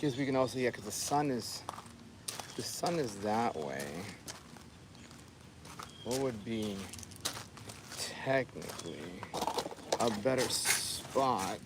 Guess we can also, yeah, because the sun is that way. What would be technically a better spot?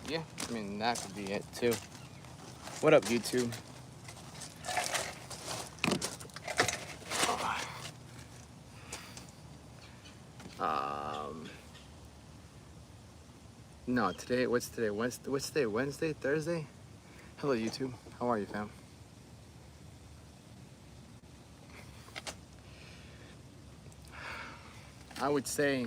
Yeah, I mean, that could be it too. What up, YouTube? No, today, what's today? What's today? Wednesday? Thursday? Hello, YouTube. How are you, fam? I would say,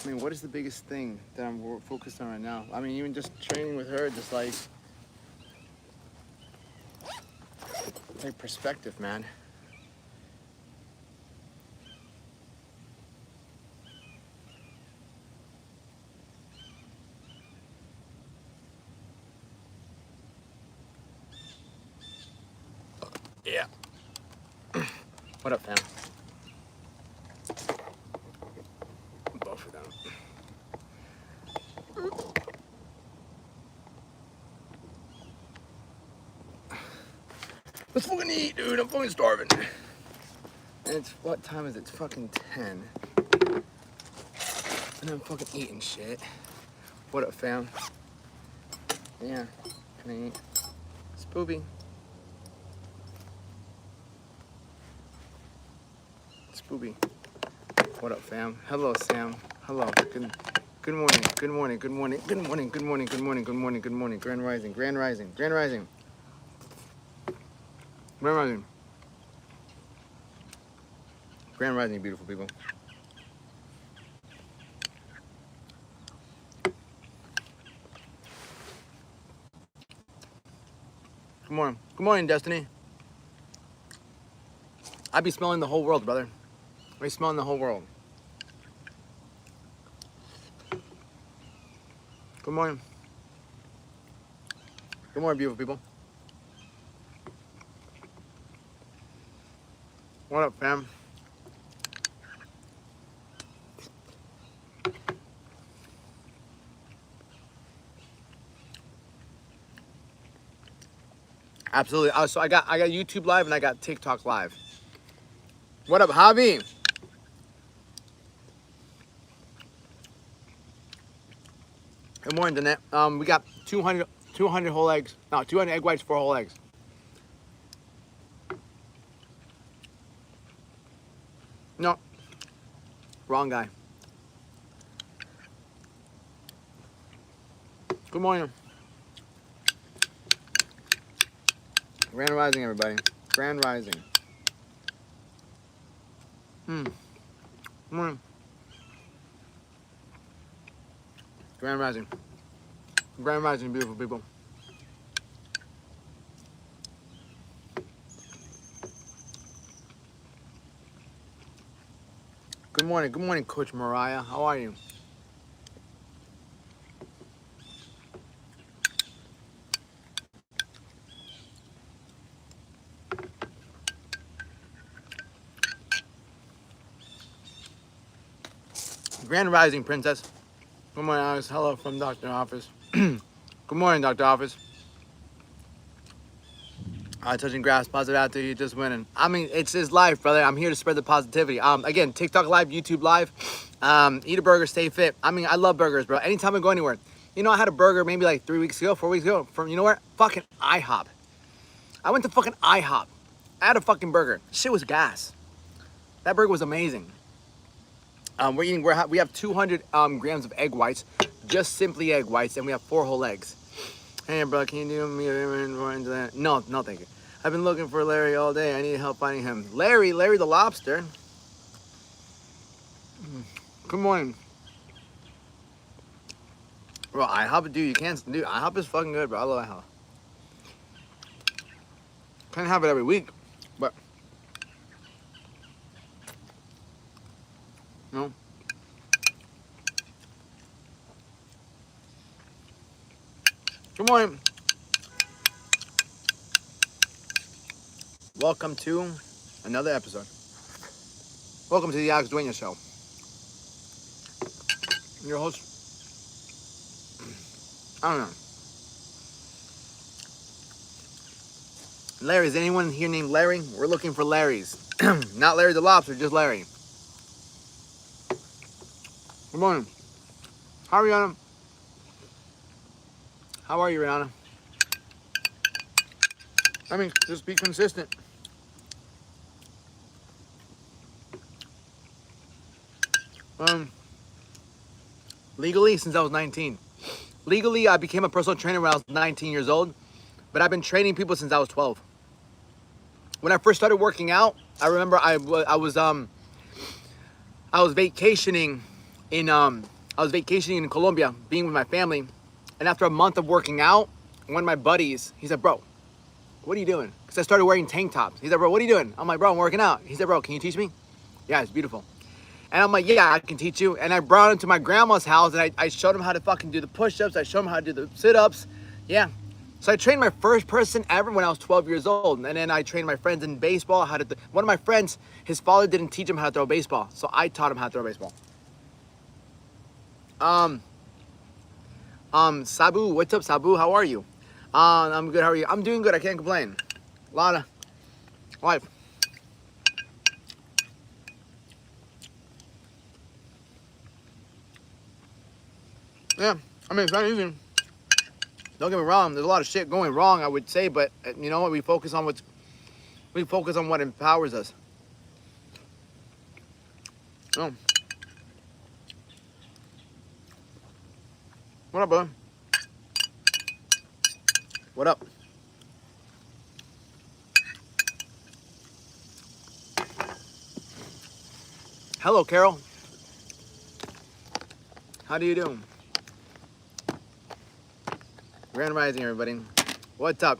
I mean, what is the biggest thing that I'm focused on right now? I mean, even just training with her, just like perspective, man. Yeah. What up, fam? Both of them. Let's fucking eat, dude. I'm fucking starving. And it's, what time is it? It's fucking 10. And I'm fucking eating shit. What up, fam? Yeah. Can I eat? Spoopy. Spoopy. What up, fam? Hello, Sam. Hello. Good morning. Good morning. Good morning. Good morning. Good morning. Good morning. Good morning. Good morning. Grand rising. Grand rising. Grand rising. Grand rising. Grand rising, beautiful people. Good morning. Good morning, Destiny. I be smelling the whole world, brother. I be smelling the whole world. Good morning. Good morning, beautiful people. What up, fam? Absolutely. So I got YouTube Live and I got TikTok Live. What up, Javi? Good morning, Danette. We got 200 whole eggs. No, 200 egg whites, 4 whole eggs. No, wrong guy. Good morning. Grand rising, everybody. Grand rising. Good morning. Grand rising. Grand rising, beautiful people. Good morning. Good morning, Coach Mariah. How are you? Grand rising, princess. Good morning, Alex. Hello from Dr. Office. Good morning, Dr. Office. Touching grass, positive attitude, you just winning. I mean, it's his life, brother. I'm here to spread the positivity. Again, TikTok Live, YouTube Live. Eat a burger, stay fit. I mean, I love burgers, bro. Anytime I go anywhere. You know, I had a burger maybe like 3 weeks ago, 4 weeks ago from, you know where? Fucking IHOP. I went to fucking IHOP. I had a fucking burger. Shit was gas. That burger was amazing. We have 200 grams of egg whites, just simply egg whites, and we have 4 whole eggs. Hey, bro, can you do me into that? No, no, thank you. I've been looking for Larry all day. I need help finding him. Larry the lobster. Good morning. Bro, IHOP, dude, you can't, dude, IHOP is fucking good, bro. I love IHOP. Can't have it every week, but, no. Good morning. Welcome to another episode. Welcome to the Alex Dueña Show. Your host, I don't know. Larry, is anyone here named Larry? We're looking for Larrys. Not Larry the Lobster, just Larry. Good morning. Hi, Rihanna. How are you, Rihanna? I mean, just be consistent. Legally, since I was 19. Legally, I became a personal trainer when I was 19 years old, but I've been training people since I was 12. When I first started working out, I remember I was vacationing in Colombia, being with my family, and after a month of working out, one of my buddies, he said, "Bro, what are you doing?" Because I started wearing tank tops. He said, "Bro, what are you doing?" I'm like, "Bro, I'm working out." He said, "Bro, can you teach me?" Yeah, it's beautiful. And I'm like, "Yeah, I can teach you." And I brought him to my grandma's house, and I showed him how to fucking do the push-ups. I showed him how to do the sit-ups. Yeah. So I trained my first person ever when I was 12 years old. And then I trained my friends in baseball. One of my friends, his father didn't teach him how to throw a baseball. So I taught him how to throw a baseball. Sabu, what's up, Sabu? How are you? I'm good. How are you? I'm doing good. I can't complain. A lot of life. Yeah, I mean, it's not easy. Don't get me wrong. There's a lot of shit going wrong, I would say, but you know what? We focus on what empowers us. Oh. What up, brother? What up? Hello, Carol. How do you do? Grand Rising, everybody. What's up?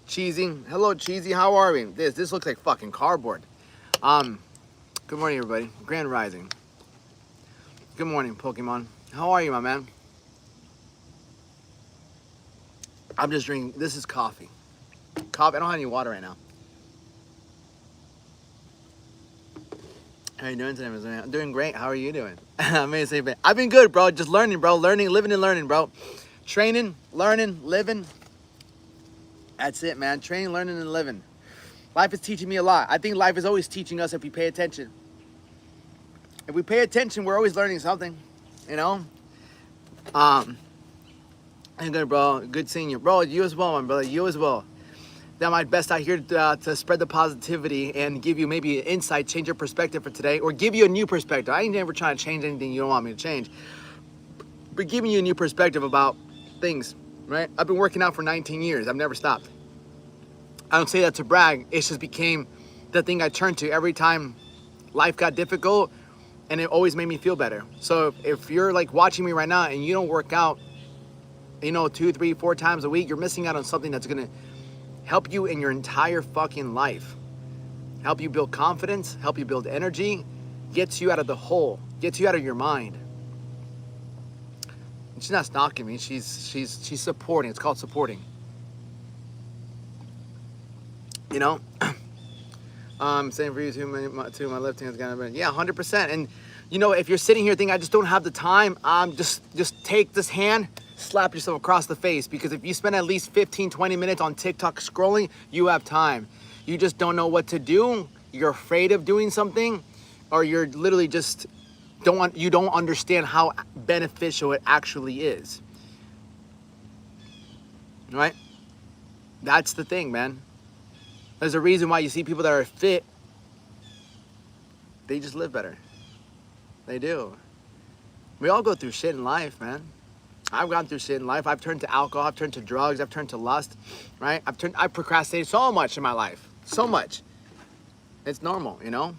Cheesy. Hello, Cheesy. How are we? This looks like fucking cardboard. Good morning, everybody. Grand Rising. Good morning, Pokemon. How are you, my man? I'm just drinking. This is coffee. Coffee. I don't have any water right now. How are you doing today, Ms. I'm doing great. How are you doing? Amazing. I've been good, bro. Just learning, bro. Learning, living and learning, bro. Training, learning, living. That's it, man. Training, learning, and living. Life is teaching me a lot. I think life is always teaching us if we pay attention. If we pay attention, we're always learning something, you know? I'm good, bro. Good seeing you. Bro, you as well, my brother. You as well. Done my best out here to spread the positivity and give you maybe an insight, change your perspective for today, or give you a new perspective. I ain't never trying to change anything you don't want me to change, but giving you a new perspective about things, right? I've been working out for 19 years. I've never stopped. I don't say that to brag. It just became the thing I turned to every time life got difficult, and it always made me feel better. So if you're like watching me right now and you don't work out, you know, 2, 3, 4 times a week, you're missing out on something that's gonna help you in your entire fucking life. Help you build confidence, help you build energy, gets you out of the hole, gets you out of your mind. She's not stalking me, she's supporting. It's called supporting. You know? Same for you too, my left hand's gonna be, yeah, 100%. And you know, if you're sitting here thinking I just don't have the time, just take this hand, slap yourself across the face, because if you spend at least 15-20 minutes on TikTok scrolling, you have time. You just don't know what to do, you're afraid of doing something, or you're literally just you don't understand how beneficial it actually is. Right? That's the thing, man. There's a reason why you see people that are fit, they just live better. They do. We all go through shit in life, man. I've gone through shit in life. I've turned to alcohol. I've turned to drugs. I've turned to lust, right? I've procrastinated so much in my life. So much. It's normal, you know?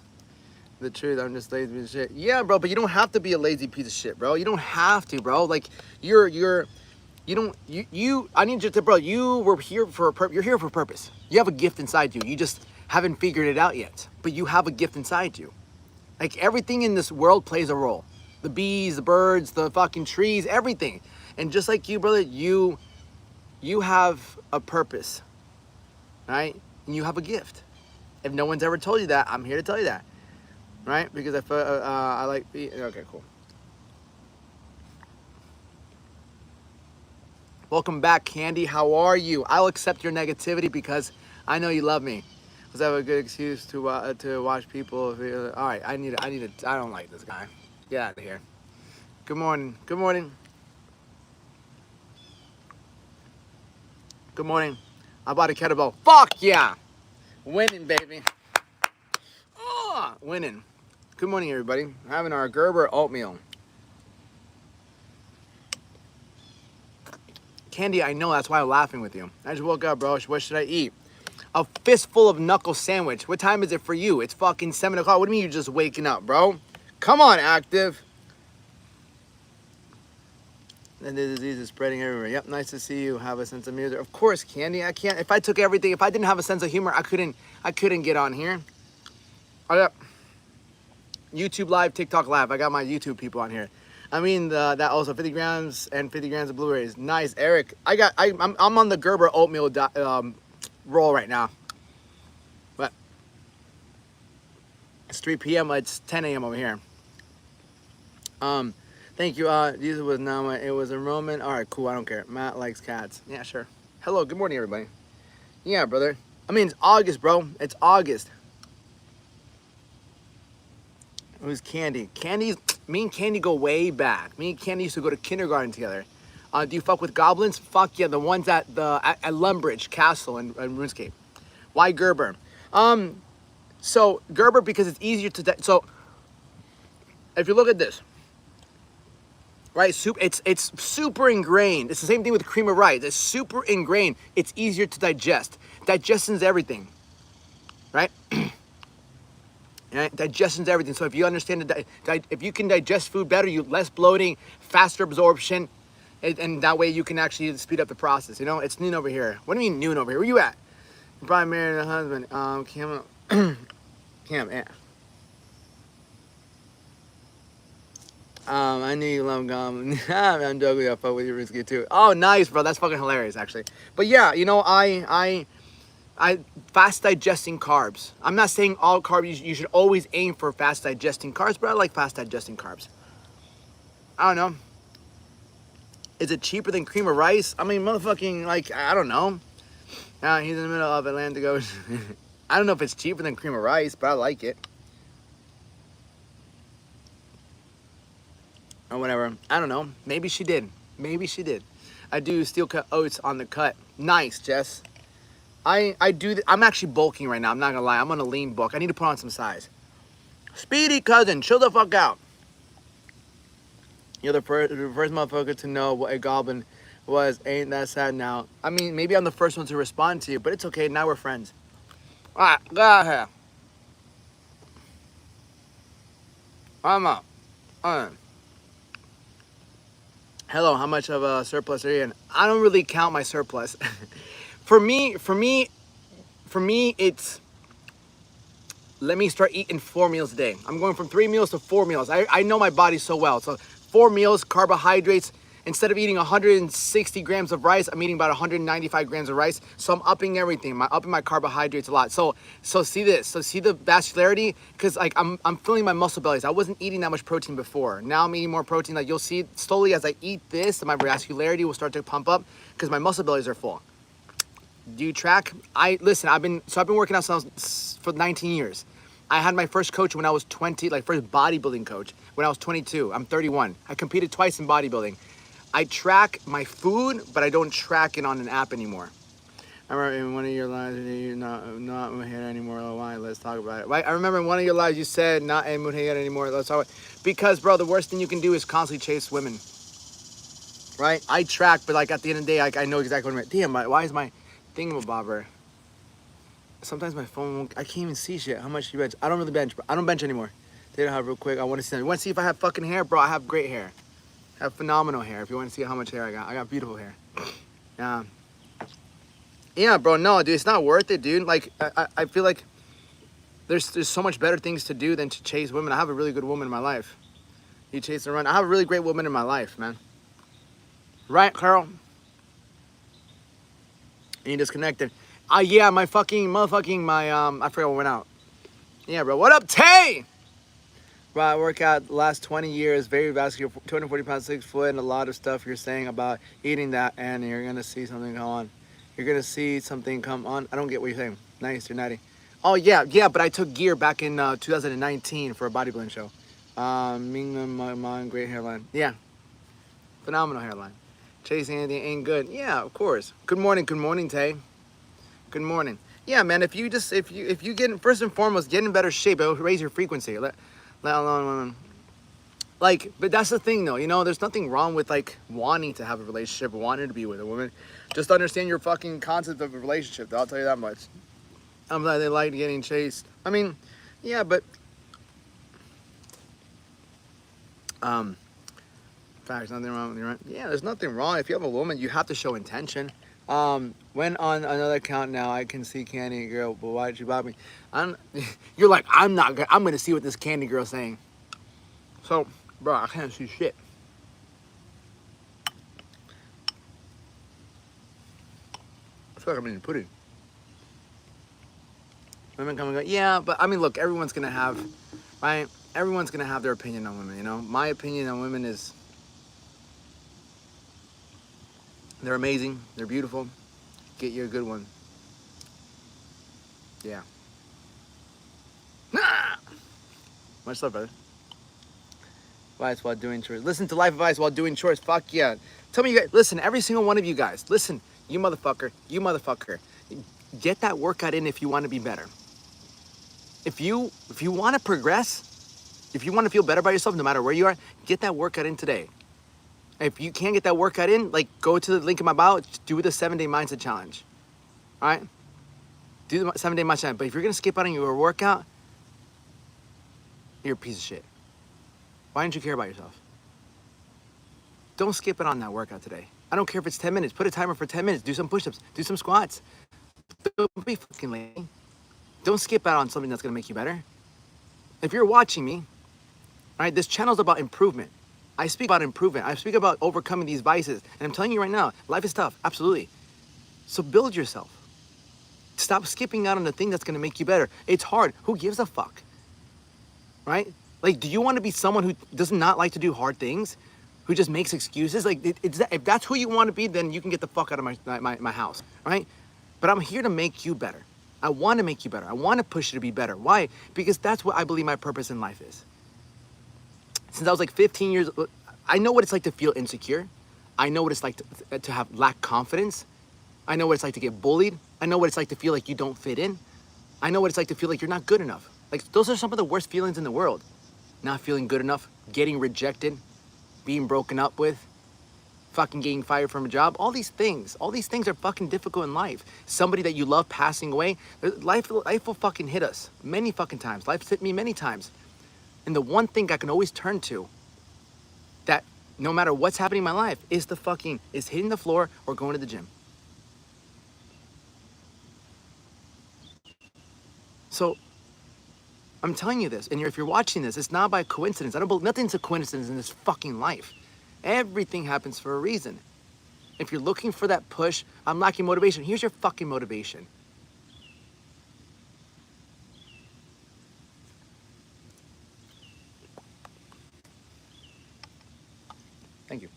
The truth, I'm just lazy piece of shit. Yeah, bro, but you don't have to be a lazy piece of shit, bro. You don't have to, bro. Like, I need you to, bro, you're here for a purpose. You have a gift inside you. You just haven't figured it out yet. But you have a gift inside you. Like, everything in this world plays a role. The bees, the birds, the fucking trees, everything. And just like you, brother, you have a purpose, right? And you have a gift. If no one's ever told you that, I'm here to tell you that, right? Because I like, okay, cool. Welcome back, Candy. How are you? I'll accept your negativity because I know you love me. Let's have a good excuse to watch people. All right, I don't like this guy. Get out of here. Good morning. Good morning. Good morning. I bought a kettlebell. Fuck yeah. Winning, baby. Oh, winning. Good morning, everybody. We're having our Gerber oatmeal. Candy, I know, that's why I'm laughing with you. I just woke up, bro. What should I eat? A fistful of knuckle sandwich. What time is it for you? It's fucking 7 o'clock. What do you mean you're just waking up, bro? Come on, active. And the disease is spreading everywhere. Yep, nice to see you have a sense of music. Of course, Candy. I can't. If I took everything, if I didn't have a sense of humor, I couldn't get on here. Oh, yeah. YouTube Live, TikTok Live. I got my YouTube people on here. I mean, that also 50 grams and 50 grams of blueberries. Nice, Eric. I'm on the Gerber oatmeal roll right now. But it's 3 p.m. It's 10 a.m. over here. Thank you. Jesus was Nama. It was a Roman. All right, cool. I don't care. Matt likes cats. Yeah, sure. Hello. Good morning, everybody. Yeah, brother. I mean, it's August, bro. It's August. It was Candy. Me and Candy go way back. Me and Candy used to go to kindergarten together. Do you fuck with goblins? Fuck yeah, the ones at Lumbridge Castle in RuneScape. Why Gerber? So Gerber because it's easier to. So if you look at this, right? It's super ingrained. It's the same thing with cream of rice. It's super ingrained. It's easier to digest. Digestion's everything, right? Right? Digestion's everything. So if you understand if you can digest food better, you less bloating, faster absorption, and that way you can actually speed up the process. You know, it's noon over here. What do you mean noon over here? Where you at? You're probably married a husband. Cam, yeah. I knew you love goblin. I'm joking. I fuck with you, Risky too. Oh, nice, bro. That's fucking hilarious, actually. But yeah, you know, I fast digesting carbs. I'm not saying all carbs. You should always aim for fast digesting carbs, but I like fast digesting carbs. I don't know. Is it cheaper than cream of rice? I mean, motherfucking, like, I don't know. He's in the middle of Atlantic Ocean. I don't know if it's cheaper than cream of rice, but I like it. Or whatever. I don't know. Maybe she did. Maybe she did. I do steel cut oats on the cut. Nice, Jess. I do. I'm actually bulking right now. I'm not gonna lie. I'm on a lean bulk. I need to put on some size. Speedy cousin, chill the fuck out. You're the first motherfucker to know what a goblin was. Ain't that sad now? I mean, maybe I'm the first one to respond to you, but it's okay. Now we're friends. All right, go ahead. I'm up. Hello, how much of a surplus are you in? I don't really count my surplus. For me, it's, let me start eating 4 meals a day. I'm going from 3 meals to 4 meals. I know my body so well. So 4 meals, carbohydrates. Instead of eating 160 grams of rice, I'm eating about 195 grams of rice. So I'm upping everything. I'm upping my carbohydrates a lot. So see this. So see the vascularity? Because like I'm filling my muscle bellies. I wasn't eating that much protein before. Now I'm eating more protein. Like you'll see slowly as I eat this, my vascularity will start to pump up because my muscle bellies are full. Do you track? Listen, I've been working out for 19 years. I had my first coach when I was 20, like first bodybuilding coach when I was 22. I'm 31. I competed twice in bodybuilding. I track my food, but I don't track it on an app anymore. I remember in one of your lives, you're not mujer anymore. Why? Let's talk about it. Right? I remember in one of your lives, you said not a mujer anymore. Let's talk about it. Because, bro, the worst thing you can do is constantly chase women. Right? I track, but like at the end of the day, like, I know exactly what I'm. Damn, why is my thingamabobber? Sometimes my phone won't. I can't even see shit. How much you bench? I don't really bench, bro. I don't bench anymore. Data hub real quick. I want to see. You want to see if I have fucking hair, bro? I have great hair. I have phenomenal hair. If you want to see how much hair I got beautiful hair. Yeah, bro. No, dude, it's not worth it, dude. Like, I feel like there's so much better things to do than to chase women. I have a really good woman in my life. You chase and run. I have a really great woman in my life, man. Right, Carl? And you disconnected. Yeah, my fucking motherfucking I forgot what went out. Yeah, bro. What up, Tay? Bro, I work out the last 20 years, very vascular, 240 pounds, 6 foot, and a lot of stuff you're saying about eating that, and you're gonna see something come on. You're gonna see something come on. I don't get what you're saying. Nice, you're natty. Oh yeah, but I took gear back in 2019 for a bodybuilding show. Ming, great hairline. Yeah, phenomenal hairline. Chasing anything ain't good. Yeah, of course. Good morning, Tay. Good morning. Yeah, man. If you get first and foremost get in better shape, it'll raise your frequency. Let alone like, but that's the thing though. You know, there's nothing wrong with like wanting to have a relationship, wanting to be with a woman. Just understand your fucking concept of a relationship. Though, I'll tell you that much. I'm glad they like getting chased. I mean, yeah, but facts, nothing wrong with you, right? Yeah, there's nothing wrong. If you have a woman, you have to show intention. When on another account now, I can see Candy Girl, but why did you block me? You're like, I'm gonna see what this Candy Girl's saying. So, bro, I can't see shit. I feel like I'm eating pudding. Women come and go, yeah, but I mean, look, everyone's gonna have, right? Everyone's gonna have their opinion on women, you know? My opinion on women is, they're amazing, they're beautiful. Get you a good one. Yeah. Much love, brother. Advice while doing chores. Listen to life advice while doing chores. Fuck yeah. Tell me you guys, listen, every single one of you guys, listen, you motherfucker. Get that workout in if you want to be better. If you want to progress, if you want to feel better about yourself, no matter where you are, get that workout in today. If you can't get that workout in, like go to the link in my bio, do the 7-day mindset challenge. All right? Do the 7-day mindset challenge. But if you're going to skip out on your workout, you're a piece of shit. Why don't you care about yourself? Don't skip it on that workout today. I don't care if it's 10 minutes. Put a timer for 10 minutes. Do some push-ups. Do some squats. Don't be fucking lazy. Don't skip out on something that's going to make you better. If you're watching me, all right, this channel's about improvement. I speak about improvement. I speak about overcoming these vices. And I'm telling you right now, life is tough. Absolutely. So build yourself. Stop skipping out on the thing that's going to make you better. It's hard. Who gives a fuck? Right? Like, do you want to be someone who does not like to do hard things? Who just makes excuses? Like, if that's who you want to be, then you can get the fuck out of my house, right? But I'm here to make you better. I want to make you better. I want to push you to be better. Why? Because that's what I believe my purpose in life is. Since I was like 15 years old, I know what it's like to feel insecure. I know what it's like to have lack confidence. I know what it's like to get bullied. I know what it's like to feel like you don't fit in. I know what it's like to feel like you're not good enough. Like, those are some of the worst feelings in the world. Not feeling good enough, getting rejected, being broken up with, fucking getting fired from a job. All these things are fucking difficult in life. Somebody that you love passing away, life will fucking hit us many fucking times. Life's hit me many times. And the one thing I can always turn to, that no matter what's happening in my life, is hitting the floor or going to the gym. So I'm telling you this, and if you're watching this, it's not by coincidence. I don't believe nothing's a coincidence in this fucking life. Everything happens for a reason. If you're looking for that push, I'm lacking motivation. Here's your fucking motivation. Thank you.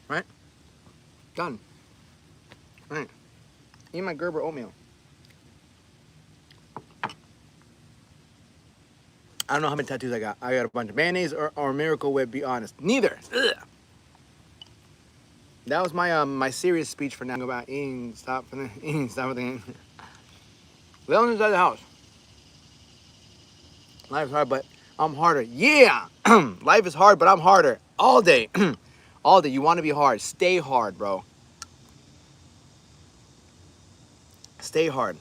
Right? Done. Right. Eat my Gerber oatmeal. I don't know how many tattoos I got. I got a bunch of mayonnaise or Miracle Whip, be honest. Neither. Ugh. That was my my serious speech for now about eating. Stop for the eating. Stop for the. Well, inside the house. Life's hard, but I'm harder. Yeah, life is hard, but I'm harder all day. All day. You want to be hard. Stay hard, bro. Stay hard.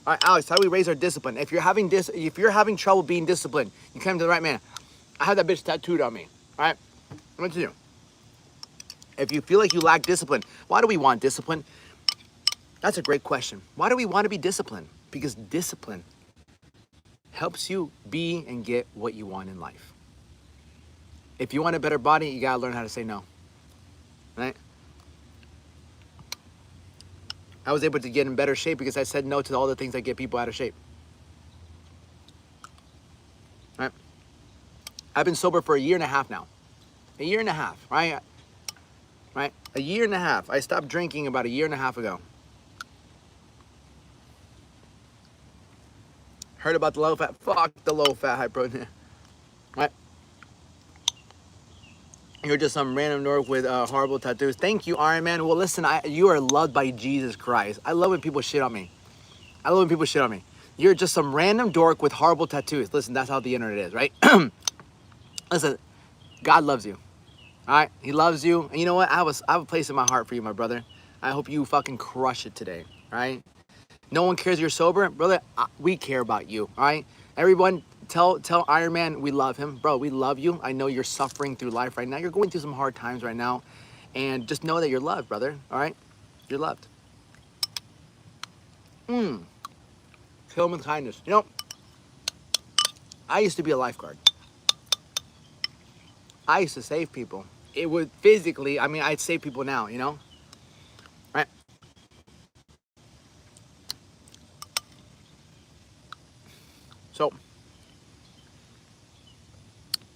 All right, Alex. How do we raise our discipline? If you're having trouble being disciplined, you came to the right man. I have that bitch tattooed on me. All right. What to do? If you feel like you lack discipline, why do we want discipline? That's a great question. Why do we want to be disciplined? Because discipline helps you be and get what you want in life. If you want a better body, you gotta learn how to say no, right? I was able to get in better shape because I said no to all the things that get people out of shape, right? I've been sober for 1.5 years now. 1.5 years, right? Right? 1.5 years. I stopped drinking about 1.5 years ago. Heard about the low fat? Fuck the low fat, high protein. Right? You're just some random dork with horrible tattoos. Thank you, Iron Man. Well, listen, you are loved by Jesus Christ. I love when people shit on me. You're just some random dork with horrible tattoos. Listen, that's how the internet is, right? Listen, God loves you. All right? He loves you. And you know what? I have a place in my heart for you, my brother. I hope you fucking crush it today, right? No one cares you're sober. Brother, we care about you, all right? Everyone, tell Iron Man we love him. Bro, we love you. I know you're suffering through life right now. You're going through some hard times right now. And just know that you're loved, brother, all right? You're loved. Kill him with kindness. You know, I used to be a lifeguard. I used to save people. It would physically, I mean, I'd save people now, you know? Right? So,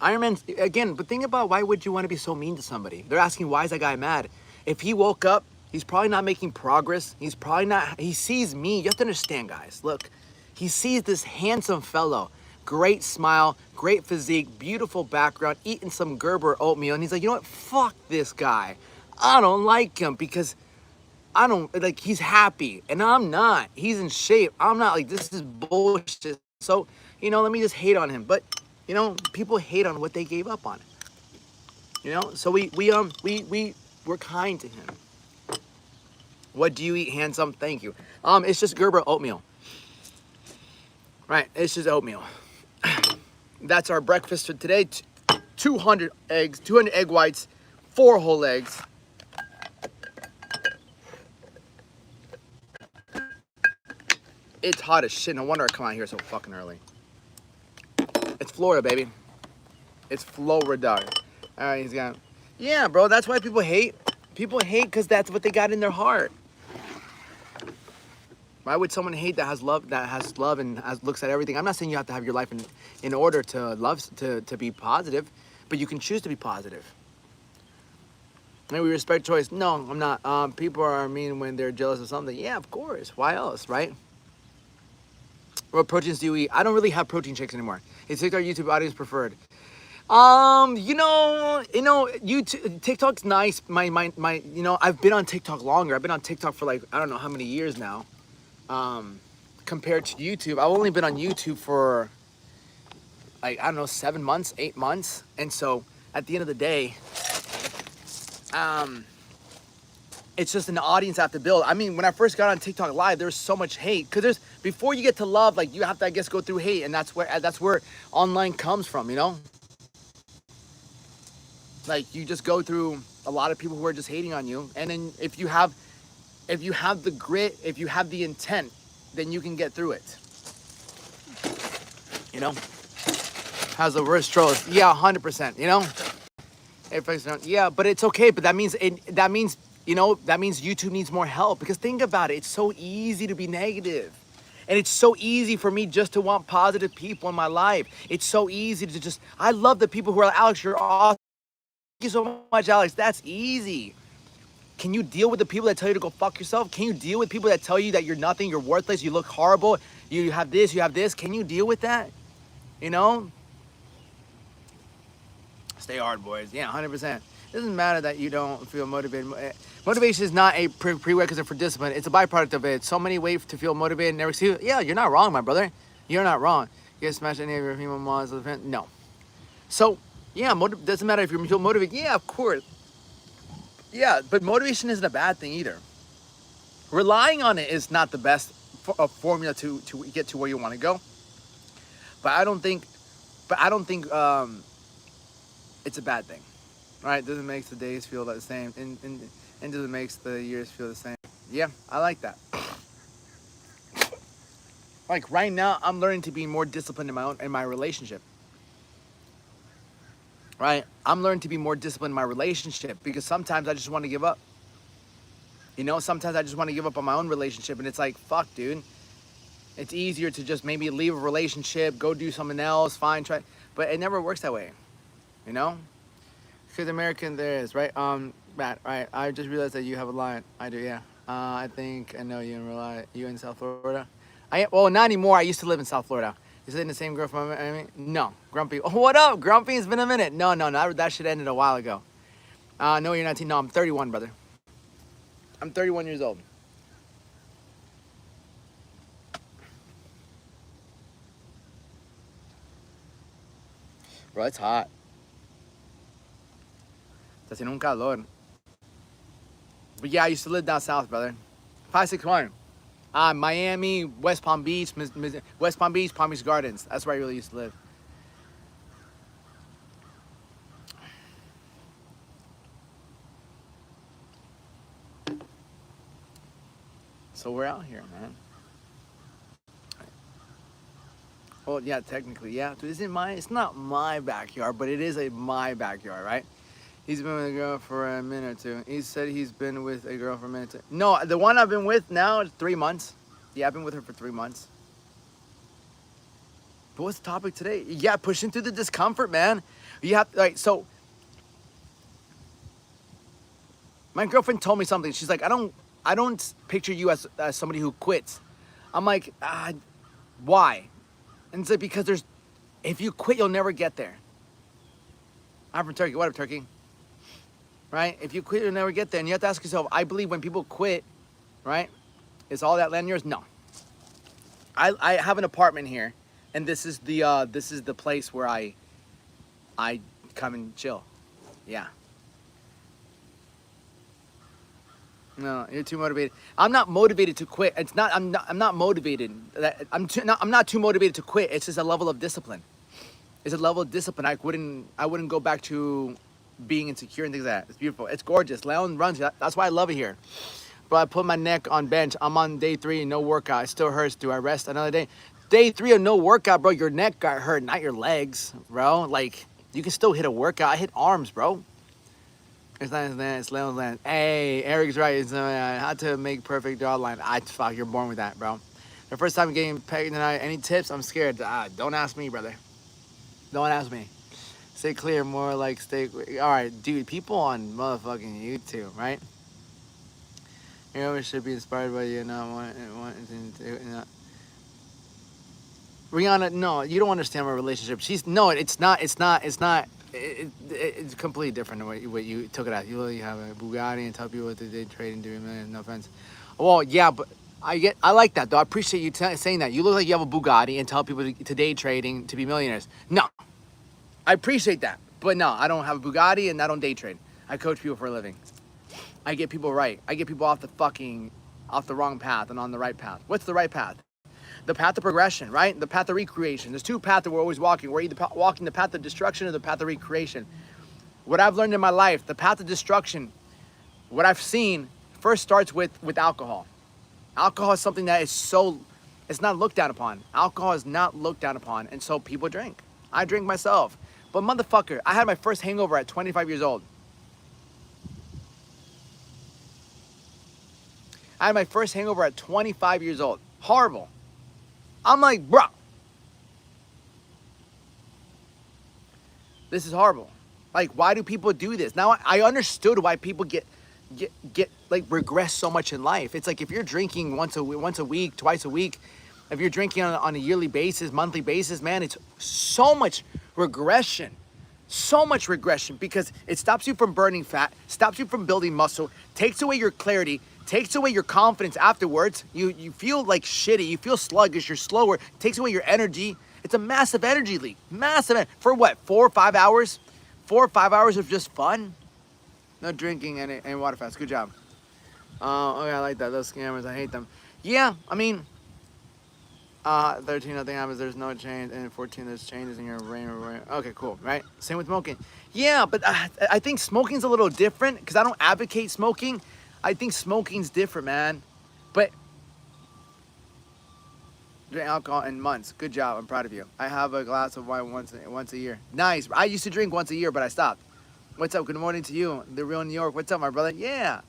Iron Man, again, but think about why would you want to be so mean to somebody? They're asking, why is that guy mad? If he woke up, he's probably not making progress. He's probably not, he sees me. You have to understand, guys. Look, he sees this handsome fellow, great smile, great physique, beautiful background, eating some Gerber oatmeal. And he's like, you know what? Fuck this guy. I don't like him because I don't, like, he's happy and I'm not. He's in shape. I'm not. Like, this is bullshit. So, you know, let me just hate on him. But, you know, people hate on what they gave up on. You know, so we're kind to him. What do you eat, handsome? Thank you. It's just Gerber oatmeal. Right, it's just oatmeal. That's our breakfast for today. 200 eggs, 200 egg whites, 4 whole eggs. It's hot as shit. No wonder I come out here so fucking early. It's Florida, baby. It's Florida. All right, he's got. Yeah, bro. That's why people hate. People hate because that's what they got in their heart. Why would someone hate that has love? That has love and looks at everything. I'm not saying you have to have your life in order to love to be positive, but you can choose to be positive. And we respect choice. No, I'm not. People are mean when they're jealous of something. Yeah, of course. Why else, right? What proteins do you eat? I don't really have protein shakes anymore. It's TikTok, YouTube audience preferred. YouTube, TikTok's nice. My, you know, I've been on TikTok longer. I've been on TikTok for like, I don't know how many years now. Compared to YouTube, I've only been on YouTube for like, I don't know, 7 months, 8 months. And so at the end of the day, it's just an audience I have to build. I mean, when I first got on TikTok Live, there was so much hate. Because before you get to love, like, you have to, I guess, go through hate. And that's where online comes from, you know? Like, you just go through a lot of people who are just hating on you. And then if you have the grit, if you have the intent, then you can get through it. You know? How's the worst trolls? Yeah, 100%, you know? Yeah, but it's okay. But that means you know, that means YouTube needs more help. Because think about it. It's so easy to be negative. And it's so easy for me just to want positive people in my life. It's so easy to just, I love the people who are like, Alex, you're awesome. Thank you so much, Alex. That's easy. Can you deal with the people that tell you to go fuck yourself? Can you deal with people that tell you that you're nothing, you're worthless, you look horrible, you have this, you have this? Can you deal with that? You know? Stay hard, boys. Yeah, 100%. doesn't matter that you don't feel motivated. Motivation is not a prerequisite for discipline. It's a byproduct of it. So many ways to feel motivated. Never see. Yeah, you're not wrong, my brother. You're not wrong. You guys smash any of your female models? No. So yeah, doesn't matter if you feel motivated. Yeah, of course. Yeah, but motivation isn't a bad thing either. Relying on it is not the best formula to get to where you want to go. But I don't think it's a bad thing, right? Doesn't make the days feel the same, and doesn't make the years feel the same. Yeah, I like that. Like right now, I'm learning to be more disciplined in my relationship. Right? I'm learning to be more disciplined in my relationship because sometimes I just want to give up. You know, sometimes I just want to give up on my own relationship, and it's like, fuck, dude. It's easier to just maybe leave a relationship, go do something else, fine, try, but it never works that way. You know? Because American there is, right? Matt, right? I just realized that you have a line. I do, yeah. I think I know you in real life. You in South Florida? Well, not anymore. I used to live in South Florida. Is it the same girl from Miami? No. Grumpy. Oh, what up, Grumpy? It's been a minute. No. That shit ended a while ago. No, you're 19. No, I'm 31, brother. I'm 31 years old. Bro, it's hot. Está haciendo un calor. But yeah, I used to live down south, brother. 561. Miami, West Palm Beach, Palm Beach Gardens. That's where I really used to live. So we're out here, man. Well, yeah, technically, yeah. It's not my backyard, but it is my backyard, right? He's been with a girl for a minute or two. He said he's been with a girl for a minute or two. No, the one I've been with now is 3 months. Yeah, I've been with her for 3 months. But what's the topic today? Yeah, pushing through the discomfort, man. You have, like, so. My girlfriend told me something. She's like, I don't picture you as somebody who quits. I'm like, why? And it's like, because if you quit, you'll never get there. I'm from Turkey. What up, Turkey? Right? If you quit, you'll never get there. And you have to ask yourself, I believe when people quit, right? Is all that land yours? No. I have an apartment here, and this is the place where I come and chill. Yeah. No, you're too motivated. I'm not motivated to quit. I'm not motivated. I'm not too motivated to quit. It's just a level of discipline. It's a level of discipline. I wouldn't go back to being insecure and things like that. It's beautiful. It's gorgeous. Leon runs. That's why I love it here. Bro, I put my neck on bench. I'm on day 3 and no workout. It still hurts. Do I rest another day? Day 3 of no workout, bro. Your neck got hurt, not your legs, bro. Like, you can still hit a workout. I hit arms, bro. It's not his land. It's Leon's land. Hey, Eric's right. It's how to make perfect draw line. Fuck, you're born with that, bro. The first time getting pegged tonight. Any tips? I'm scared. Don't ask me, brother. Don't ask me. Stay clear, more like stay. All right, dude. People on motherfucking YouTube, right? You always should be inspired by you, not wanting to. Rihanna, no, you don't understand my relationship. It's completely different than what you took it as. You literally have a Bugatti and tell people what they trade and do millions. No offense. Well, yeah, but I like that though. I appreciate you saying that. You look like you have a Bugatti and tell people to day trading to be millionaires. No, I appreciate that, but no, I don't have a Bugatti and I don't day trade. I coach people for a living. I get people right. I get people off the wrong path and on the right path. What's the right path? The path of progression, right? The path of recreation. There's 2 paths that we're always walking. We're either walking the path of destruction or the path of recreation. What I've learned in my life, the path of destruction, what I've seen, first starts with alcohol. Alcohol is something that it's not looked down upon. Alcohol is not looked down upon, and so people drink. I drink myself. But motherfucker, I had my first hangover at 25 years old. I had my first hangover at 25 years old. Horrible. I'm like, bro, this is horrible. Like, why do people do this? Now I understood why people get like regress so much in life. It's like if you're drinking once a week, twice a week, if you're drinking on a yearly basis, monthly basis, man, it's so much regression. So much regression because it stops you from burning fat, stops you from building muscle, takes away your clarity, takes away your confidence afterwards. You feel like shitty, you feel sluggish, you're slower, takes away your energy. It's a massive energy leak. Massive. For what, 4 or 5 hours? 4 or 5 hours of just fun? No drinking and water fast. Good job. Okay, I like that. Those scammers, I hate them. Yeah, I mean, 13, nothing happens. There's no change. And 14, there's changes in your brain. Okay, cool. Right? Same with smoking. Yeah, but I think smoking's a little different because I don't advocate smoking. I think smoking's different, man. But drink alcohol in months. Good job. I'm proud of you. I have a glass of wine once a year. Nice. I used to drink once a year, but I stopped. What's up? Good morning to you, the real New York. What's up, my brother? Yeah.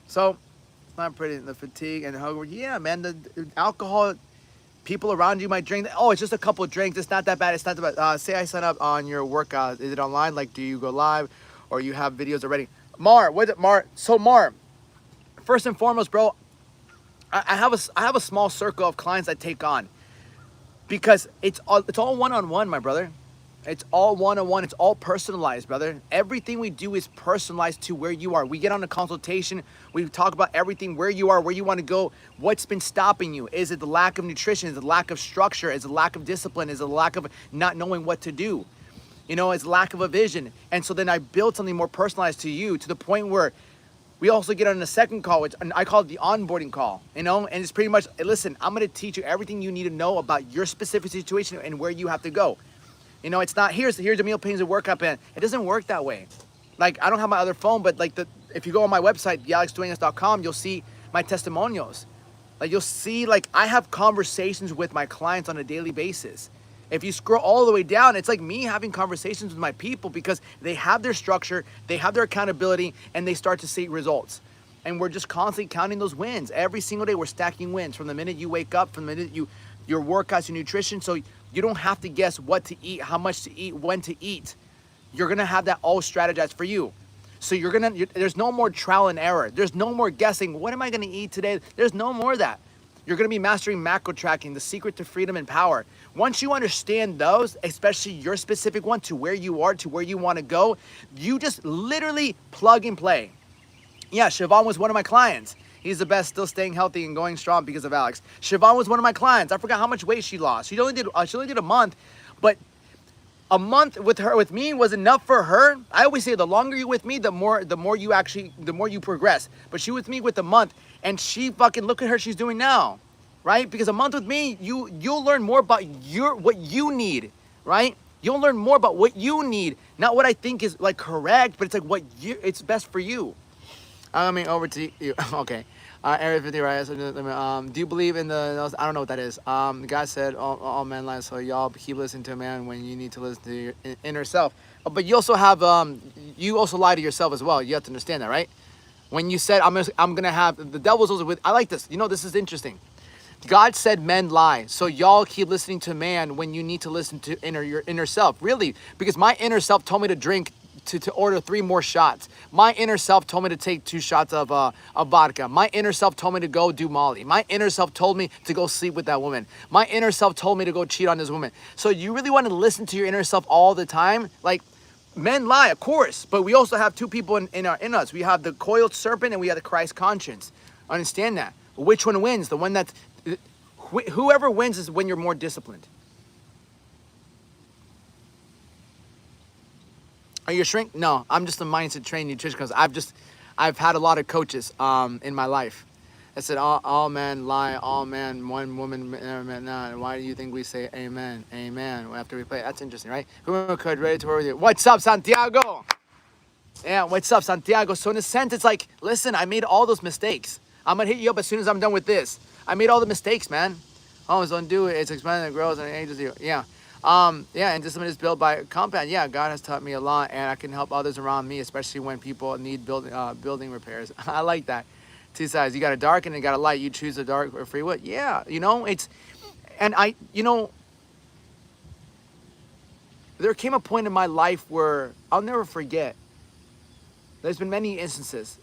So, it's not pretty. The fatigue and the hunger. Yeah, man. The alcohol. People around you might drink. Oh, it's just a couple of drinks. It's not that bad. It's not that bad. Say I sign up on your workout. Is it online? Like, do you go live, or you have videos already? Mar, what is it, Mar? So Mar, first and foremost, bro, I have a small circle of clients I take on because it's all one-on-one, my brother. It's all one-on-one. It's all personalized, brother. Everything we do is personalized to where you are. We get on a consultation. We talk about everything, where you are, where you want to go, what's been stopping you. Is it the lack of nutrition? Is it the lack of structure? Is it the lack of discipline? Is it the lack of not knowing what to do? You know, it's lack of a vision. And so then I build something more personalized to you to the point where we also get on a second call, which I call it the onboarding call, you know? And it's pretty much, listen, I'm going to teach you everything you need to know about your specific situation and where you have to go. You know, it's not, here's a meal plans and workout plan. It doesn't work that way. Like, I don't have my other phone, but like if you go on my website, yalexduenas.com, you'll see my testimonials. Like, you'll see, like, I have conversations with my clients on a daily basis. If you scroll all the way down, it's like me having conversations with my people because they have their structure, they have their accountability, and they start to see results. And we're just constantly counting those wins. Every single day, we're stacking wins from the minute you wake up, from the minute your workouts, your nutrition. So you don't have to guess what to eat, how much to eat, when to eat. You're gonna have that all strategized for you. So there's no more trial and error. There's no more guessing, what am I gonna eat today? There's no more of that. You're gonna be mastering macro tracking, the secret to freedom and power. Once you understand those, especially your specific one, to where you are, to where you wanna go, you just literally plug and play. Yeah, Siobhan was one of my clients. He's the best, still staying healthy and going strong because of Alex. Siobhan was one of my clients. I forgot how much weight she lost. She only did a month, but a month with me was enough for her. I always say the longer you're with me, the more you progress. But she with me with a month, and she fucking, look at her, she's doing now, right? Because a month with me, you'll learn more about what you need, right? You'll learn more about what you need, not what I think is like correct, but it's like it's best for you. I mean, over to you. Okay. Area 50, right? So, do you believe in the, I don't know what that is. The guy said, all men lie, so y'all keep listening to a man when you need to listen to your inner self. But you also have, you also lie to yourself as well. You have to understand that, right? When you said, I'm going to have, the devil's also with, I like this. You know, this is interesting. God said men lie. So y'all keep listening to man when you need to listen to your inner self. Really? Because my inner self told me to drink, to order 3 more shots. My inner self told me to take 2 shots of vodka. My inner self told me to go do Molly. My inner self told me to go sleep with that woman. My inner self told me to go cheat on this woman. So you really want to listen to your inner self all the time? Like, men lie, of course, but we also have 2 people in us. We have the coiled serpent and we have the Christ conscience. Understand that. Which one wins? The one that's, whoever wins is when you're more disciplined. Are you a shrink? No, I'm just a mindset trained nutrition because I've had a lot of coaches in my life. I said all men lie, all men, one woman, not. Why do you think we say amen, amen after we play? That's interesting, right? Who could ready to work with you? What's up, Santiago? Yeah, what's up, Santiago? So in a sense, it's like, listen, I made all those mistakes. I'm gonna hit you up as soon as I'm done with this. I made all the mistakes, man. Always don't do it. It's expanding and grows and it ages you. Yeah. Yeah, and discipline is built by compound. Yeah, God has taught me a lot, and I can help others around me, especially when people need building repairs. I like that. 2 sides. You got a dark and you got a light. You choose the dark or free will. Yeah, you know, there came a point in my life where I'll never forget. There's been many instances,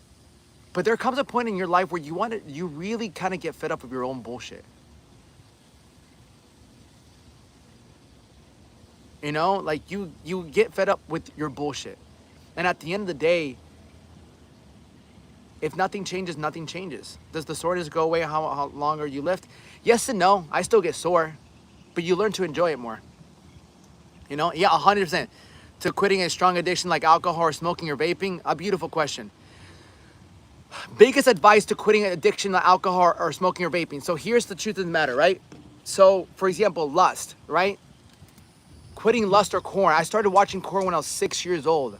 but there comes a point in your life where you really kind of get fed up with your own bullshit. You know, like you get fed up with your bullshit. And at the end of the day, if nothing changes, nothing changes. Does the soreness go away how longer you lift? Yes and no. I still get sore, but you learn to enjoy it more. You know, yeah, 100%. To quitting a strong addiction like alcohol or smoking or vaping, a beautiful question. Biggest advice to quitting an addiction like alcohol or smoking or vaping. So here's the truth of the matter, right? So, for example, lust, right? Quitting lust or corn. I started watching corn when I was 6 years old.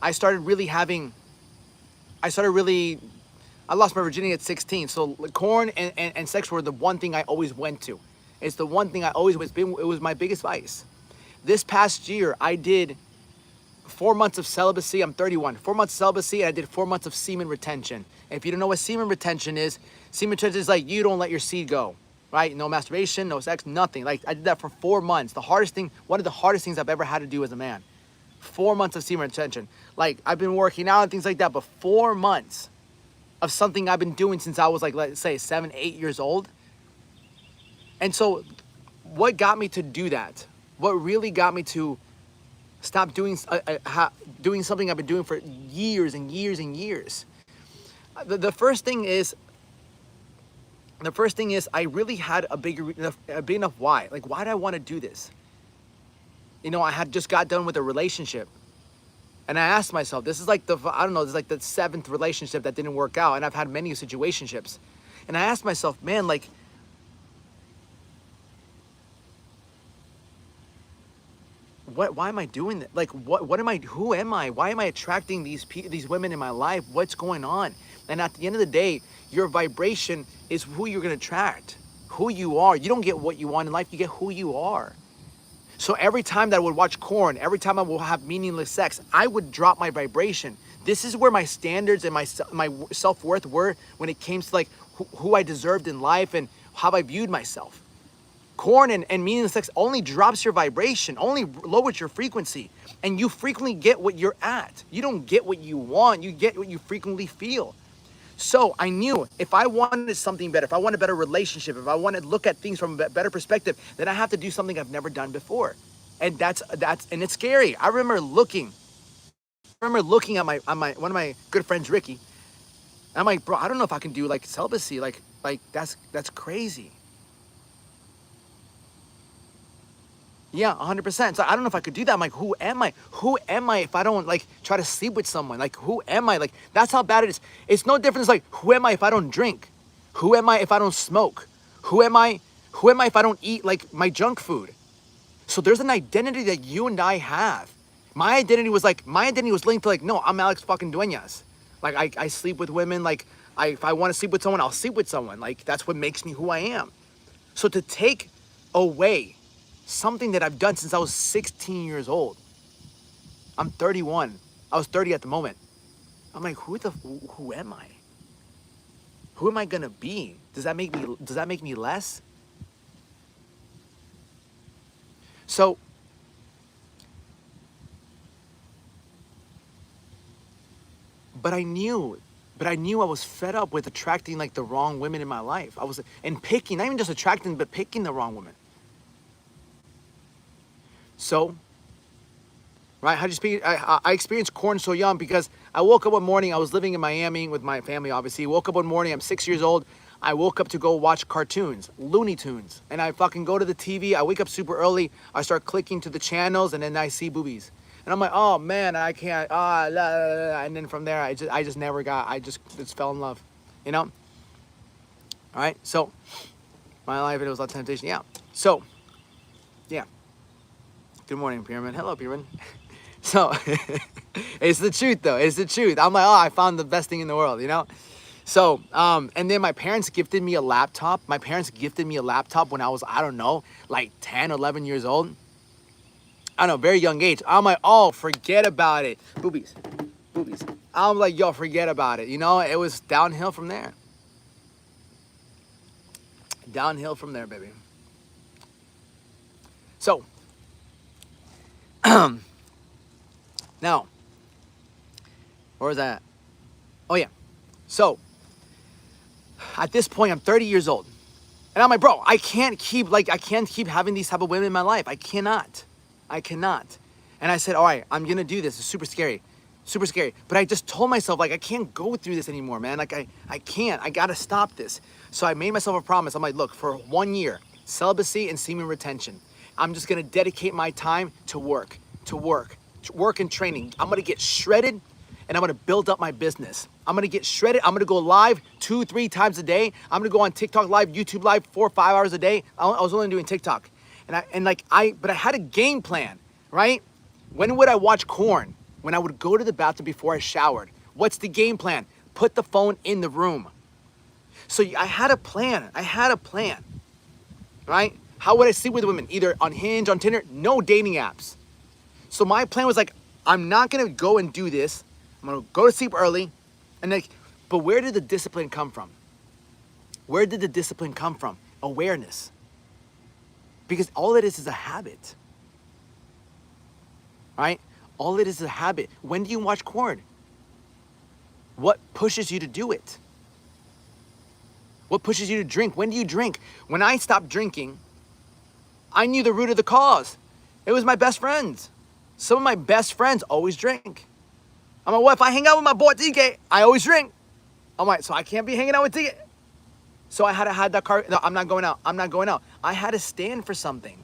I lost my virginity at 16. So corn and sex were the one thing I always went to. It's the one thing I always was. It was my biggest vice. This past year, I did 4 months of celibacy. I'm 31. 4 months of celibacy, and I did 4 months of semen retention. If you don't know what semen retention is like you don't let your seed go, right? No masturbation, no sex, nothing. Like I did that for 4 months. One of the hardest things I've ever had to do as a man. 4 months of semen retention. Like I've been working out and things like that, but 4 months of something I've been doing since I was like, let's say 7, 8 years old. And so what got me to do that? What really got me to stop doing something I've been doing for years and years and years? The first thing is I really had a big enough why. Like, why did I want to do this? You know, I had just got done with a relationship. And I asked myself, this is like this is like the 7th relationship that didn't work out. And I've had many situationships. And I asked myself, man, like, why am I doing that? Like, who am I? Why am I attracting these women in my life? What's going on? And at the end of the day, your vibration is who you're going to attract, who you are. You don't get what you want in life. You get who you are. So every time that I would watch corn, every time I would have meaningless sex, I would drop my vibration. This is where my standards and my self-worth were when it came to like who I deserved in life and how I viewed myself. Corn and meaningless sex only drops your vibration, only lowers your frequency. And you frequently get what you're at. You don't get what you want, you get what you frequently feel. So I knew if I wanted something better, if I want a better relationship, if I want to look at things from a better perspective, then I have to do something I've never done before. And and it's scary. I remember looking at my one of my good friends, Ricky. And I'm like, bro, I don't know if I can do like celibacy. Like that's crazy. Yeah, 100%. So I don't know if I could do that. I'm like, who am I? Who am I if I don't like try to sleep with someone? Like, who am I? Like, that's how bad it is. It's no different. It's like, who am I if I don't drink? Who am I if I don't smoke? Who am I? Who am I if I don't eat like my junk food? So there's an identity that you and I have. My identity was linked to like, no, I'm Alex fucking Duenas. Like I sleep with women. Like if I want to sleep with someone, I'll sleep with someone. Like that's what makes me who I am. So to take away something that I've done since I was 16 years old. I'm 31. I was 30 at the moment. I'm like, who am I? Who am I gonna be? Does that make me less? So but I knew I was fed up with attracting like the wrong women in my life. And picking, not even just attracting, but picking the wrong women. So, right, I experienced corn so young because I woke up one morning, I was living in Miami with my family, obviously. Woke up one morning, I'm 6 years old. I woke up to go watch cartoons, Looney Tunes. And I fucking go to the TV, I wake up super early, I start clicking to the channels, and then I see boobies. And I'm like, oh man, I can't, and then from there, I just fell in love, you know? All right, so, my life, it was a lot of temptation, yeah. So, yeah. Good morning, Pyramid. Hello, Pyramid. So, it's the truth, though. It's the truth. I'm like, I found the best thing in the world, you know? So, and then my parents gifted me a laptop. My parents gifted me a laptop when I was, I don't know, like 10, 11 years old. I don't know, very young age. I'm like, oh, forget about it. Boobies. I'm like, yo, forget about it. You know, it was downhill from there. Downhill from there, baby. So, now, where was that? Oh yeah. So, at this point, I'm 30 years old. And I'm like, bro, I can't keep having these type of women in my life. I cannot. I cannot. And I said, all right, I'm gonna do this. It's super scary. Super scary. But I just told myself, like, I can't go through this anymore, man. Like, I can't. I gotta stop this. So I made myself a promise. I'm like, look, for 1 year, celibacy and semen retention. I'm just gonna dedicate my time to work and training. I'm gonna get shredded and I'm gonna build up my business. I'm gonna get shredded. I'm gonna go live 2-3 times a day. I'm gonna go on TikTok live, YouTube live 4 or 5 hours a day. I was only doing TikTok. But I had a game plan, right? When would I watch Korn? When I would go to the bathroom before I showered. What's the game plan? Put the phone in the room. So I had a plan. Right? How would I sleep with women? Either on Hinge, on Tinder, no dating apps. So my plan was like, I'm not gonna go and do this. I'm gonna go to sleep early. But where did the discipline come from? Where did the discipline come from? Awareness. Because all it is a habit. Right? All it is a habit. When do you watch Korn? What pushes you to do it? What pushes you to drink? When do you drink? When I stopped drinking, I knew the root of the cause. It was my best friends. Some of my best friends always drink. I'm like, well, if I hang out with my boy TK, I always drink. I'm like, so I can't be hanging out with TK. So I had to have that car. No, I'm not going out. I had to stand for something.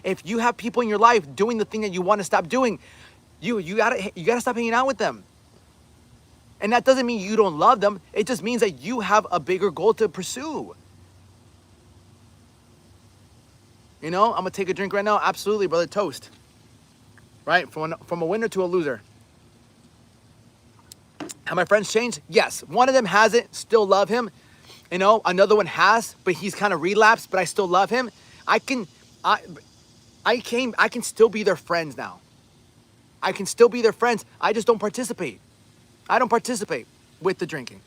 If you have people in your life doing the thing that you want to stop doing, you gotta stop hanging out with them. And that doesn't mean you don't love them. It just means that you have a bigger goal to pursue. You know, I'm gonna take a drink right now. Absolutely, brother. Toast. Right? From a winner to a loser. Have my friends changed? Yes. One of them hasn't. Still love him. You know, another one has, but he's kind of relapsed, but I still love him. I can still be their friends now. I can still be their friends. I just don't participate. I don't participate with the drinking.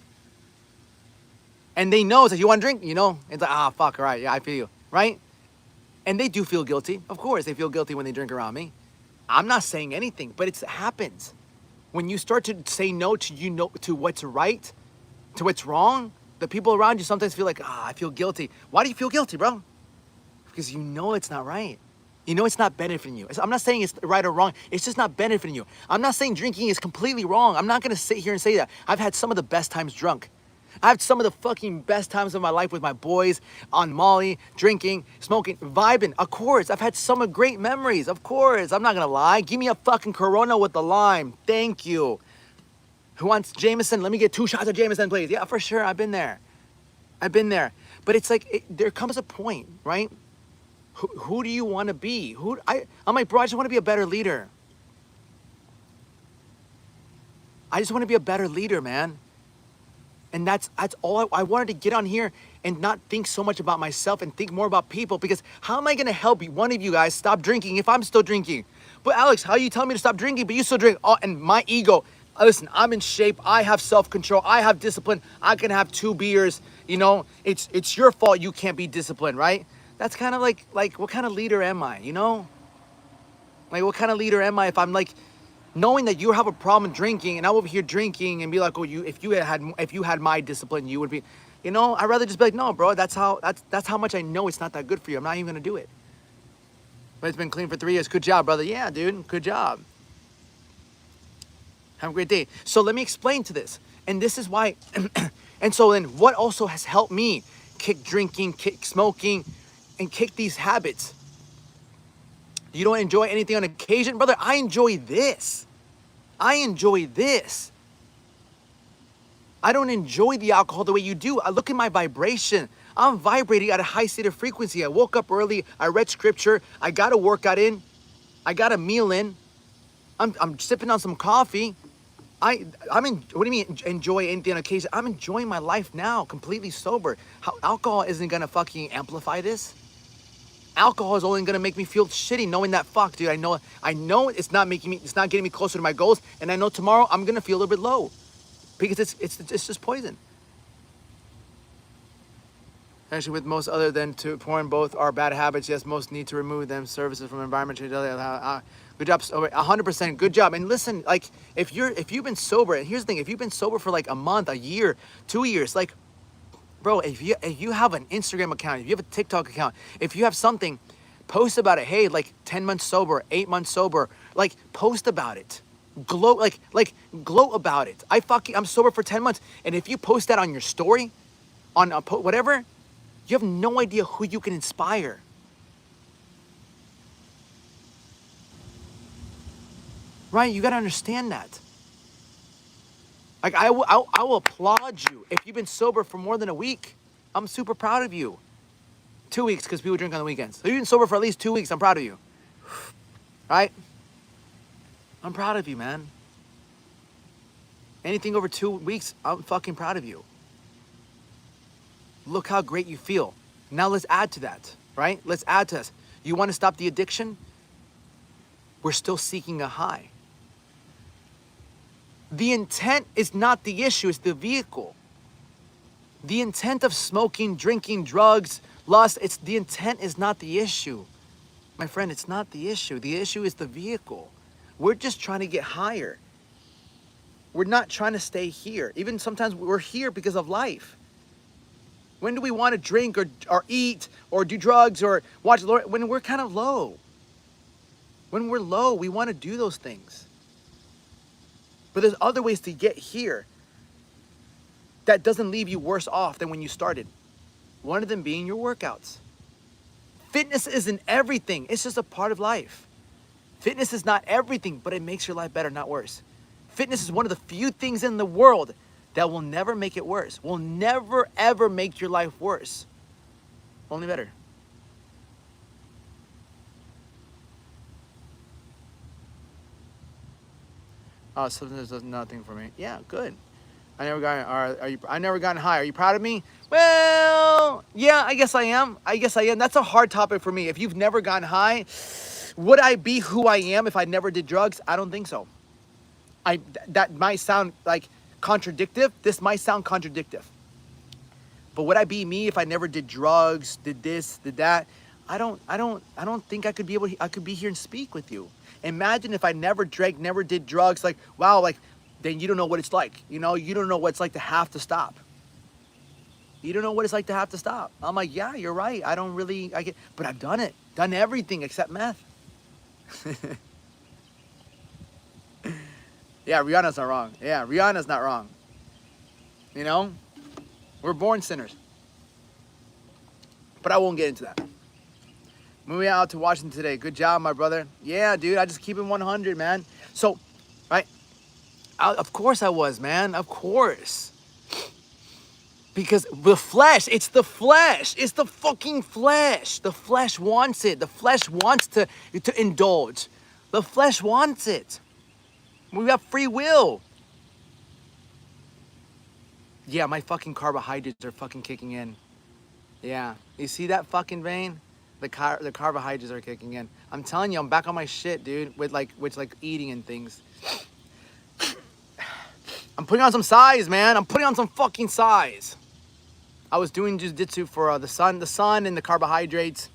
And they know that you want to drink, you know, it's like, fuck, all right, yeah, I feel you, right? And they do feel guilty. Of course, they feel guilty when they drink around me. I'm not saying anything, but it happens. When you start to say no to what's right, to what's wrong, the people around you sometimes feel like, I feel guilty. Why do you feel guilty, bro? Because you know it's not right. You know it's not benefiting you. I'm not saying it's right or wrong. It's just not benefiting you. I'm not saying drinking is completely wrong. I'm not going to sit here and say that. I've had some of the best times drunk. I have some of the fucking best times of my life with my boys, on Molly, drinking, smoking, vibing. Of course, I've had some great memories. Of course, I'm not going to lie. Give me a fucking Corona with the lime. Thank you. Who wants Jameson? Let me get 2 shots of Jameson, please. Yeah, for sure. I've been there. But it's like, there comes a point, right? Who do you want to be? I'm like, bro, I just want to be a better leader. I just want to be a better leader, man. And that's all I wanted to get on here and not think so much about myself and think more about people, because how am I going to help one of you guys stop drinking if I'm still drinking? But Alex, how you tell me to stop drinking, but you still drink? Oh, and my ego. Listen, I'm in shape. I have self-control. I have discipline. I can have 2 beers. You know, it's your fault you can't be disciplined, right? That's kind of like what kind of leader am I, you know? Like, what kind of leader am I if I'm like, knowing that you have a problem drinking and I'm over here drinking and be like, oh, if you had my discipline, you would be, you know? I'd rather just be like, no, bro, that's how much I know it's not that good for you. I'm not even gonna do it. But it's been clean for 3 years. Good job, brother. Yeah, dude, good job. Have a great day. So let me explain to this. And this is why, and so then what also has helped me kick drinking, kick smoking, and kick these habits? You don't enjoy anything on occasion? Brother, I enjoy this. I don't enjoy the alcohol the way you do. I look at my vibration. I'm vibrating at a high state of frequency. I woke up early. I read scripture. I got a workout in. I got a meal in. I'm sipping on some coffee. What do you mean enjoy anything on occasion? I'm enjoying my life now, completely sober. Alcohol isn't gonna fucking amplify this. Alcohol is only gonna make me feel shitty, knowing that, fuck, dude, I know it's not getting me closer to my goals, and I know tomorrow I'm gonna feel a little bit low, because it's just poison. Actually, with most other than to porn, both are bad habits. Yes, most need to remove them. Services from environment change. Good job, 100%. Good job. And listen, like if you've been sober, and here's the thing: if you've been sober for like a month, a year, 2 years, like, bro, if you have an Instagram account, if you have a TikTok account, if you have something, Post about it. Hey, like 10 months sober, 8 months sober. Like, post about it. Gloat, like gloat about it. I'm sober for 10 months. And if you post that on your story, on whatever, you have no idea who you can inspire. Right? You got to understand that. Like, I will applaud you if you've been sober for more than a week. I'm super proud of you. 2 weeks, because people drink on the weekends. So you've been sober for at least 2 weeks. I'm proud of you. Right? I'm proud of you, man. Anything over 2 weeks, I'm fucking proud of you. Look how great you feel. Now let's add to that, right? Let's add to this. You want to stop the addiction? We're still seeking a high. The intent is not the issue, it's the vehicle. The intent of smoking, drinking, drugs, lust, the intent is not the issue. My friend, it's not the issue. The issue is the vehicle. We're just trying to get higher. We're not trying to stay here. Even sometimes we're here because of life. When do we want to drink or eat or do drugs or watch the Lord? When we're kind of low. When we're low, we want to do those things. But there's other ways to get here that doesn't leave you worse off than when you started. One of them being your workouts. Fitness isn't everything. It's just a part of life. Fitness is not everything, but it makes your life better, not worse. Fitness is one of the few things in the world that will never make it worse. Will never, ever make your life worse. Only better. Oh, substance does nothing for me. Yeah, good. I never gotten high. Are you proud of me? Well, yeah, I guess I am. That's a hard topic for me. If you've never gotten high, would I be who I am if I never did drugs? I don't think so. That might sound like contradictive. This might sound contradictive. But would I be me if I never did drugs, did this, did that? I don't think I could be here and speak with you. Imagine if I never drank, never did drugs, like, wow, like, then you don't know what it's like. You know, you don't know what it's like to have to stop. You don't know what it's like to have to stop. I'm like, yeah, you're right. But I've done it. Done everything except meth. Yeah, Rihanna's not wrong. Yeah, Rihanna's not wrong. You know, we're born sinners. But I won't get into that. Moving out to Washington today. Good job, my brother. Yeah, dude, I just keep it 100, man. So, right? Of course I was, man. Of course. Because the flesh, it's the flesh. It's the fucking flesh. The flesh wants it. The flesh wants to indulge. The flesh wants it. We have free will. Yeah, my fucking carbohydrates are fucking kicking in. Yeah. You see that fucking vein? The carbohydrates are kicking in. I'm telling you, I'm back on my shit, dude, with eating and things. I'm putting on some size, man. I'm putting on some fucking size. I was doing jiu-jitsu for the sun and the carbohydrates.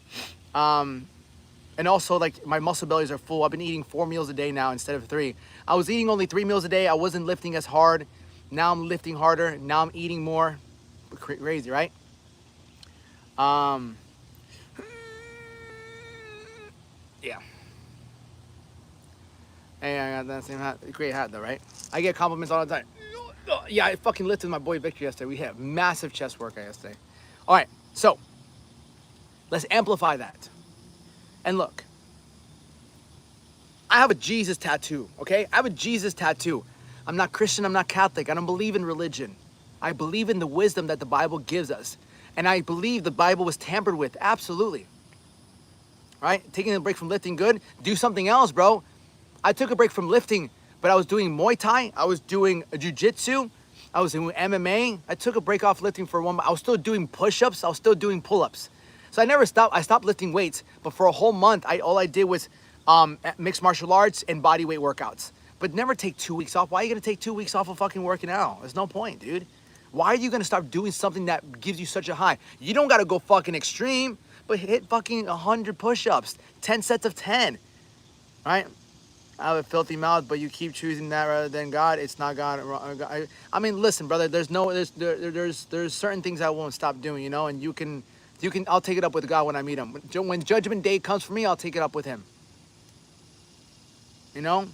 And also, like, my muscle bellies are full. I've been eating 4 meals a day now instead of 3. I was eating only 3 meals a day. I wasn't lifting as hard. Now I'm lifting harder. Now I'm eating more. Crazy, right? Yeah. Hey, I got that same hat. Great hat, though, right? I get compliments all the time. Yeah, I fucking lifted my boy Victor yesterday. We had massive chest workout yesterday. All right, so let's amplify that. And look, I have a Jesus tattoo, okay? I have a Jesus tattoo. I'm not Christian, I'm not Catholic. I don't believe in religion. I believe in the wisdom that the Bible gives us. And I believe the Bible was tampered with, absolutely. Right? Taking a break from lifting, good. Do something else, bro. I took a break from lifting, but I was doing Muay Thai. I was doing jiu-jitsu. I was doing MMA. I took a break off lifting for 1 month. I was still doing push-ups. I was still doing pull-ups. So I never stopped. I stopped lifting weights, but for a whole month, all I did was mixed martial arts and body weight workouts. But never take 2 weeks off. Why are you gonna take 2 weeks off of fucking working out? There's no point, dude. Why are you gonna start doing something that gives you such a high? You don't gotta go fucking extreme, but hit fucking 100 push-ups, 10 sets of 10, right? I have a filthy mouth, but you keep choosing that rather than God. It's not God. I mean, listen, brother. There's certain things I won't stop doing, you know, and you can I'll take it up with God when I meet him. When judgment day comes for me, I'll take it up with him. You know?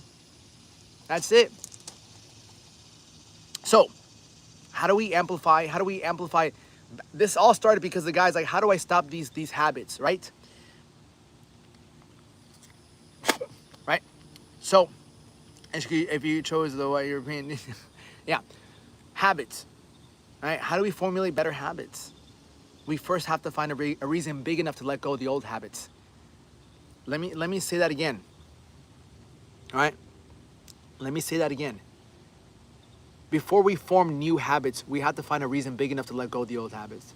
That's it. So, how do we amplify? This all started because the guy's like, how do I stop these habits, right? Right? So, if you chose the white European, yeah, habits, right? How do we formulate better habits? We first have to find a reason big enough to let go of the old habits. Let me say that again. All right? Let me say that again. Before we form new habits, we have to find a reason big enough to let go of the old habits.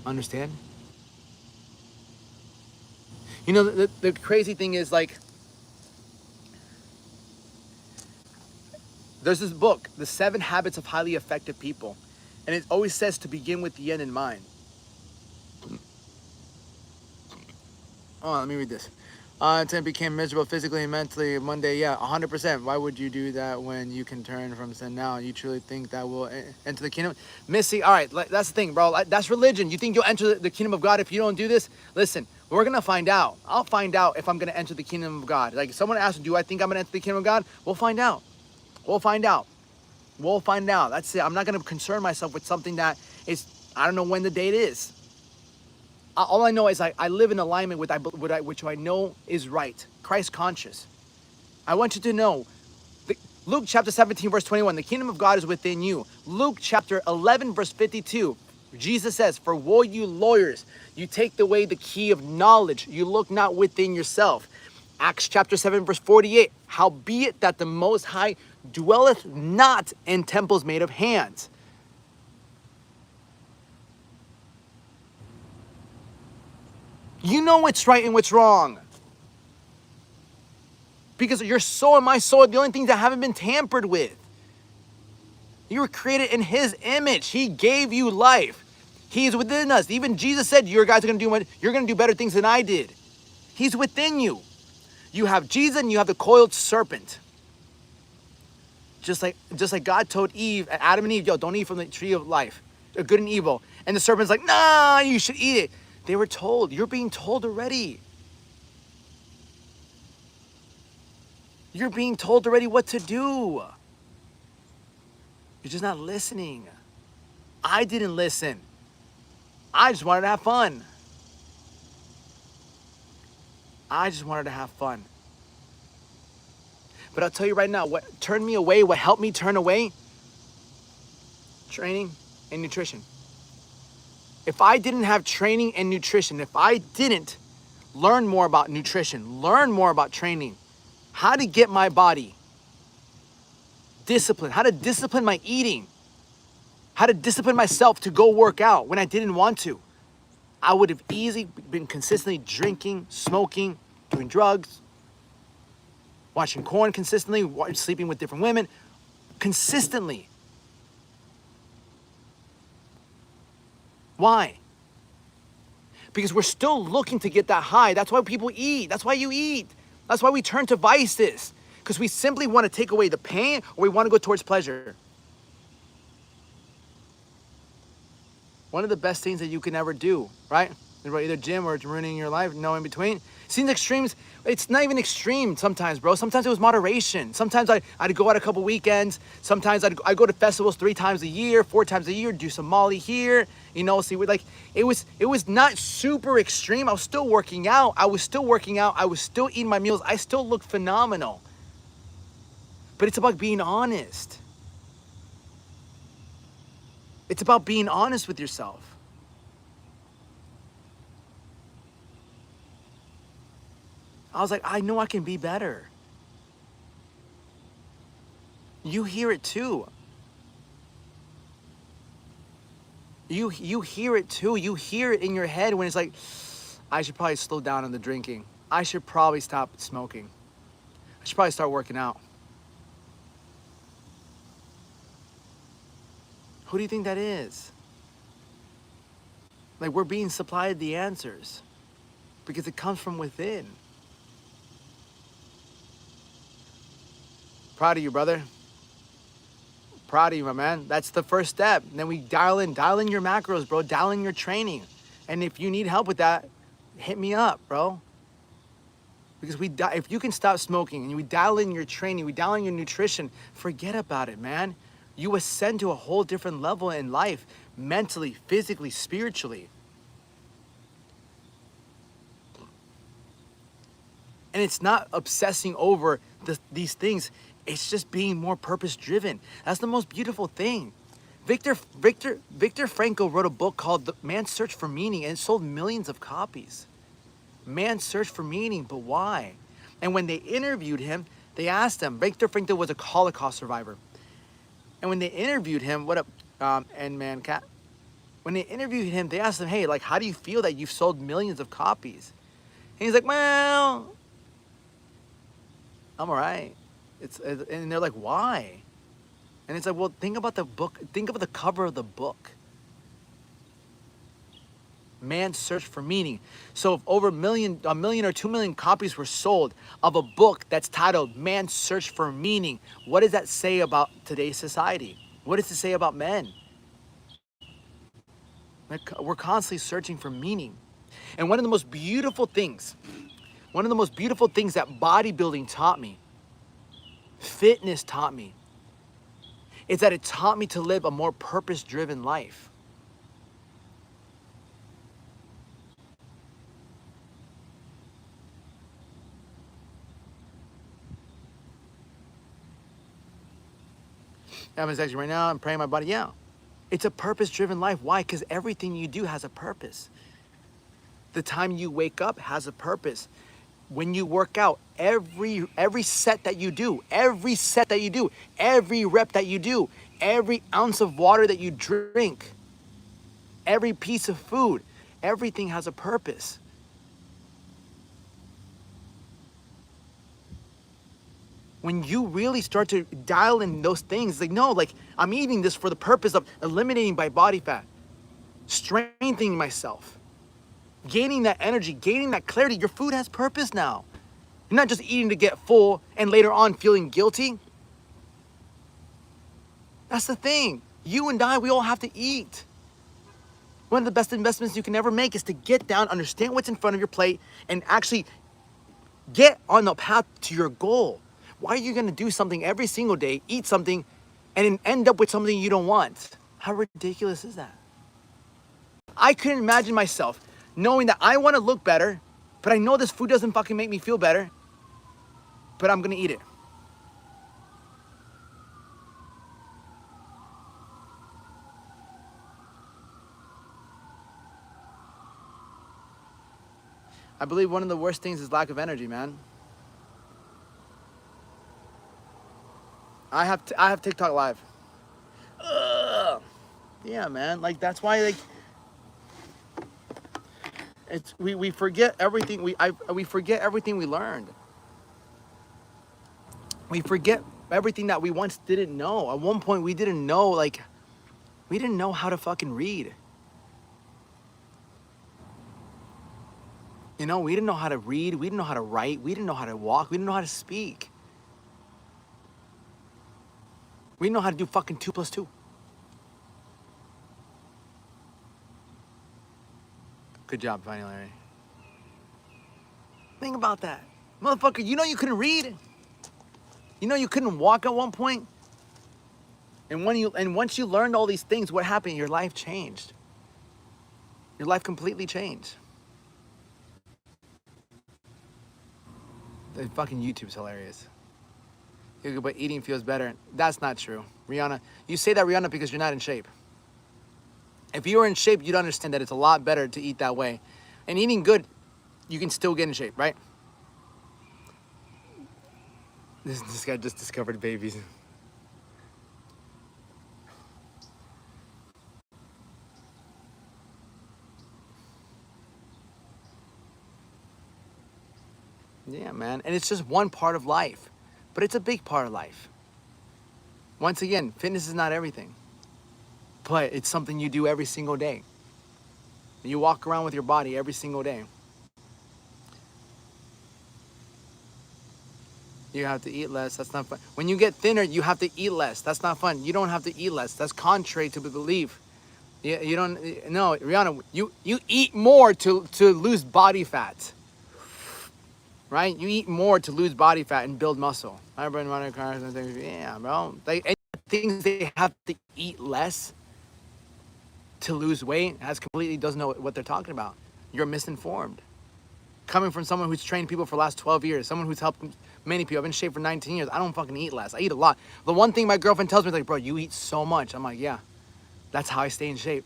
Understand? You know, the crazy thing is, like, there's this book, The 7 Habits of Highly Effective People. And it always says to begin with the end in mind. Oh, let me read this. Tim became miserable physically and mentally Monday. Yeah, 100%. Why would you do that when you can turn from sin now? You truly think that will enter the kingdom? Missy, all right, that's the thing, bro. That's religion. You think you'll enter the kingdom of God if you don't do this? Listen, we're going to find out. I'll find out if I'm going to enter the kingdom of God. Like, if someone asks, do I think I'm going to enter the kingdom of God? We'll find out. We'll find out. We'll find out. That's it. I'm not going to concern myself with something that is, I don't know when the date is. All I know is I live in alignment with which I know is right. Christ conscious. I want you to know, Luke chapter 17, verse 21, the kingdom of God is within you. Luke chapter 11, verse 52, Jesus says, for woe you lawyers, you take away the key of knowledge. You look not within yourself. Acts chapter 7, verse 48, howbeit that the Most High dwelleth not in temples made of hands. You know what's right and what's wrong. Because your soul and my soul are the only things that haven't been tampered with. You were created in his image. He gave you life. He is within us. Even Jesus said, you're going to do better things than I did. He's within you. You have Jesus and you have the coiled serpent. Just like God told Adam and Eve, yo, don't eat from the tree of life, good and evil. And the serpent's like, nah, you should eat it. They were told. You're being told already. You're being told already what to do. You're just not listening. I didn't listen. I just wanted to have fun. I just wanted to have fun. But I'll tell you right now, what turned me away, what helped me turn away? Training and nutrition. If I didn't have training and nutrition, if I didn't learn more about nutrition, learn more about training, how to get my body disciplined, how to discipline my eating, how to discipline myself to go work out when I didn't want to, I would have easily been consistently drinking, smoking, doing drugs, watching porn consistently, sleeping with different women, consistently. Why? Because we're still looking to get that high. That's why people eat. That's why you eat. That's why we turn to vices. Because we simply want to take away the pain or we want to go towards pleasure. One of the best things that you can ever do, right? Either gym or ruining your life, no in between. Seeing the extremes, it's not even extreme sometimes, bro. Sometimes it was moderation. Sometimes I'd go out a couple weekends. Sometimes I'd go to festivals 3 times a year, 4 times a year, do some Molly here, see, it was not super extreme. I was still working out. I was still eating my meals. I still looked phenomenal. But it's about being honest. It's about being honest with yourself. I was like, I know I can be better. You hear it too. You hear it too. You hear it in your head when it's like, I should probably slow down on the drinking. I should probably stop smoking. I should probably start working out. Who do you think that is? Like, we're being supplied the answers because it comes from within. Proud of you, brother. proud of you, my man. That's the first step. And then we dial in your macros, bro. Dial in your training. And if you need help with that, hit me up, bro. Because if you can stop smoking and we dial in your training, we dial in your nutrition, forget about it, man. You ascend to a whole different level in life, mentally, physically, spiritually. And it's not obsessing over these things. It's just being more purpose-driven. That's the most beautiful thing. Viktor Frankl wrote a book called The Man's Search for Meaning, and it sold millions of copies. Man's search for meaning, but why? And when they interviewed him, they asked him, Viktor Frankl was a Holocaust survivor. And when they interviewed him, when they interviewed him, they asked him, hey, like, how do you feel that you've sold millions of copies? And he's like, well, I'm all right. And they're like, why? And it's like, well, think about the book. Think about the cover of the book. Man's Search for Meaning. So if over a million or 2 million copies were sold of a book that's titled Man's Search for Meaning, what does that say about today's society? What does it say about men? Like, we're constantly searching for meaning. And one of the most beautiful things that bodybuilding taught me, fitness taught me, is that it taught me to live a more purpose-driven life. I'm texting right now, I'm praying my body. Yeah, it's a purpose-driven life. Why? Because everything you do has a purpose. The time you wake up has a purpose. When you work out, every set that you do, every rep that you do, every ounce of water that you drink, every piece of food, everything has a purpose. When you really start to dial in those things, like, no, like, I'm eating this for the purpose of eliminating my body fat, strengthening myself, gaining that energy, gaining that clarity. Your food has purpose now. You're not just eating to get full and later on feeling guilty. That's the thing. You and I, we all have to eat. One of the best investments you can ever make is to get down, understand what's in front of your plate, and actually get on the path to your goal. Why are you gonna do something every single day, eat something, and then end up with something you don't want? How ridiculous is that? I couldn't imagine myself knowing that I wanna look better, but I know this food doesn't fucking make me feel better, but I'm gonna eat it. I believe one of the worst things is lack of energy, man. I have TikTok Live. Ugh. Yeah, man. Like, that's why, like, we forget everything we forget everything we learned. We forget everything that we once didn't know. At one point, we didn't know, like, we didn't know how to fucking read. You know, we didn't know how to read. We didn't know how to write. We didn't know how to walk. We didn't know how to speak. We didn't know how to do fucking 2 + 2. Good job, Funny Larry. Think about that. Motherfucker, you know you couldn't read? You know you couldn't walk at one point? And once you learned all these things, what happened? Your life changed. Your life completely changed. The fucking YouTube's hilarious. But eating feels better. That's not true. Rihanna, you say that, Rihanna, because you're not in shape. If you were in shape, you'd understand that it's a lot better to eat that way. And eating good, you can still get in shape, right? This guy just discovered babies. Yeah, man. And it's just one part of life, but it's a big part of life. Once again, fitness is not everything, but it's something you do every single day. You walk around with your body every single day. You have to eat less. That's not fun. When you get thinner, you have to eat less. That's not fun. You don't have to eat less. That's contrary to the belief. You don't. No, Rihanna. You eat more to lose body fat. Right? You eat more to lose body fat and build muscle. I run running cars and things. Yeah, bro. Like things they have to eat less to lose weight has completely doesn't know what they're talking about. You're misinformed. Coming from someone who's trained people for the last 12 years, someone who's helped many people. I've been in shape for 19 years. I don't fucking eat less. I eat a lot. The one thing my girlfriend tells me is like, bro, you eat so much. I'm like, yeah, that's how I stay in shape.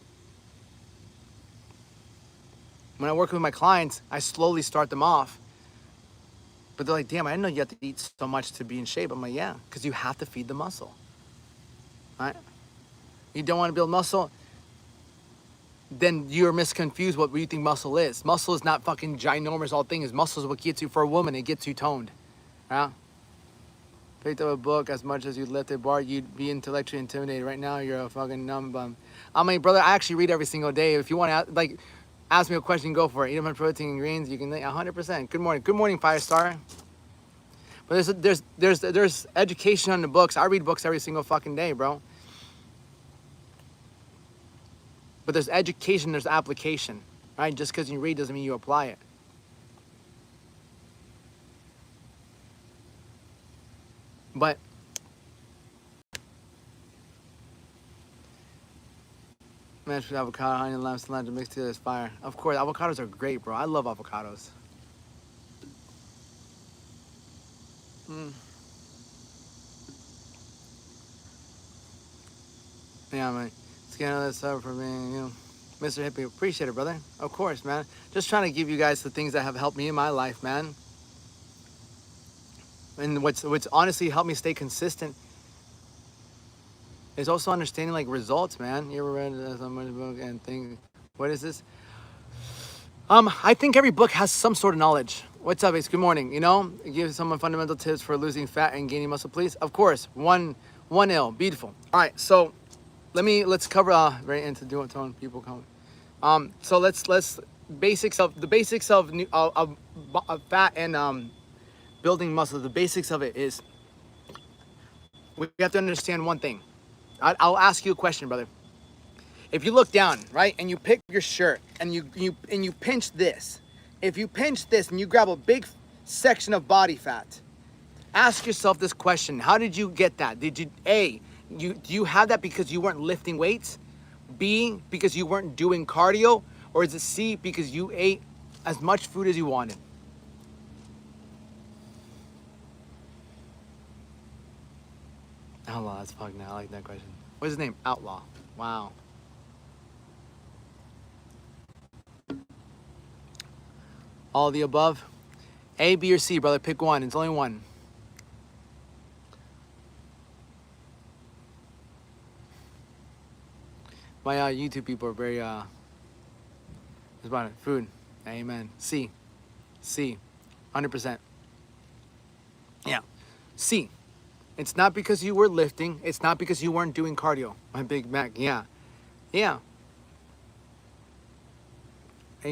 When I work with my clients, I slowly start them off. But they're like, damn, I didn't know you have to eat so much to be in shape. I'm like, yeah, because you have to feed the muscle. Right? You don't want to build muscle, then you're misconfused what you think muscle is. Muscle is not fucking ginormous all things. Muscle is what gets you, for a woman, it gets you toned. Yeah? Picked up a book, as much as you lift a bar, you'd be intellectually intimidated. Right now, you're a fucking numb bum. I mean, brother, I actually read every single day. If you want to, like, ask me a question, go for it. Eat my protein and greens, you can, 100%. Good morning. Good morning, Firestar. But there's education on the books. I read books every single fucking day, bro. But there's education, there's application, right? Just because you read doesn't mean you apply it. But mashed with avocado, honey, lime, cilantro mixed together is fire. Of course, avocados are great, bro. I love avocados. Yeah, man. Scan all this up for being, Mr. Hippie. Appreciate it, brother. Of course, man. Just trying to give you guys the things that have helped me in my life, man. And what's honestly helped me stay consistent is also understanding like results, man. You ever read someone's book and think, what is this? I think every book has some sort of knowledge. What's up, Ace? Good morning. Give someone fundamental tips for losing fat and gaining muscle, please. Of course, one ill, beautiful. All right, so let's cover right into doing telling people come. So let's basics of fat and building muscle. The basics of it is we have to understand one thing. I'll ask you a question, brother. If you look down, right, and you pick your shirt and you pinch this, if you pinch this and you grab a big section of body fat, ask yourself this question: how did you get that? Did you do you have that because you weren't lifting weights? B, because you weren't doing cardio? Or is it C, because you ate as much food as you wanted? Outlaw, that's fucking, I like that question. What's his name? Outlaw. Wow. All of the above? A, B, or C, brother. Pick one. It's only one. My YouTube people are very about it. Food. Amen. C. 100%. Yeah. C. It's not because you were lifting. It's not because you weren't doing cardio. My Big Mac. Yeah.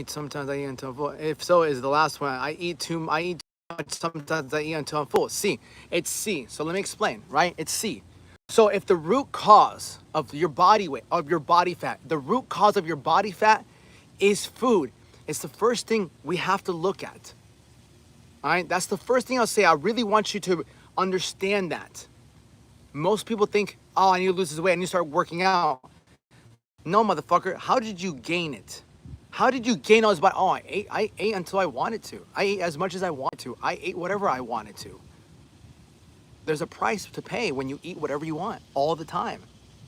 Sometimes I eat until I'm full. If so, is the last one. I eat too much. Sometimes I eat until I'm full. C. It's C. So let me explain, right? It's C. So if the root cause of your body weight, of your body fat, the root cause of your body fat is food, it's the first thing we have to look at. All right? That's the first thing I'll say. I really want you to understand that. Most people think, oh, I need to lose this weight. I need to start working out. No, motherfucker. How did you gain it? How did you gain all this body? Oh, I ate until I wanted to. I ate as much as I wanted to. I ate whatever I wanted to. There's a price to pay when you eat whatever you want all the time.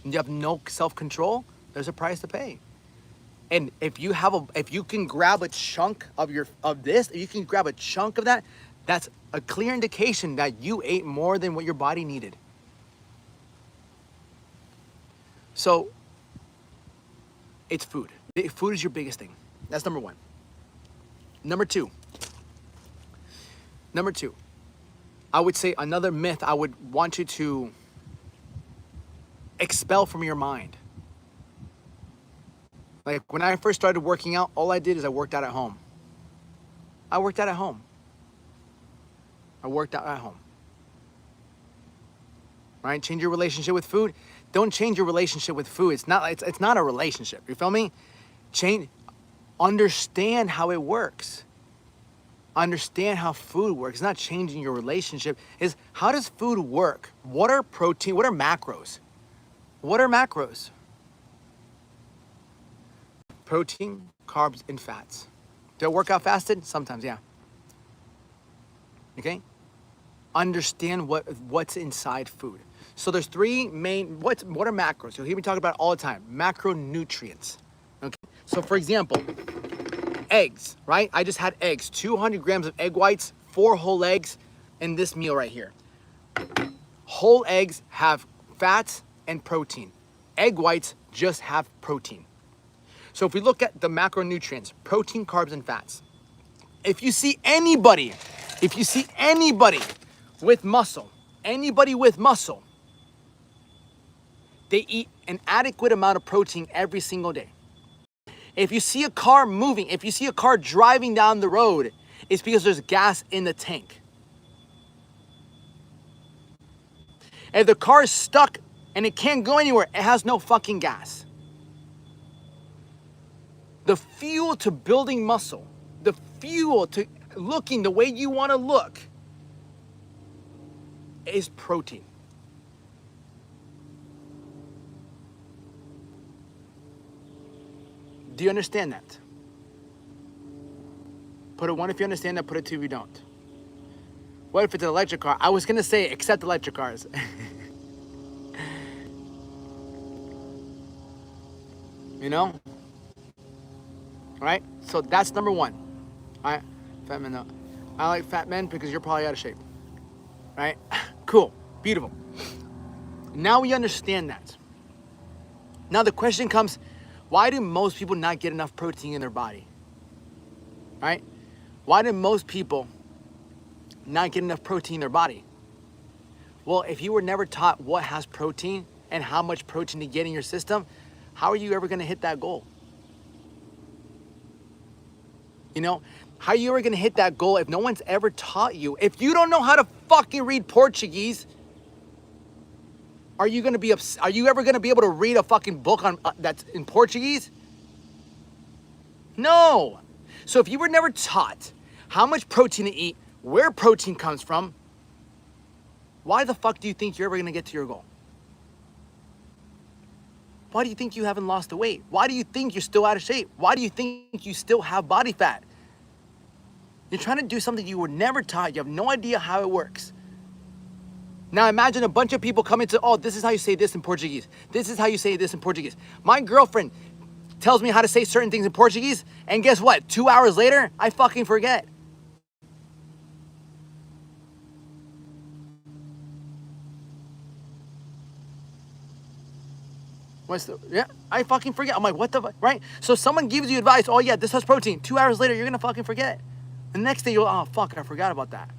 And you have no self-control, there's a price to pay. And if you can grab a chunk of this, if you can grab a chunk of that, that's a clear indication that you ate more than what your body needed. So it's food. Food is your biggest thing. That's number one. Number two, I would say another myth I would want you to expel from your mind. Like when I first started working out, all I did is I worked out at home. right? Change your relationship with food. Don't change your relationship with food. It's not a relationship. You feel me? Understand how it works. Understand how food works. It's not changing your relationship. It's how does food work? What are protein? What are macros? What are macros? Protein, carbs, and fats. Do I work out fasted? Sometimes, yeah. Okay? Understand what's inside food. So there's three main, what are macros? You'll hear me talk about it all the time. Macronutrients. Okay? So for example, eggs, right? I just had eggs, 200 grams of egg whites, 4 whole eggs in this meal right here. Whole eggs have fats and protein. Egg whites just have protein. So if we look at the macronutrients, protein, carbs, and fats, if you see anybody with muscle, they eat an adequate amount of protein every single day. If you see a car moving, if you see a car driving down the road, it's because there's gas in the tank. If the car is stuck and it can't go anywhere, it has no fucking gas. The fuel to building muscle, the fuel to looking the way you want to look is protein. Do you understand that? Put a 1 if you understand that, put a 2 if you don't. What if it's an electric car? I was gonna say except electric cars. You know? All right, so that's number 1. All right, fat men, no. I like fat men because you're probably out of shape. Right? Cool, beautiful. Now we understand that. Now the question comes, why do most people not get enough protein in their body? Right? Why do most people not get enough protein in their body? Well, if you were never taught what has protein and how much protein to get in your system, how are you ever gonna hit that goal? You know, how are you ever gonna hit that goal if no one's ever taught you? If you don't know how to fucking read Portuguese, are you ever gonna be able to read a fucking book on that's in Portuguese? No. So if you were never taught how much protein to eat, where protein comes from, why the fuck do you think you're ever gonna get to your goal? Why do you think you haven't lost the weight? Why do you think you're still out of shape? Why do you think you still have body fat? You're trying to do something you were never taught. You have no idea how it works. Now imagine a bunch of people coming to, oh, this is how you say this in Portuguese. This is how you say this in Portuguese. My girlfriend tells me how to say certain things in Portuguese, and guess what? 2 hours later, I fucking forget. I fucking forget. I'm like, what the fuck, right? So someone gives you advice, oh yeah, this has protein. 2 hours later, you're gonna fucking forget. The next day, you'll, oh fuck, I forgot about that.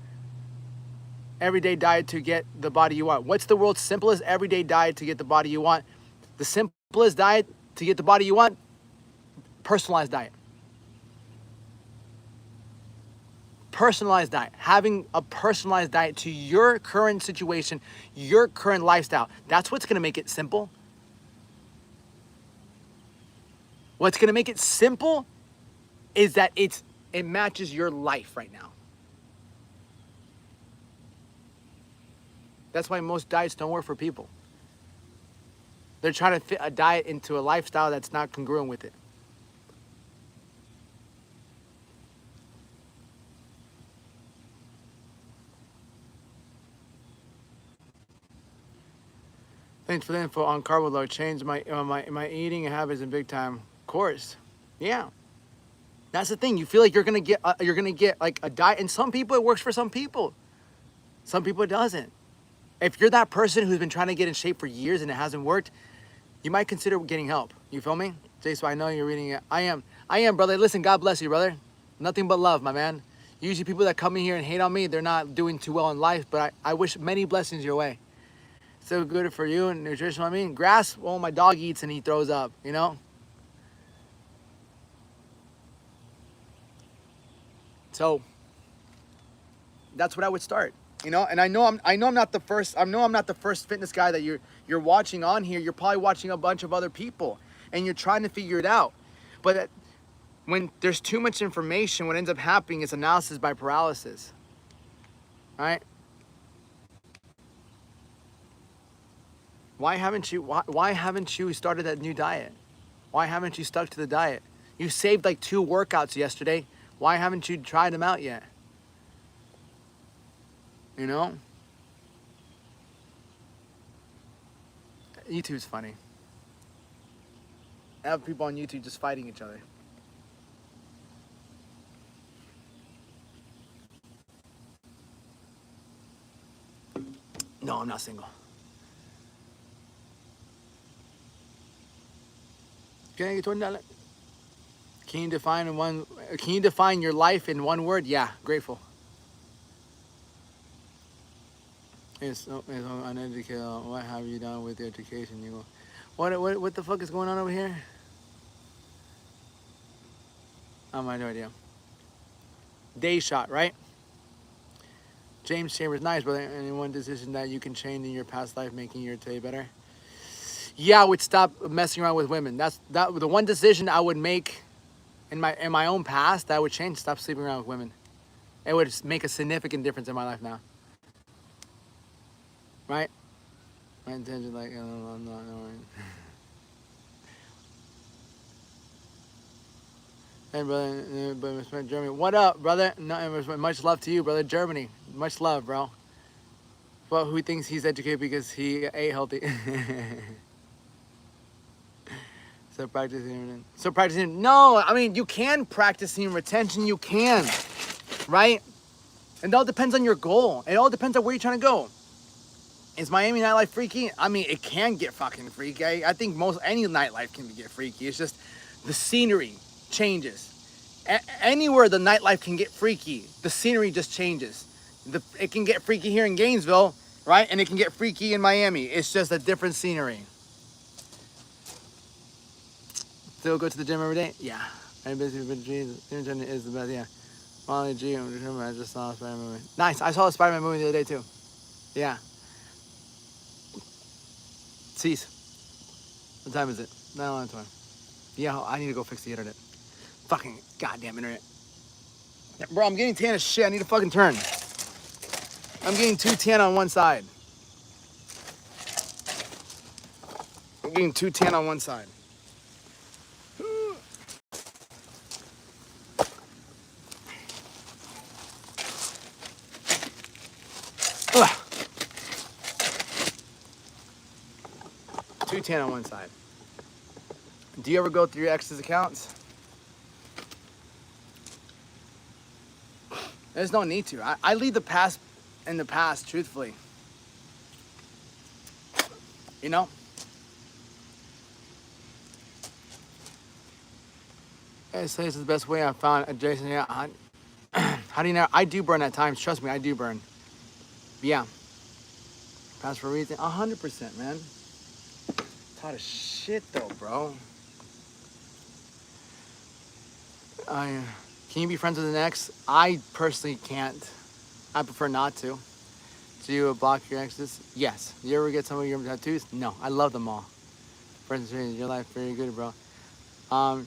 Everyday diet to get the body you want. What's the world's simplest everyday diet to get the body you want? The simplest diet to get the body you want? Personalized diet. Personalized diet. Having a personalized diet to your current situation, your current lifestyle. That's what's gonna make it simple. What's gonna make it simple is that it matches your life right now. That's why most diets don't work for people. They're trying to fit a diet into a lifestyle that's not congruent with it. Thanks for the info on carbo load. Change my eating habits in big time. Of course, yeah. That's the thing. You feel like you're gonna get like a diet, and some people it works for some people. Some people it doesn't. If you're that person who's been trying to get in shape for years and it hasn't worked, you might consider getting help. You feel me? Jason, I know you're reading it. I am, brother. Listen, God bless you, brother. Nothing but love, my man. Usually people that come in here and hate on me, they're not doing too well in life, but I wish many blessings your way. So good for you and nutrition. I mean, grass, well, my dog eats and he throws up, you know? So that's what I would start. You know, and I know I'm not the first. I know I'm not the first fitness guy that you're watching on here. You're probably watching a bunch of other people, and you're trying to figure it out. But when there's too much information, what ends up happening is analysis by paralysis. Right? Why haven't you started that new diet? Why haven't you stuck to the diet? You saved like 2 workouts yesterday. Why haven't you tried them out yet? You know? YouTube's funny. I have people on YouTube just fighting each other. No, I'm not single. Can you define your life in one word? Yeah, grateful. It's uneducated. What have you done with your education? You go, what the fuck is going on over here? I have no idea. Day shot, right? James Chambers, nice, brother. Any one decision that you can change in your past life, making your day better? Yeah, I would stop messing around with women. That's the one decision I would make in my own past that I would change. Stop sleeping around with women. It would make a significant difference in my life now. Right? My intention, like, I'm not knowing. Hey, brother, Germany. What up, brother? No, much love to you, brother. Germany. Much love, bro. Well, who thinks he's educated because he ate healthy? So practicing. No, I mean, you can practice in retention. You can, right? And it all depends on your goal. It all depends on where you're trying to go. Is Miami nightlife freaky? I mean, it can get fucking freaky. I think any nightlife can get freaky. It's just the scenery changes. Anywhere the nightlife can get freaky, the scenery just changes. It can get freaky here in Gainesville, right? And it can get freaky in Miami. It's just a different scenery. Still go to the gym every day? Yeah. I'm busy with dreams. Is the best, yeah. Molly G, I just saw a Spider-Man movie. Nice. I saw a Spider-Man movie the other day too. Yeah. Cease. What time is it? 9:20. Yeah, I need to go fix the internet. Fucking goddamn internet. Yeah, bro, I'm getting tan as shit. I need to fucking turn. I'm getting too tan on one side. I'm getting too tan on one side. Ugh. Too tan on one side. Do you ever go through your ex's accounts? There's no need to. I leave the past in the past, truthfully. You know? It says it's the best way I found. Jason, yeah. How do you know? I do burn at times. Trust me, I do burn. Yeah. Pass for a reason. 100%, man. Tired of shit though, bro. Can you be friends with an ex? I personally can't. I prefer not to. Do you block your exes? Yes. You ever get some of your tattoos? No. I love them all. For instance, your life very good, bro. I'm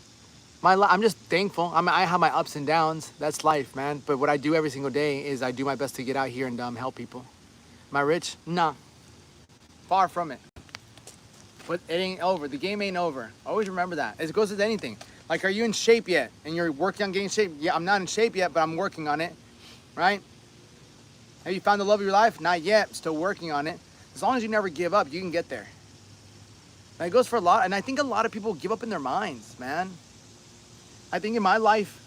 just thankful. I have my ups and downs. That's life, man. But what I do every single day is I do my best to get out here and help people. Am I rich? Nah. Far from it. But it ain't over. The game ain't over. Always remember that. It goes with anything. Like, are you in shape yet? And you're working on getting in shape? Yeah, I'm not in shape yet, but I'm working on it. Right? Have you found the love of your life? Not yet. Still working on it. As long as you never give up, you can get there. And it goes for a lot. And I think a lot of people give up in their minds, man. I think in my life,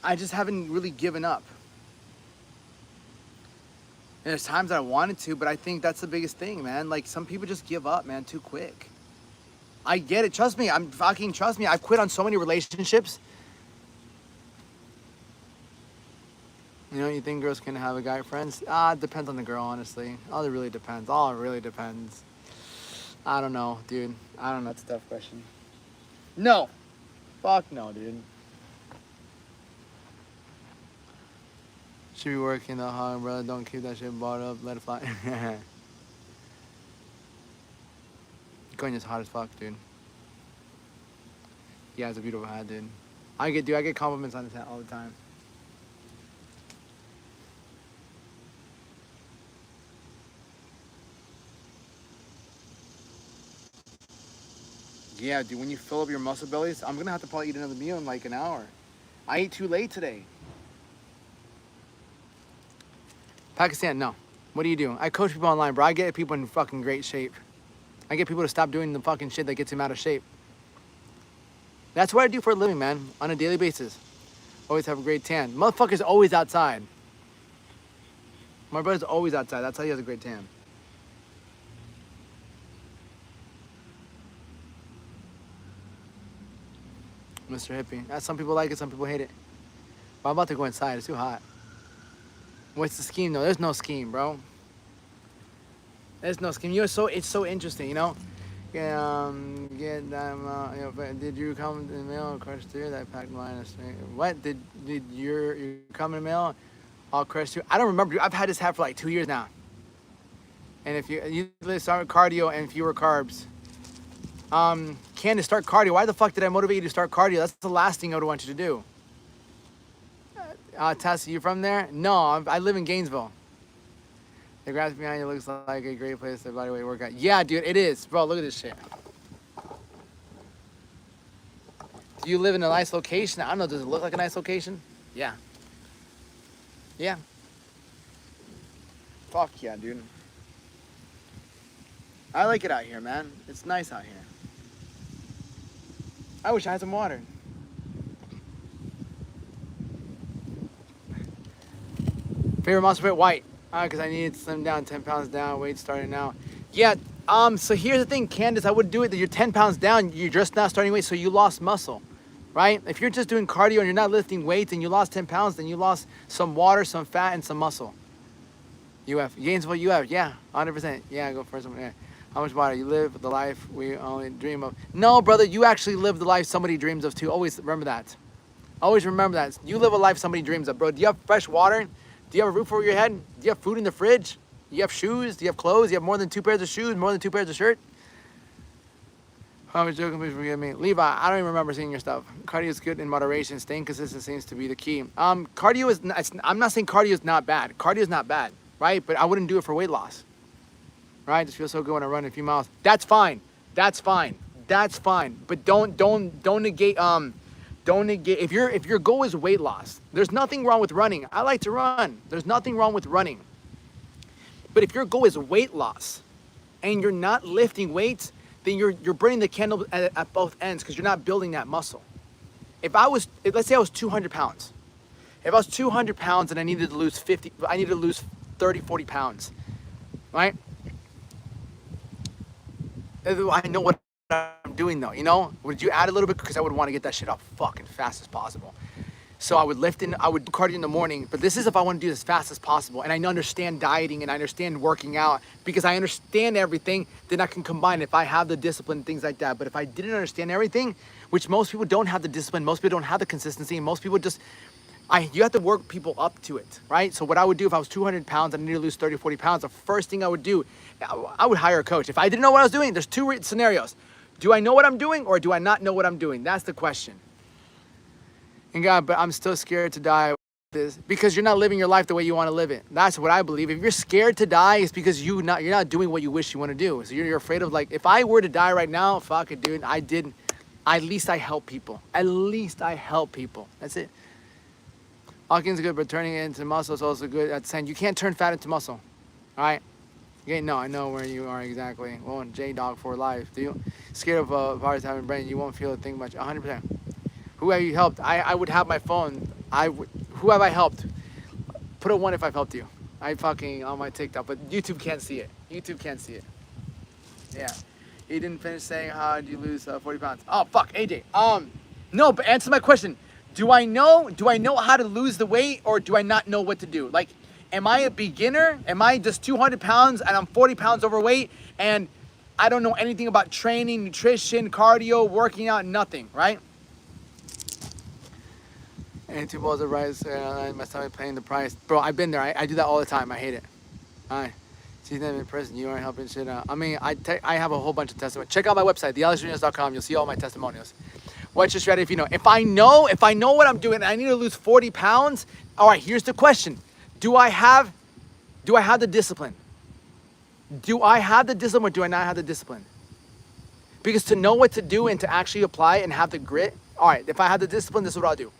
I just haven't really given up. And there's times that I wanted to, but I think that's the biggest thing, man. Like, some people just give up, man, too quick. I get it. Trust me. Trust me. I've quit on so many relationships. You know, you think girls can have a guy friends? It depends on the girl, honestly. It really depends. It really depends. I don't know, dude. I don't know. It's a tough question. No. Fuck no, dude. Should be working the hard, brother. Don't keep that shit bought up. Let it fly. Going is hot as fuck, dude. Yeah, it's a beautiful hat, dude. I get compliments on this hat all the time. Yeah, dude, when you fill up your muscle bellies, I'm gonna have to probably eat another meal in like an hour. I ate too late today. Pakistan, no. What do you do? I coach people online, bro. I get people in fucking great shape. I get people to stop doing the fucking shit that gets them out of shape. That's what I do for a living, man, on a daily basis. Always have a great tan. Motherfucker's always outside. My brother's always outside. That's how he has a great tan. Mr. Hippie. Some people like it, some people hate it. But I'm about to go inside. It's too hot. What's the scheme, though? There's no scheme, bro. There's no scheme. It's so interesting, you know? Yeah, did you come in the mail? Crushed through that packed mine. What? Did you come in the mail? All crushed through? I don't remember. I've had this hat for like 2 years now. And if you start with cardio and fewer carbs. Candace, start cardio. Why the fuck did I motivate you to start cardio? That's the last thing I would want you to do. Tessa, you from there? No, I live in Gainesville. The grass behind you looks like a great place to body weight workout. Yeah, dude, it is. Bro, look at this shit. Do you live in a nice location? I don't know, does it look like a nice location? Yeah. Yeah. Fuck yeah, dude. I like it out here, man. It's nice out here. I wish I had some water. Favorite muscle fit? White. Because I needed to slim down, 10 pounds down, weight starting now. Yeah, so here's the thing, Candace, I would do it that you're 10 pounds down, you're just not starting weight, so you lost muscle, right? If you're just doing cardio and you're not lifting weights and you lost 10 pounds, then you lost some water, some fat, and some muscle. UF, Gainesville, UF, yeah, 100%. Yeah, go first. Yeah. How much water? You live the life we only dream of. No, brother, you actually live the life somebody dreams of too. Always remember that. Always remember that. You live a life somebody dreams of, bro. Do you have fresh water? Do you have a roof over your head? Do you have food in the fridge? Do you have shoes? Do you have clothes? Do you have more than 2 pairs of shoes? More than 2 pairs of shirt? I was joking, please forgive me. Levi, I don't even remember seeing your stuff. Cardio is good in moderation. Staying consistent seems to be the key. Cardio is, I'm not saying cardio is not bad. Cardio is not bad, right? But I wouldn't do it for weight loss, right? Just feel so good when I run a few miles. That's fine. That's fine. That's fine. But don't negate, don't negate, if your goal is weight loss, there's nothing wrong with running. I like to run. There's nothing wrong with running. But if your goal is weight loss and you're not lifting weights, then you're burning the candle at both ends because you're not building that muscle. Let's say I was 200 pounds. If I was 200 pounds and I needed to lose 30, 40 pounds, right? I know what I'm doing though, you know? Would you add a little bit? Because I would want to get that shit up fucking fast as possible. So I would I would do cardio in the morning, but this is if I want to do this as fast as possible. And I understand dieting and I understand working out because I understand everything, then I can combine it if I have the discipline and things like that. But if I didn't understand everything, which most people don't have the discipline, most people don't have the consistency, and most people just, you have to work people up to it, right? So what I would do if I was 200 pounds and I need to lose 30, 40 pounds, the first thing I would do, I would hire a coach. If I didn't know what I was doing, there's 2 scenarios. Do I know what I'm doing or do I not know what I'm doing? That's the question. And God, but I'm still scared to die with this because you're not living your life the way you want to live it. That's what I believe. If you're scared to die, it's because you're not doing what you wish you want to do. So you're afraid of, like, if I were to die right now, fuck it, dude. At least I help people. At least I help people. That's it. Walking's good, but turning it into muscle is also good at the same. You can't turn fat into muscle. All right? Okay, no, I know where you are exactly. Well, J-Dog for life. Do you? Scared of virus having brain, you won't feel a thing much. 100%. Who have you helped? I would have my phone. Who have I helped? Put a 1 if I've helped you. I fucking on my TikTok, but YouTube can't see it. YouTube can't see it. Yeah. He didn't finish saying how did you lose 40 pounds? Oh fuck, AJ. No, but answer my question. Do I know how to lose the weight or do I not know what to do? Like, am I a beginner? Am I just 200 pounds and I'm 40 pounds overweight and I don't know anything about training, nutrition, cardio, working out, nothing, right? And 2 bowls of rice, my stomach paying the price. Bro, I've been there. I do that all the time. I hate it. Alright. See them in person. You aren't helping shit out. I mean, I have a whole bunch of testimonies. Check out my website, thealexjuniors.com. You'll see all my testimonials. What's your strategy if you know? If I know what I'm doing and I need to lose 40 pounds, all right, here's the question. Do I have the discipline? Do I have the discipline or do I not have the discipline? Because to know what to do and to actually apply and have the grit, all right, if I have the discipline, this is what I'll do.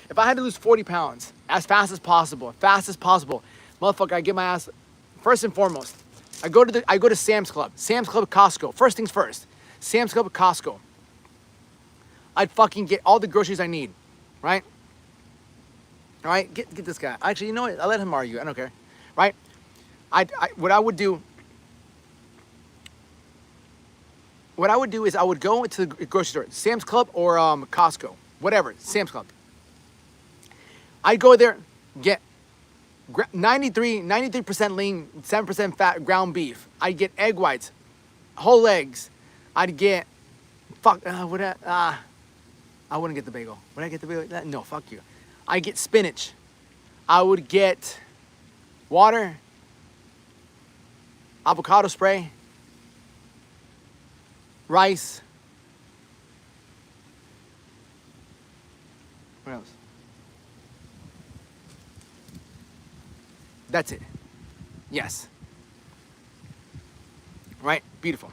If I had to lose 40 pounds as fast as possible, motherfucker, I get my ass, first and foremost, I go to Sam's Club, Costco. First things first, Sam's Club, Costco. I'd fucking get all the groceries I need, right? All right, get this guy. Actually, you know what? I'll let him argue. I don't care, right? What I would do is I would go to the grocery store, Sam's Club or Costco, whatever, Sam's Club. I'd go there, get 93% lean, 7% fat ground beef. I'd get egg whites, whole eggs. I'd get, I wouldn't get the bagel. Would I get the bagel? No, fuck you. I'd get spinach. I would get water, avocado spray, rice. What else? That's it. Yes. Right? Beautiful.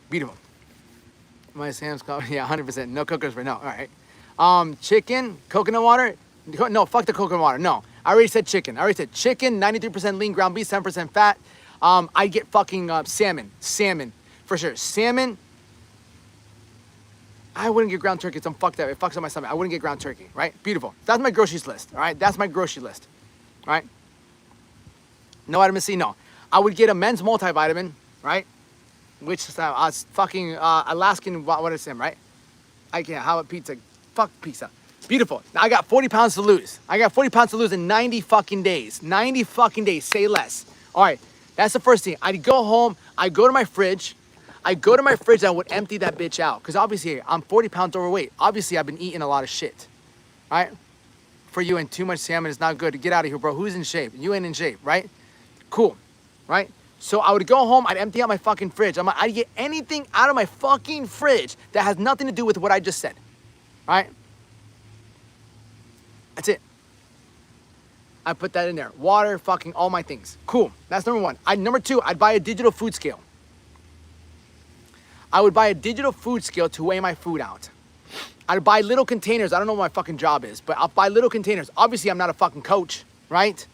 Beautiful. My Sam's Club, yeah, 100%. No coconut spray. No, all right. Chicken, coconut water. No, fuck the coconut water. No, I already said chicken. 93% lean, ground beef, 7% fat. I get fucking salmon, for sure. Salmon. I wouldn't get ground turkey. It's fucked up. It fucks up my stomach. I wouldn't get ground turkey, right? Beautiful. That's my groceries list, all right? That's my grocery list, all right? No vitamin C, no. I would get a men's multivitamin, right? Which fucking Alaskan, what is him, right? I can't. How about pizza? Fuck pizza. Beautiful. Now I got 40 pounds to lose. I got 40 pounds to lose in 90 fucking days. 90 fucking days. Say less. All right. That's the first thing. I'd go home. I go to my fridge. I would empty that bitch out. Because obviously, I'm 40 pounds overweight. Obviously, I've been eating a lot of shit. Right? For you, and too much salmon is not good. Get out of here, bro. Who's in shape? You ain't in shape, right? Cool. Right? So I would go home, I'd empty out my fucking fridge. I'd get anything out of my fucking fridge that has nothing to do with what I just said. Right? That's it. I put that in there. Water, fucking all my things. Cool. That's number one. Number two, I'd buy a digital food scale. I would buy a digital food scale to weigh my food out. I'd buy little containers. I don't know what my fucking job is, but I'll buy little containers. Obviously, I'm not a fucking coach, right?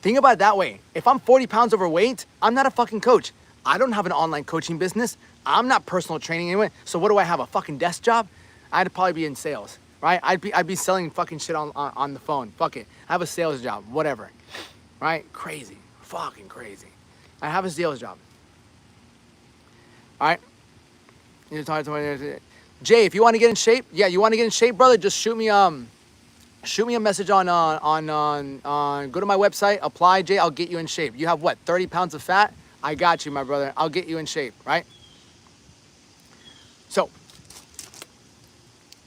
Think about it that way. If I'm 40 pounds overweight, I'm not a fucking coach. I don't have an online coaching business. I'm not personal training anyway. So what do I have, a fucking desk job? I'd probably be in sales, right? I'd be selling fucking shit on the phone. Fuck it. I have a sales job, whatever, right? Crazy, fucking crazy. I have a sales job. All right. Jay, if you want to get in shape, yeah, you want to get in shape, brother, just shoot me a message on go to my website, apply, Jay, I'll get you in shape. You have what, 30 pounds of fat? I got you, my brother. I'll get you in shape, right? So,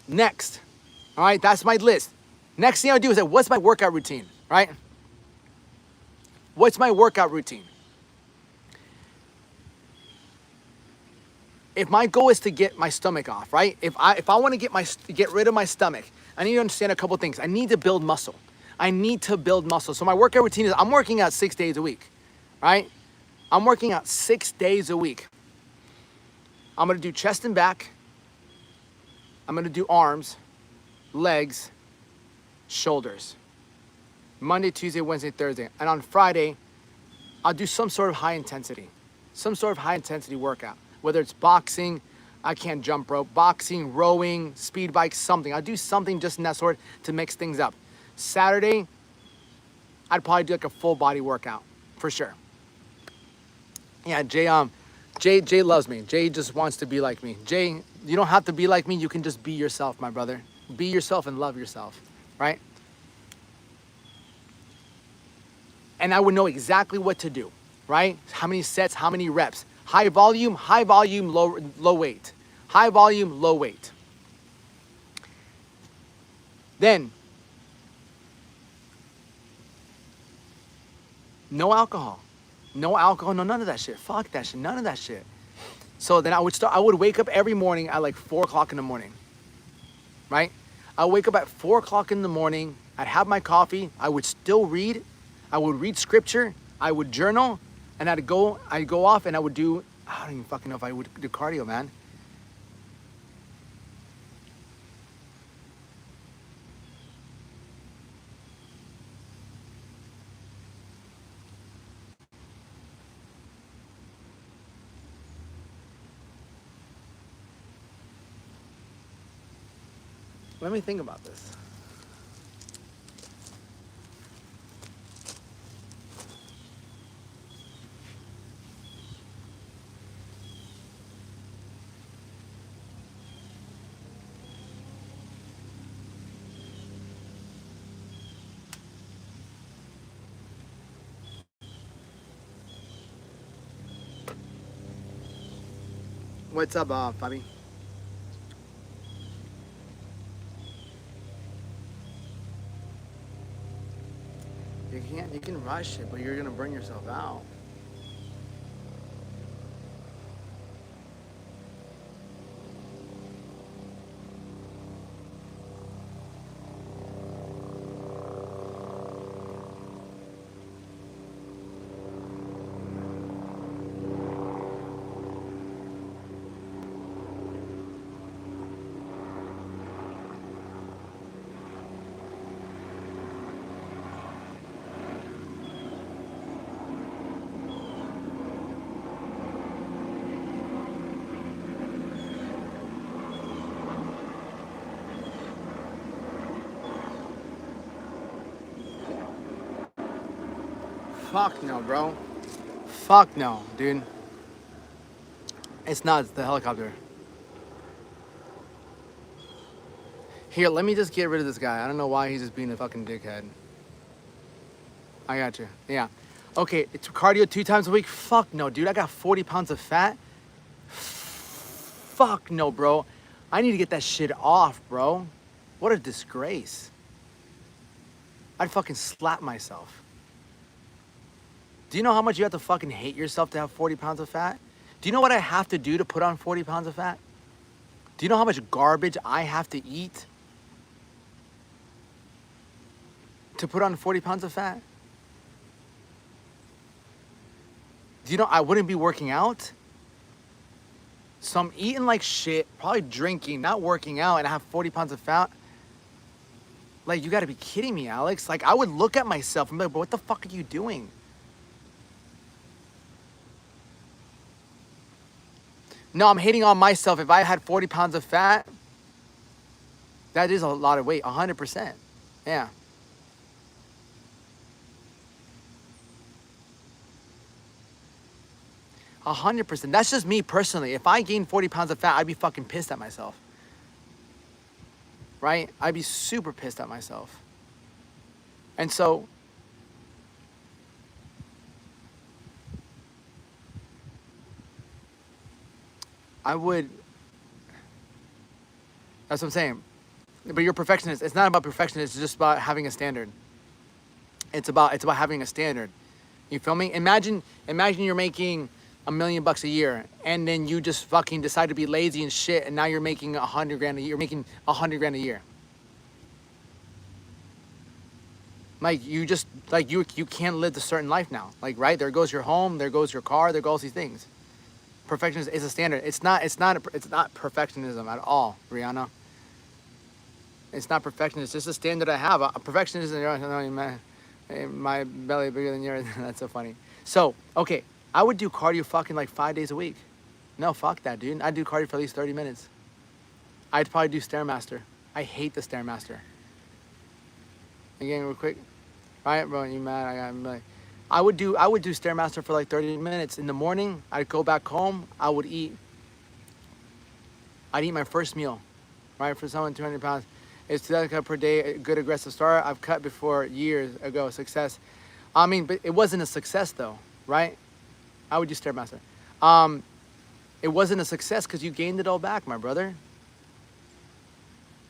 next, all right, that's my list. Next thing I'll do is say, what's my workout routine, right? What's my workout routine? If my goal is to get my stomach off, right? If I want to get rid of my stomach, I need to understand a couple things. I need to build muscle. So my workout routine is I'm working out 6 days a week, right? I'm working out 6 days a week. I'm going to do chest and back. I'm going to do arms, legs, shoulders. Monday, Tuesday, Wednesday, Thursday. And on Friday, I'll do some sort of high intensity workout. Whether it's boxing, I can't jump rope, boxing, rowing, speed bike, something. I'll do something just in that sort to mix things up. Saturday, I'd probably do like a full body workout, for sure. Yeah, Jay loves me. Jay just wants to be like me. Jay, you don't have to be like me. You can just be yourself, my brother. Be yourself and love yourself, right? And I would know exactly what to do, right? How many sets, how many reps. High volume, low weight. High volume, low weight. Then, no alcohol. No alcohol, no none of that shit. Fuck that shit, none of that shit. So then I would wake up every morning at like 4 o'clock in the morning, right? I wake up at 4 o'clock in the morning. I'd have my coffee. I would still read. I would read scripture. I would journal, and I'd go off and I would do, I don't even fucking know if I would do cardio, man. Let me think about this. What's up, Fabi? You can rush it, but you're gonna burn yourself out. Fuck no, bro. Fuck no, dude. It's not, it's the helicopter. Here, let me just get rid of this guy. I don't know why he's just being a fucking dickhead. I got you. Yeah. Okay, it's cardio 2 times a week. Fuck no, dude. I got 40 pounds of fat. Fuck no, bro. I need to get that shit off, bro. What a disgrace. I'd fucking slap myself. Do you know how much you have to fucking hate yourself to have 40 pounds of fat? Do you know what I have to do to put on 40 pounds of fat? Do you know how much garbage I have to eat to put on 40 pounds of fat? Do you know I wouldn't be working out? So I'm eating like shit, probably drinking, not working out, and I have 40 pounds of fat? Like, you gotta be kidding me, Alex. Like, I would look at myself and be like, but what the fuck are you doing? No, I'm hating on myself. If I had 40 pounds of fat, that is a lot of weight, 100%. Yeah. A 100%. That's just me personally. If I gained 40 pounds of fat, I'd be fucking pissed at myself. Right? I'd be super pissed at myself. And so, I would, that's what I'm saying. But you're a perfectionist. It's not about perfection. It's just about having a standard. It's about having a standard. You feel me? Imagine you're making $1 million a year, and then you just fucking decide to be lazy and shit, and now you're making 100 grand a year. You're making 100 grand a year. Like, you just, like, you can't live a certain life now. Like, right? There goes your home, there goes your car, there goes these ththings. Perfectionism is a standard. It's not perfectionism at all, Rihanna. It's not perfection. It's just a standard I have. Perfectionism, my belly bigger than yours. That's so funny. So, okay, I would do cardio fucking like 5 days a week. No, fuck that, dude. I'd do cardio for at least 30 minutes. I'd probably do Stairmaster. I hate the Stairmaster. Again, real quick. All right, bro, you mad? I would do Stairmaster for like 30 minutes. In the morning, I'd go back home. I'd eat my first meal, right? For someone 200 pounds. It's 2,000 per day, a good aggressive start. I've cut before years ago, success. I mean, but it wasn't a success though, right? I would do Stairmaster. It wasn't a success because you gained it all back, my brother.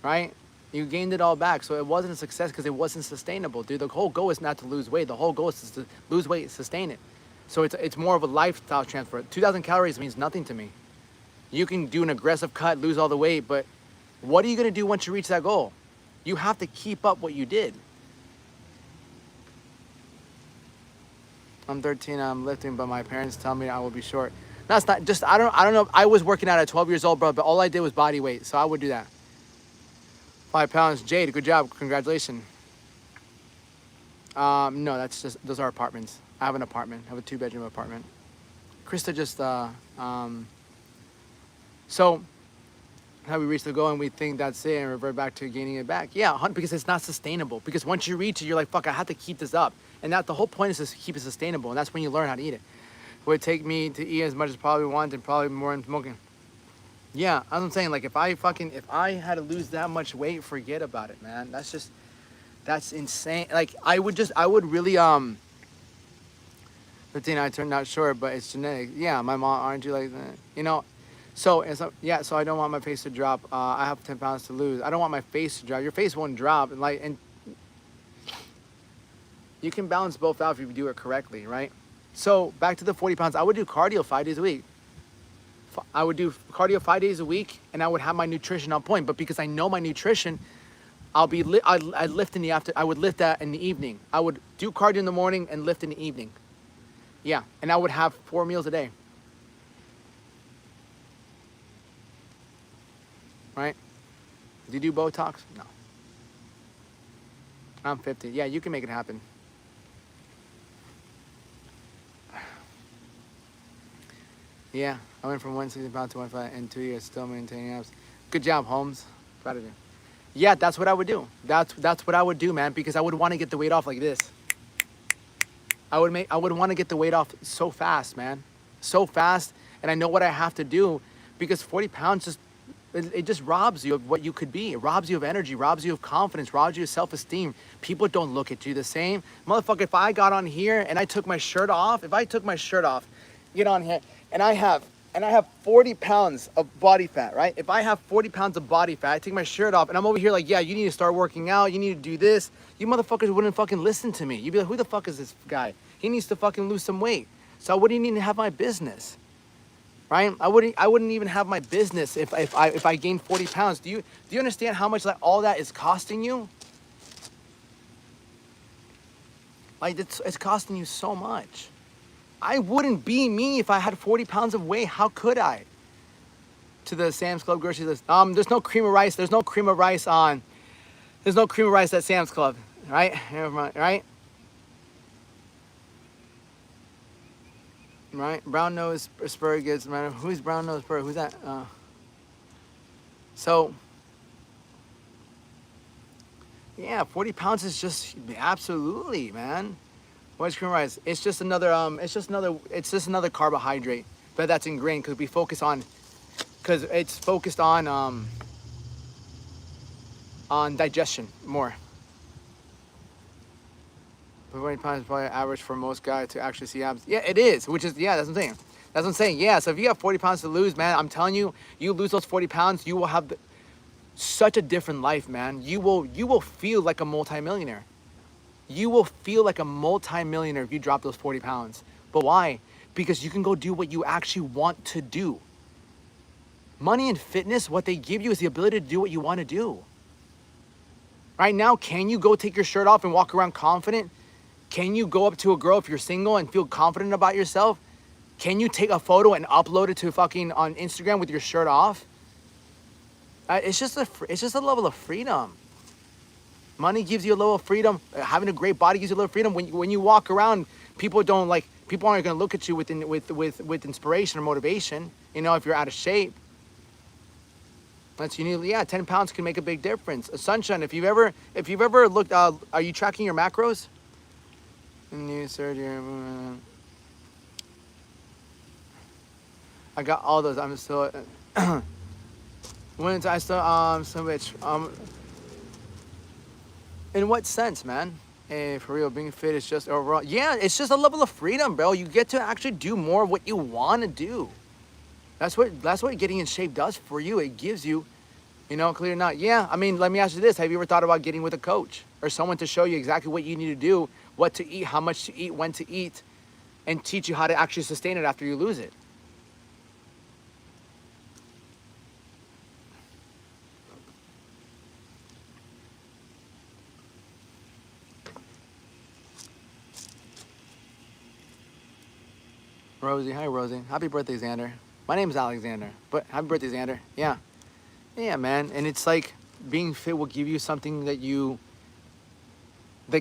Right? You gained it all back. So it wasn't a success because it wasn't sustainable, dude. The whole goal is not to lose weight. The whole goal is to lose weight, sustain it. So it's more of a lifestyle transfer. 2,000 calories means nothing to me. You can do an aggressive cut, lose all the weight, but what are you going to do once you reach that goal? You have to keep up what you did. I'm 13, I'm lifting, but my parents tell me I will be short. That's not just, I don't know. I was working out at 12 years old, bro, but all I did was body weight. So I would do that. 5 pounds. Jade, good job. Congratulations. No, that's just, those are apartments. I have an apartment. I have a 2-bedroom apartment. Krista just, so how we reach the goal and we think that's it and revert back to gaining it back. Yeah, because it's not sustainable. Because once you reach it, you're like, fuck, I have to keep this up. And that the whole point is to keep it sustainable. And that's when you learn how to eat it. It would take me to eat as much as probably want and probably more than smoking. Yeah, that's what I'm saying. Like if I had to lose that much weight, forget about it, man. That's insane. Like I would really, 15, I turned out short, but it's genetic. Yeah, my mom, aren't you like that? You know, so I don't want my face to drop. I have 10 pounds to lose. I don't want my face to drop. Your face won't drop. And you can balance both out if you do it correctly, right? So back to the 40 pounds, I would do cardio 5 days a week. I would do cardio 5 days a week, and I would have my nutrition on point. But because I know my nutrition, I'd lift in the after. I would lift that in the evening. I would do cardio in the morning and lift in the evening. Yeah, and I would have 4 meals a day. Right? Do you do Botox? No. I'm 50. Yeah, you can make it happen. Yeah, I went from 160 pounds to 105 in 2 years, still maintaining abs. Good job, Holmes. Proud of you. Yeah, that's what I would do. That's what I would do, man, because I would want to get the weight off like this. I would want to get the weight off so fast, man. So fast, and I know what I have to do because 40 pounds it just robs you of what you could be. It robs you of energy, robs you of confidence, robs you of self-esteem. People don't look at you the same. Motherfucker, if I got on here and I took my shirt off, get on here, and I have 40 pounds of body fat, right? If I have 40 pounds of body fat, I take my shirt off and I'm over here like, yeah, you need to start working out. You need to do this. You motherfuckers wouldn't fucking listen to me. You'd be like, who the fuck is this guy? He needs to fucking lose some weight. So I wouldn't even have my business, right? I wouldn't even have my business if I gained 40 pounds. Do you understand how much like all that is costing you? Like it's costing you so much. I wouldn't be me if I had 40 pounds of weight. How could I? To the Sam's Club grocery list. There's no cream of rice. There's no cream of rice at Sam's Club, right? Right? Right? Brown nose asparagus. Who's brown nose asparagus? Who's that? So, yeah, 40 pounds is just absolutely, man. What's cream of rice? It's just another carbohydrate, but that's ingrained because it's focused on digestion more. But 40 pounds is probably average for most guys to actually see abs. Yeah, it is, that's what I'm saying. Yeah, so if you have 40 pounds to lose, man, I'm telling you, you lose those 40 pounds, you will have such a different life, man. You will feel like a multimillionaire. You will feel like a multi-millionaire if you drop those 40 pounds. But why? Because you can go do what you actually want to do. Money and fitness, what they give you is the ability to do what you want to do. Right now, can you go take your shirt off and walk around confident? Can you go up to a girl if you're single and feel confident about yourself? Can you take a photo and upload it to fucking on Instagram with your shirt off? It's just a level of freedom. Money gives you a little freedom. Having a great body gives you a little freedom. When you walk around, people aren't going to look at you with inspiration or motivation. You know, if you're out of shape. That's unique. Yeah, 10 pounds can make a big difference. Sunshine, if you've ever looked, are you tracking your macros? New surgery. I got all those. I'm still. In what sense, man? Hey, for real, being fit is just overall. Yeah, it's just a level of freedom, bro. You get to actually do more of what you want to do. That's what getting in shape does for you. It gives you You know, clear or not. Yeah, I mean, let me ask you this. Have you ever thought about getting with a coach or someone to show you exactly what you need to do, what to eat, how much to eat, when to eat, and teach you how to actually sustain it after you lose it? Rosie, hi Rosie. Happy birthday, Xander. My name's Alexander, but happy birthday, Xander. Yeah. Yeah, man. And it's like being fit will give you something that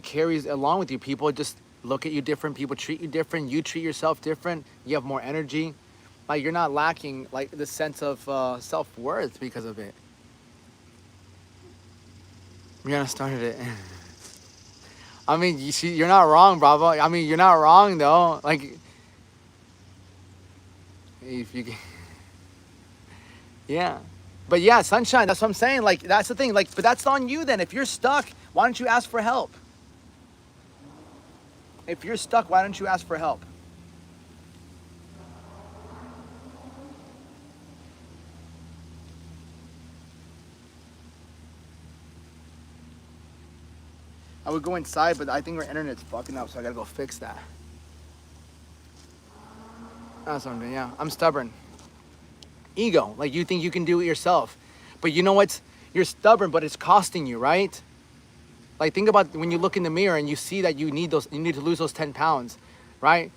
carries along with you. People just look at you different. People treat you different. You treat yourself different. You have more energy. Like you're not lacking like the sense of self-worth because of it. Rihanna started it. I mean, you're not wrong, Bravo. I mean, you're not wrong though. Like, if you, yeah. But yeah, sunshine. That's what I'm saying. Like, that's the thing. Like, but that's on you then. If you're stuck, why don't you ask for help? If you're stuck, why don't you ask for help? I would go inside, but I think our internet's fucking up, so I gotta go fix that. That's what I'm doing, yeah. I'm stubborn. Ego, like you think you can do it yourself. But you know what? You're stubborn, but it's costing you, right? Like think about when you look in the mirror and you see that you need to lose those 10 pounds, right?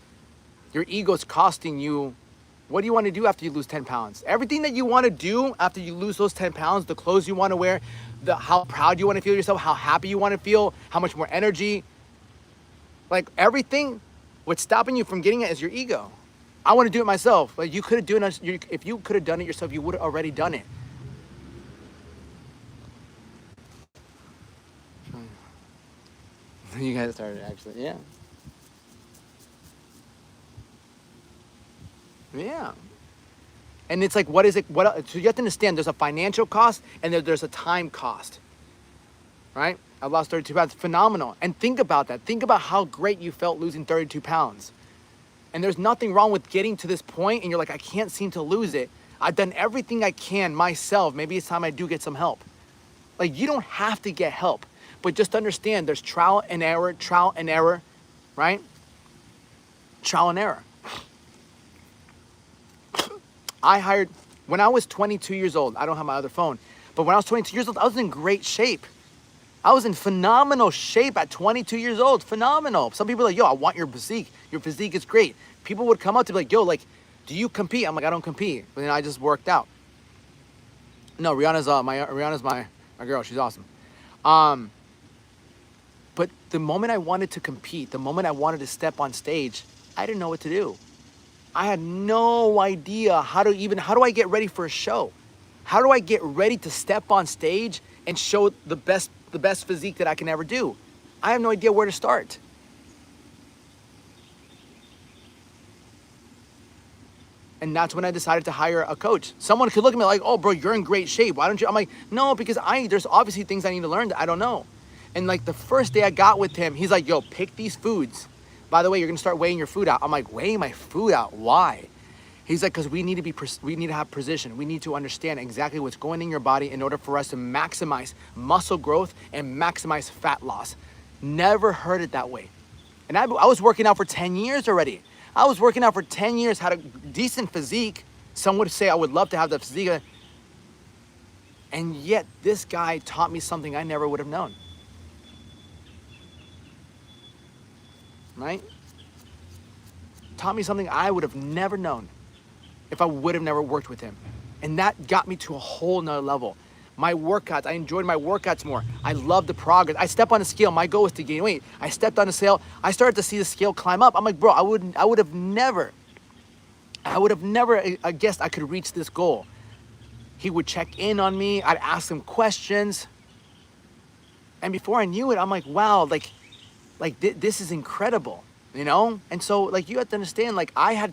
Your ego's costing you. What do you want to do after you lose 10 pounds? Everything that you want to do after you lose those 10 pounds, the clothes you want to wear, how proud you want to feel yourself, how happy you want to feel, how much more energy. Like everything, what's stopping you from getting it is your ego. I want to do it myself. Like you could have done it. If you could have done it yourself, you would have already done it. You guys started actually, yeah. Yeah. And it's like, what is it? So you have to understand there's a financial cost and there's a time cost, right? I lost 32 pounds, phenomenal. And think about that. Think about how great you felt losing 32 pounds. And there's nothing wrong with getting to this point and you're like, I can't seem to lose it. I've done everything I can myself. Maybe it's time I do get some help. Like you don't have to get help, but just understand there's trial and error, right? Trial and error. When I was 22 years old, I don't have my other phone, but when I was 22 years old, I was in great shape. I was in phenomenal shape at 22 years old, phenomenal. Some people are like, yo, I want your physique. Your physique is great. People would come up to me like, yo, like, do you compete? I'm like, I don't compete. But then I just worked out. No, Rihanna's my girl. She's awesome. But the moment I wanted to compete, the moment I wanted to step on stage, I didn't know what to do. I had no idea how do I get ready for a show? How do I get ready to step on stage and show the best physique that I can ever do? I have no idea where to start. And that's when I decided to hire a coach. Someone could look at me like, oh bro, you're in great shape. Why don't you? I'm like, no, because there's obviously things I need to learn that I don't know. And like the first day I got with him, he's like, yo, pick these foods. By the way, you're gonna start weighing your food out. I'm like, weighing my food out? Why? He's like, because we need to have precision. We need to understand exactly what's going in your body in order for us to maximize muscle growth and maximize fat loss. Never heard it that way. And I was working out for 10 years already. I was working out for 10 years, had a decent physique. Some would say I would love to have the physique. And yet this guy taught me something I never would have known. Right? Taught me something I would have never known if I would have never worked with him. And that got me to a whole nother level. My workouts, I enjoyed my workouts more. I loved the progress. I stepped on a scale, my goal was to gain weight. I stepped on a scale, I started to see the scale climb up. I'm like, bro, I would have never guessed I could reach this goal. He would check in on me, I'd ask him questions. And before I knew it, I'm like, wow, this is incredible, you know? And so like you have to understand, like I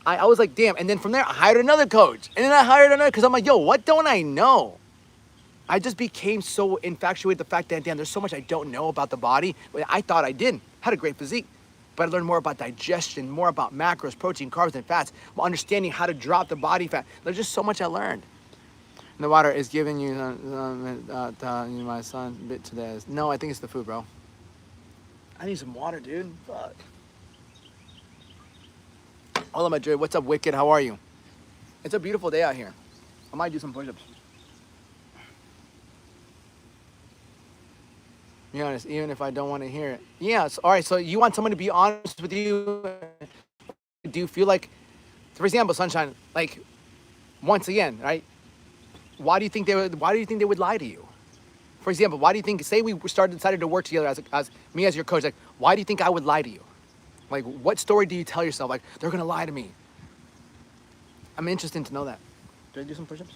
was like, damn. And then from there, I hired another coach. And then I hired another, because I'm like, yo, what don't I know? I just became so infatuated with the fact that, damn, there's so much I don't know about the body. But I thought I did. Had a great physique. But I learned more about digestion, more about macros, protein, carbs, and fats, understanding how to drop the body fat. There's just so much I learned. The water is giving you my son bit today. No, I think it's the food, bro. I need some water, dude. Fuck. Hello, my Madrid. What's up, Wicked? How are you? It's a beautiful day out here. I might do some push-ups. Be honest, even if I don't want to hear it. Yeah, all right, so you want someone to be honest with you. Do you feel like, for example, Sunshine, like, once again, right? Why do you think they would lie to you? For example, why do you think, say we decided to work together as me as your coach, like, why do you think I would lie to you? Like, what story do you tell yourself? Like, they're gonna lie to me. I'm interested to know that. Do I do some push-ups?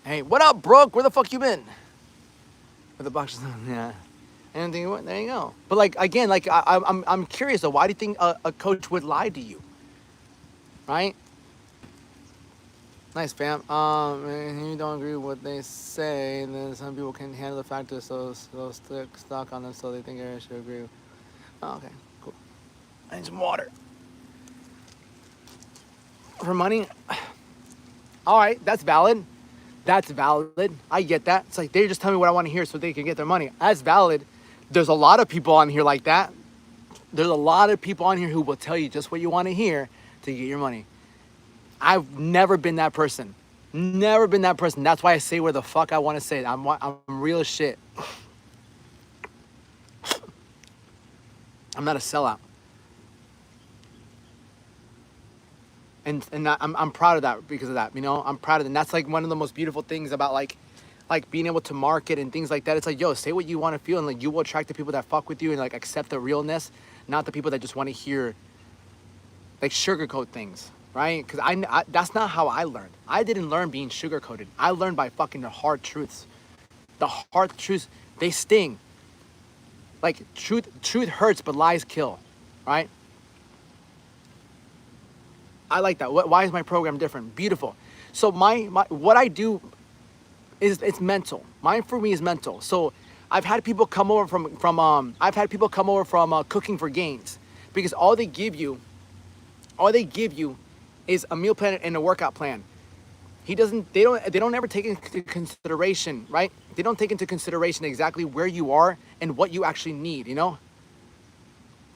Hey, what up, Brooke? Where the fuck you been? With the boxes, yeah. Anything? There you go. But like again, like I'm curious though. Why do you think a coach would lie to you? Right? Nice, fam. And you don't agree with what they say, and then some people can handle the fact that so stuck on them, so they think everyone should agree. Oh, okay, cool. I need some water. For money? All right, that's valid. That's valid. I get that. It's like, they just tell me what I want to hear so they can get their money. That's valid. There's a lot of people on here like that. There's a lot of people on here who will tell you just what you want to hear to get your money. I've never been that person. Never been that person. That's why I say where the fuck I want to say it. I'm real as shit. I'm not a sellout. And I'm proud of that because of that, you know? I'm proud of it. And that's like one of the most beautiful things about like being able to market and things like that. It's like, yo, say what you want to feel, and like you will attract the people that fuck with you and like accept the realness, not the people that just want to hear like sugarcoat things, right? Because I that's not how I learned. I didn't learn being sugarcoated. I learned by fucking the hard truths. The hard truths, they sting. Like truth hurts, but lies kill, right? I like that. Why is my program different? Beautiful. So my what I do is it's mental. Mine for me is mental. So I've had people come over from Cooking for Gains, because all they give you is a meal plan and a workout plan. They don't ever take into consideration, right? They don't take into consideration exactly where you are and what you actually need, you know?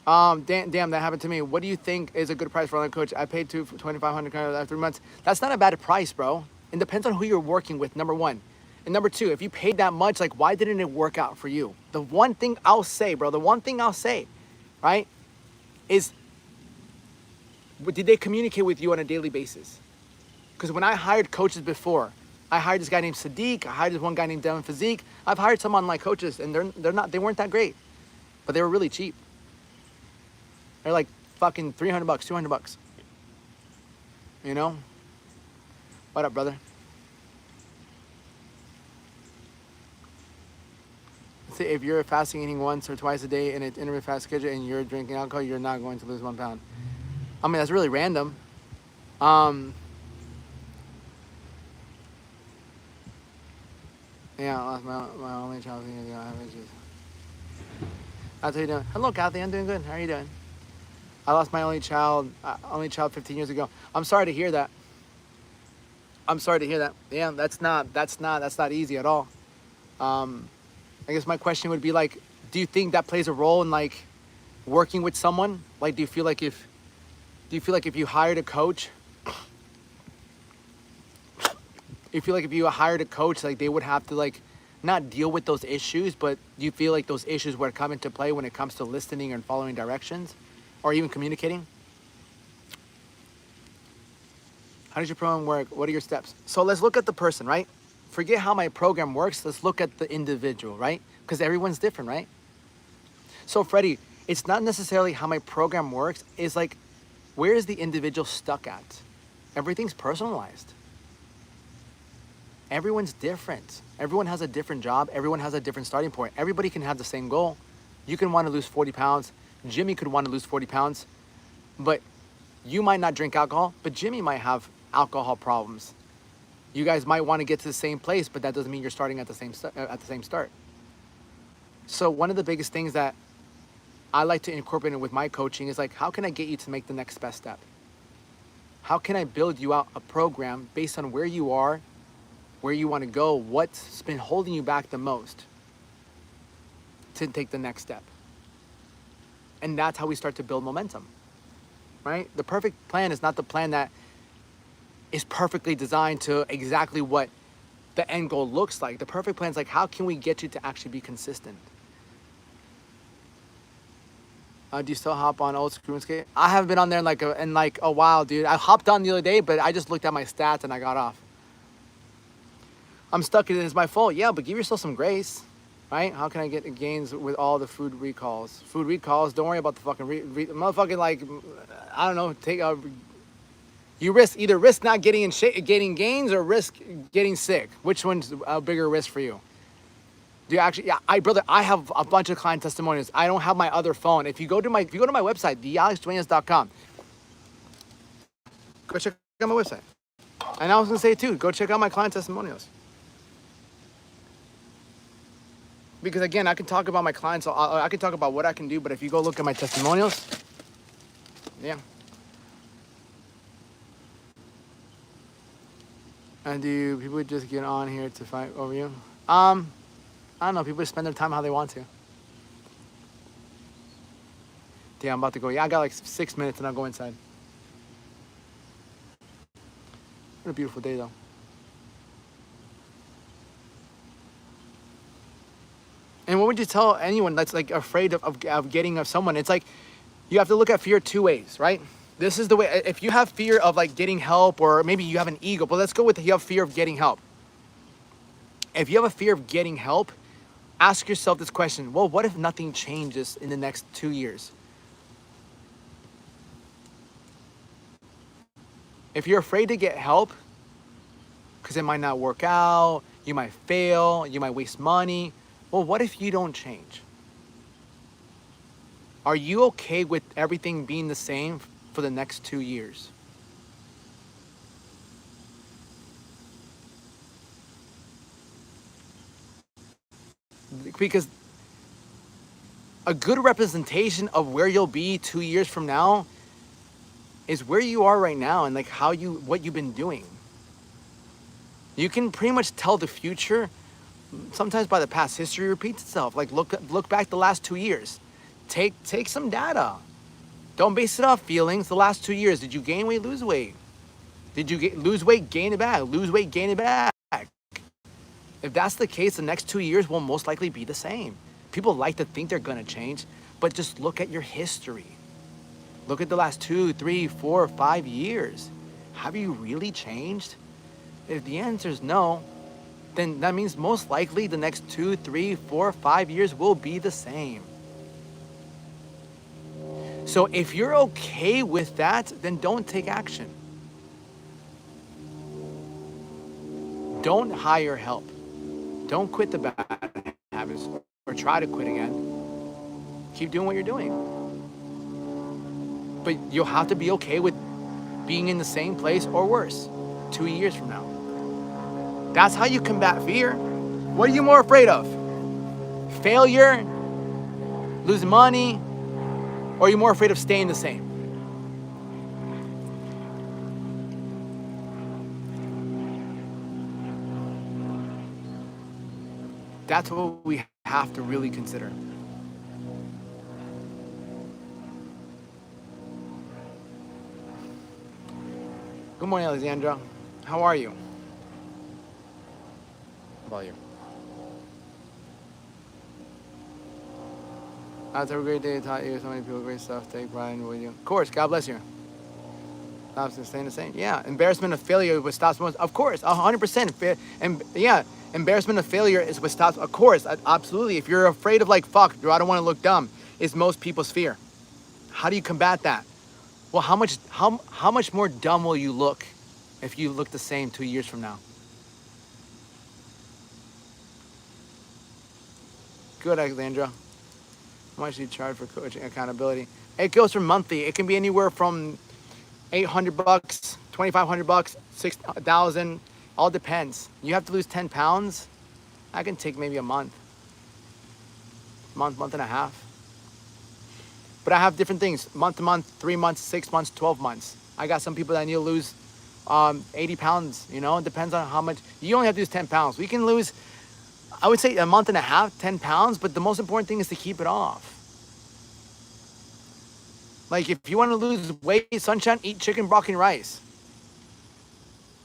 Damn, that happened to me. What do you think is a good price for online coach? I paid $2,500 after 3 months. That's not a bad price, bro. It depends on who you're working with, number one. And number two, if you paid that much, like, why didn't it work out for you? The one thing I'll say, bro, right, is, did they communicate with you on a daily basis? Because when I hired coaches before, I hired this guy named Sadiq. I hired this one guy named Devin Physique. I've hired some online coaches, and they weren't that great, but they were really cheap. They're like fucking $300, $200. You know? What up, brother? Say if you're fasting, eating once or twice a day in an intermittent fast schedule, and you're drinking alcohol, you're not going to lose 1 pound. I mean, that's really random. Yeah, I lost my only child. I'll tell you doing. Hello, Kathy. I'm doing good. How are you doing? I lost my only child 15 years ago. I'm sorry to hear that. Yeah, that's not easy at all. I guess my question would be like, do you think that plays a role in like working with someone? Like, do you feel like if you hired a coach, like they would have to like not deal with those issues, but do you feel like those issues would come into play when it comes to listening and following directions? Or even communicating? How does your program work? What are your steps? So let's look at the person, right? Forget how my program works. Let's look at the individual, right? Because everyone's different, right? So Freddie, it's not necessarily how my program works. It's like, where is the individual stuck at? Everything's personalized. Everyone's different. Everyone has a different job. Everyone has a different starting point. Everybody can have the same goal. You can want to lose 40 pounds. Jimmy could want to lose 40 pounds, but you might not drink alcohol, but Jimmy might have alcohol problems. You guys might want to get to the same place, but that doesn't mean you're starting at the same start. So one of the biggest things that I like to incorporate with my coaching is like, how can I get you to make the next best step? How can I build you out a program based on where you are, where you want to go, what's been holding you back the most to take the next step? And that's how we start to build momentum, right? The perfect plan is not the plan that is perfectly designed to exactly what the end goal looks like. The perfect plan is like, how can we get you to actually be consistent? Do you still hop on old school skate? I haven't been on there in like a while, dude. I hopped on the other day, but I just looked at my stats and I got off. I'm stuck in it. It's my fault. Yeah, but give yourself some grace, right? How can I get gains with all the food recalls? Food recalls. Don't worry about the fucking motherfucking, like, I don't know. You either risk not getting getting gains or risk getting sick. Which one's a bigger risk for you? Do you actually? Yeah, I have a bunch of client testimonials. I don't have my other phone. If you go to my website, thealexduenas.com, go check out my website. And I was gonna say too, go check out my client testimonials. Because again, I can talk about my clients. I can talk about what I can do, but if you go look at my testimonials, yeah. And do people just get on here to fight over you? I don't know. People spend their time how they want to. Yeah, I'm about to go. Yeah, I got like 6 minutes and I'll go inside. What a beautiful day, though. And what would you tell anyone that's like afraid of getting of someone? It's like you have to look at fear two ways, right? This is the way. If you have fear of like getting help, or maybe you have an ego, but let's go with you have fear of getting help. If you have a fear of getting help, ask yourself this question. Well, what if nothing changes in the next 2 years? If you're afraid to get help because it might not work out, you might fail, you might waste money. Well, what if you don't change? Are you okay with everything being the same for the next 2 years? Because a good representation of where you'll be 2 years from now is where you are right now and like what you've been doing. You can pretty much tell the future sometimes by the past. History repeats itself. Like look back the last 2 years. Take some data. Don't base it off feelings. The last 2 years, did you gain weight, lose weight? Did you lose weight, gain it back? Lose weight, gain it back? If that's the case, the next 2 years will most likely be the same. People like to think they're gonna change, but just look at your history. Look at the last 2, 3, 4, 5 years. Have you really changed? If the answer is no, then that means most likely the next 2, 3, 4, 5 years will be the same. So if you're okay with that, then don't take action. Don't hire help. Don't quit the bad habits or try to quit again. Keep doing what you're doing. But you'll have to be okay with being in the same place or worse 2 years from now. That's how you combat fear. What are you more afraid of? Failure? Losing money? Or are you more afraid of staying the same? That's what we have to really consider. Good morning, Alexandra. How are you? How about you? That's a great day. Taught you so many people great stuff. Take pride in what you. Of course, God bless you. Stops and staying the same. Yeah, embarrassment of failure is what stops most. Of course, 100%. And yeah, embarrassment of failure is what stops. Of course, absolutely. If you're afraid of like, fuck, I don't want to look dumb, is most people's fear. How do you combat that? Well, how much more dumb will you look if you look the same 2 years from now? Good, Alexandra. How much do you charge for coaching accountability? It goes from monthly. It can be anywhere from $800, $2,500, $6,000. All depends. You have to lose 10 pounds. I can take maybe a month and a half. But I have different things. Month to month, 3 months, 6 months, 12 months. I got some people that need to lose 80 pounds, you know, it depends on how much. You only have to lose 10 pounds. We can lose, I would say a month and a half, 10 pounds, but the most important thing is to keep it off. Like if you want to lose weight, sunshine, eat chicken, broccoli, and rice.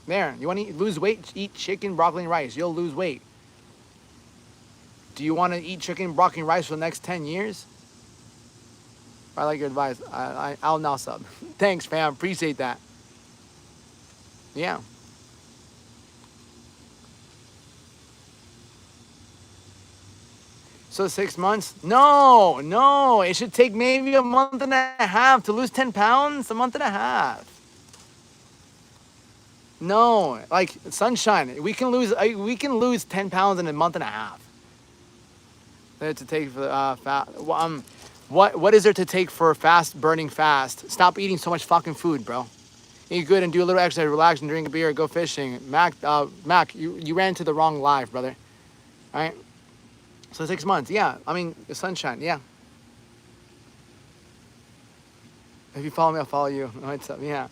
There, you want to lose weight, eat chicken, broccoli, and rice. You'll lose weight. Do you want to eat chicken, broccoli, and rice for the next 10 years? I like your advice. I'll now sub. Thanks, fam. Appreciate that. Yeah. So 6 months? No. It should take maybe a month and a half to lose 10 pounds. A month and a half. No, like sunshine. We can lose 10 pounds in a month and a half. To take for fat. What is there to take for fast burning fast? Stop eating so much fucking food, bro. Eat good and do a little exercise, relax and drink a beer, go fishing. Mac, you ran into the wrong life, brother. All right. So 6 months, yeah. I mean, the sunshine, yeah. If you follow me, I'll follow you. What's up? Yeah.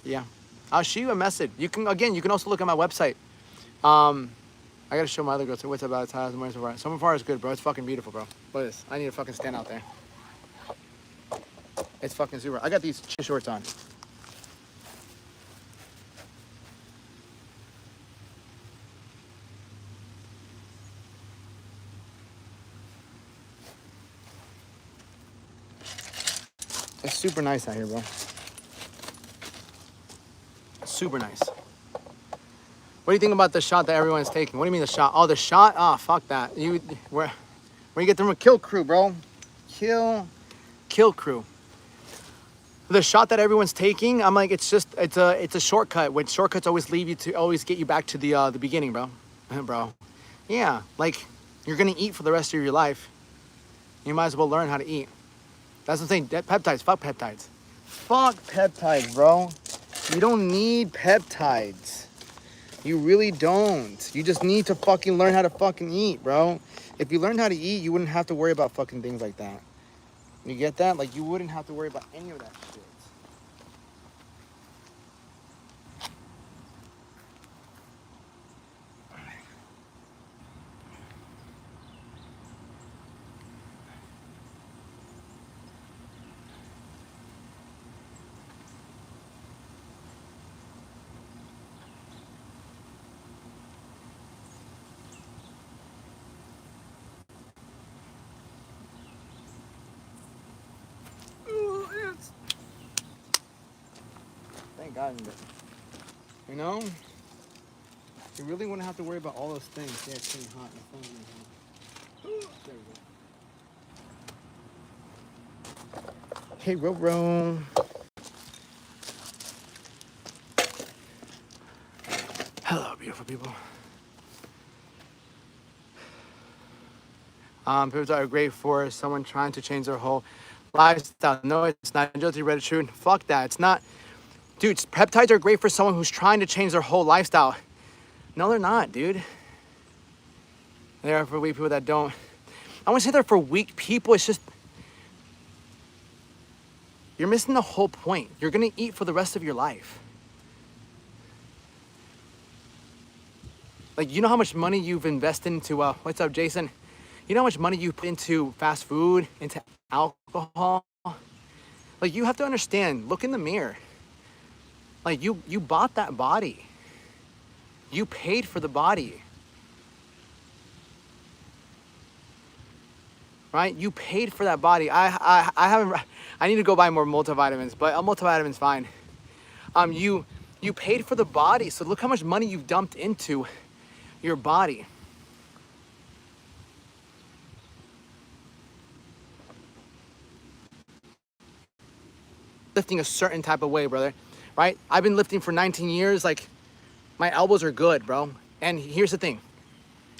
Yeah. I'll shoot you a message. You can also look at my website. I gotta show my other girls what's about how so far. So far is good, bro. It's fucking beautiful, bro. Look at this. I need to fucking stand out there. It's fucking super. I got these shorts on. It's super nice out here, bro. Super nice. What do you think about the shot that everyone's taking? What do you mean the shot? Oh, the shot? Oh, fuck that. Where you get them? Kill crew, bro. Kill crew. The shot that everyone's taking, I'm like, it's a shortcut. When shortcuts always get you back to the beginning, bro. Bro. Yeah, like you're gonna eat for the rest of your life. You might as well learn how to eat. That's the thing. Peptides. Fuck peptides. Fuck peptides, bro. You don't need peptides. You really don't. You just need to fucking learn how to fucking eat, bro. If you learned how to eat, you wouldn't have to worry about fucking things like that. You get that? Like, you wouldn't have to worry about any of that shit. Thank God. You know? You really wouldn't have to worry about all those things. Yeah, it's getting hot. My phone's getting hot. There we go. Hey, Ro. Hello, beautiful people. Peptides are great for someone trying to change their whole lifestyle. No, it's not. Guilty, Reddit, true. Fuck that. It's not. Dude, peptides are great for someone who's trying to change their whole lifestyle. No, they're not, dude. They're for weak people that don't. I wouldn't say they're for weak people. It's just, you're missing the whole point. You're gonna eat for the rest of your life. Like, you know how much money you've invested into, what's up, Jason? You know how much money you put into fast food, into alcohol? Like, you have to understand, look in the mirror. Like, you bought that body. You paid for the body. Right? You paid for that body. I haven't, I need to go buy more multivitamins, but a multivitamin's fine. You paid for the body, so look how much money you've dumped into your body. Lifting a certain type of way, brother, right? I've been lifting for 19 years. Like, my elbows are good, bro. And here's the thing,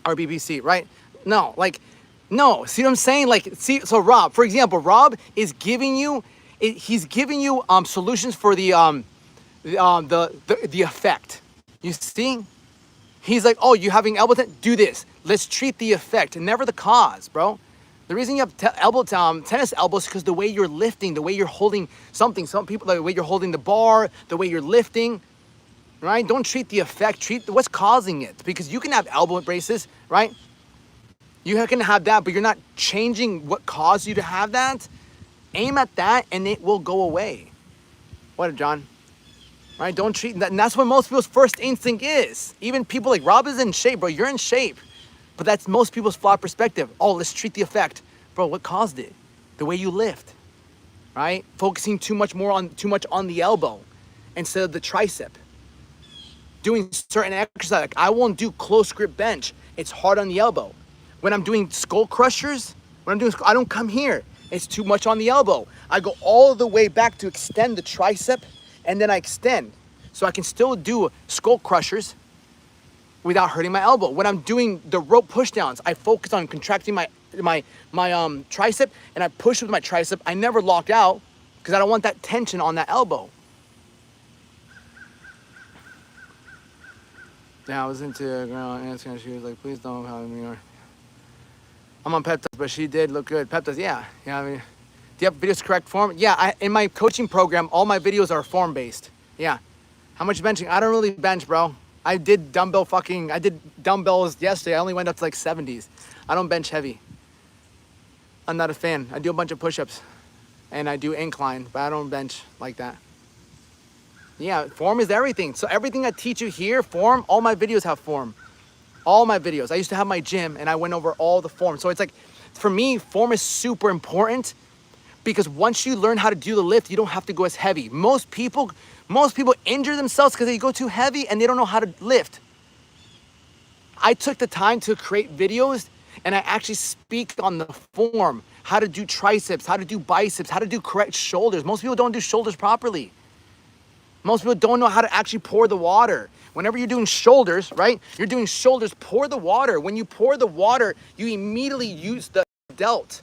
RBBC, right? No, see what I'm saying? Like, see, so Rob, for example, Rob is giving you, he's giving you solutions for the effect. You see? He's like, oh, you having elbow tension? Do this. Let's treat the effect and never the cause, bro. The reason you have tennis elbows is because the way you're lifting, the way you're holding something. Some people, the way you're holding the bar, the way you're lifting, right? Don't treat the effect, treat what's causing it. Because you can have elbow braces, right? You can have that, but you're not changing what caused you to have that. Aim at that and it will go away. What, John? Right? Don't treat that. And that's what most people's first instinct is. Even people like Rob is in shape, bro. You're in shape. But that's most people's flawed perspective. Oh, let's treat the effect. Bro, what caused it? The way you lift, right? Focusing too much on the elbow instead of the tricep. Doing certain exercise, like I won't do close grip bench. It's hard on the elbow. When I'm doing skull crushers, I don't come here. It's too much on the elbow. I go all the way back to extend the tricep, and then I extend. So I can still do skull crushers without hurting my elbow. When I'm doing the rope pushdowns, I focus on contracting my tricep, and I push with my tricep. I never lock out because I don't want that tension on that elbow. Yeah, I was into a girl answering. She was like, "Please don't have me." Or I'm on peptides, but she did look good. Peptides, yeah. I mean, do you have videos correct form? Yeah, in my coaching program, all my videos are form based. Yeah. How much benching? I don't really bench, bro. I did dumbbells yesterday. I only went up to like 70s. I don't bench heavy. I'm not a fan. I do a bunch of push-ups and I do incline, but I don't bench like that. Yeah, form is everything. So everything I teach you here, form, all my videos have form. All my videos. I used to have my gym and I went over all the form. So it's like, for me, form is super important because once you learn how to do the lift, you don't have to go as heavy. Most people injure themselves because they go too heavy and they don't know how to lift. I took the time to create videos and I actually speak on the form, how to do triceps, how to do biceps, how to do correct shoulders. Most people don't do shoulders properly. Most people don't know how to actually pour the water. Whenever you're doing shoulders, right? You're doing shoulders, pour the water. When you pour the water, you immediately use the delt.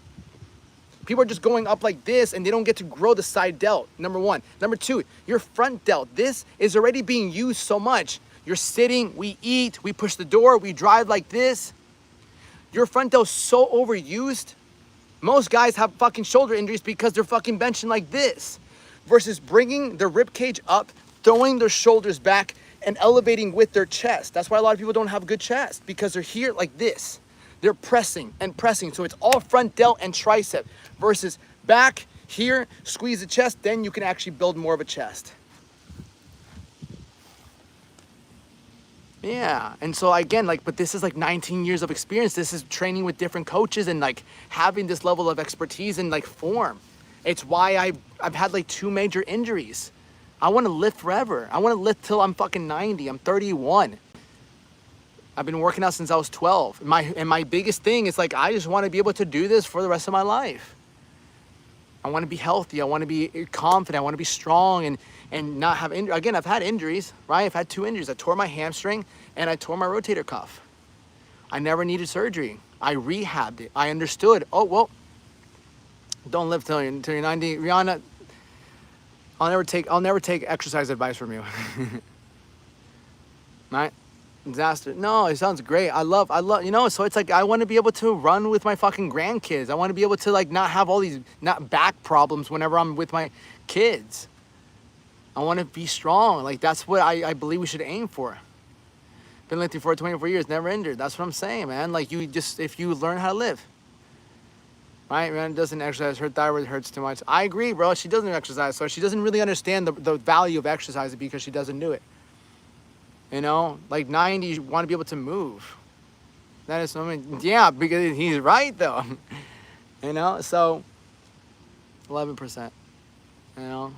People are just going up like this and they don't get to grow the side delt, number one. Number two, your front delt. This is already being used so much. You're sitting, we eat, we push the door, we drive like this. Your front delt is so overused. Most guys have fucking shoulder injuries because they're fucking benching like this versus bringing their rib cage up, throwing their shoulders back and elevating with their chest. That's why a lot of people don't have a good chest because they're here like this. They're pressing and pressing. So it's all front delt and tricep versus back here, squeeze the chest, then you can actually build more of a chest. Yeah, and so again, but this is 19 years of experience. This is training with different coaches and having this level of expertise and form. It's why I've had 2 major injuries. I want to lift forever. I want to lift till I'm fucking 90. I'm 31. I've been working out since I was 12. My biggest thing is I just want to be able to do this for the rest of my life. I want to be healthy. I want to be confident. I want to be strong and not have injuries. Again, I've had injuries, right? I've had 2 injuries. I tore my hamstring and I tore my rotator cuff. I never needed surgery. I rehabbed it. I understood. Oh, well, don't live till you're 90. Rihanna, I'll never take exercise advice from you. Right? Disaster. No, it sounds great. I love, so it's I want to be able to run with my fucking grandkids. I want to be able to not have all these back problems whenever I'm with my kids. I want to be strong. That's what I believe we should aim for. Been lifting for 24 years, never injured. That's what I'm saying, man. If you learn how to live. Right, man, doesn't exercise. Her thyroid hurts too much. I agree, bro. She doesn't exercise, so she doesn't really understand the value of exercise because she doesn't do it. 90, you want to be able to move. That is something, yeah, because he's right, though. So 11%, I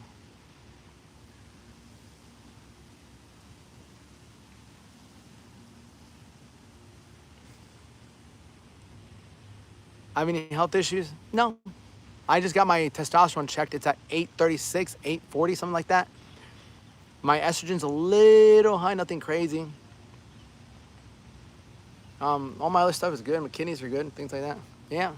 have any health issues? No. I just got my testosterone checked. It's at 836, 840, something like that. My estrogen's a little high, nothing crazy. All my other stuff is good. My kidneys are good, things like that. Yeah.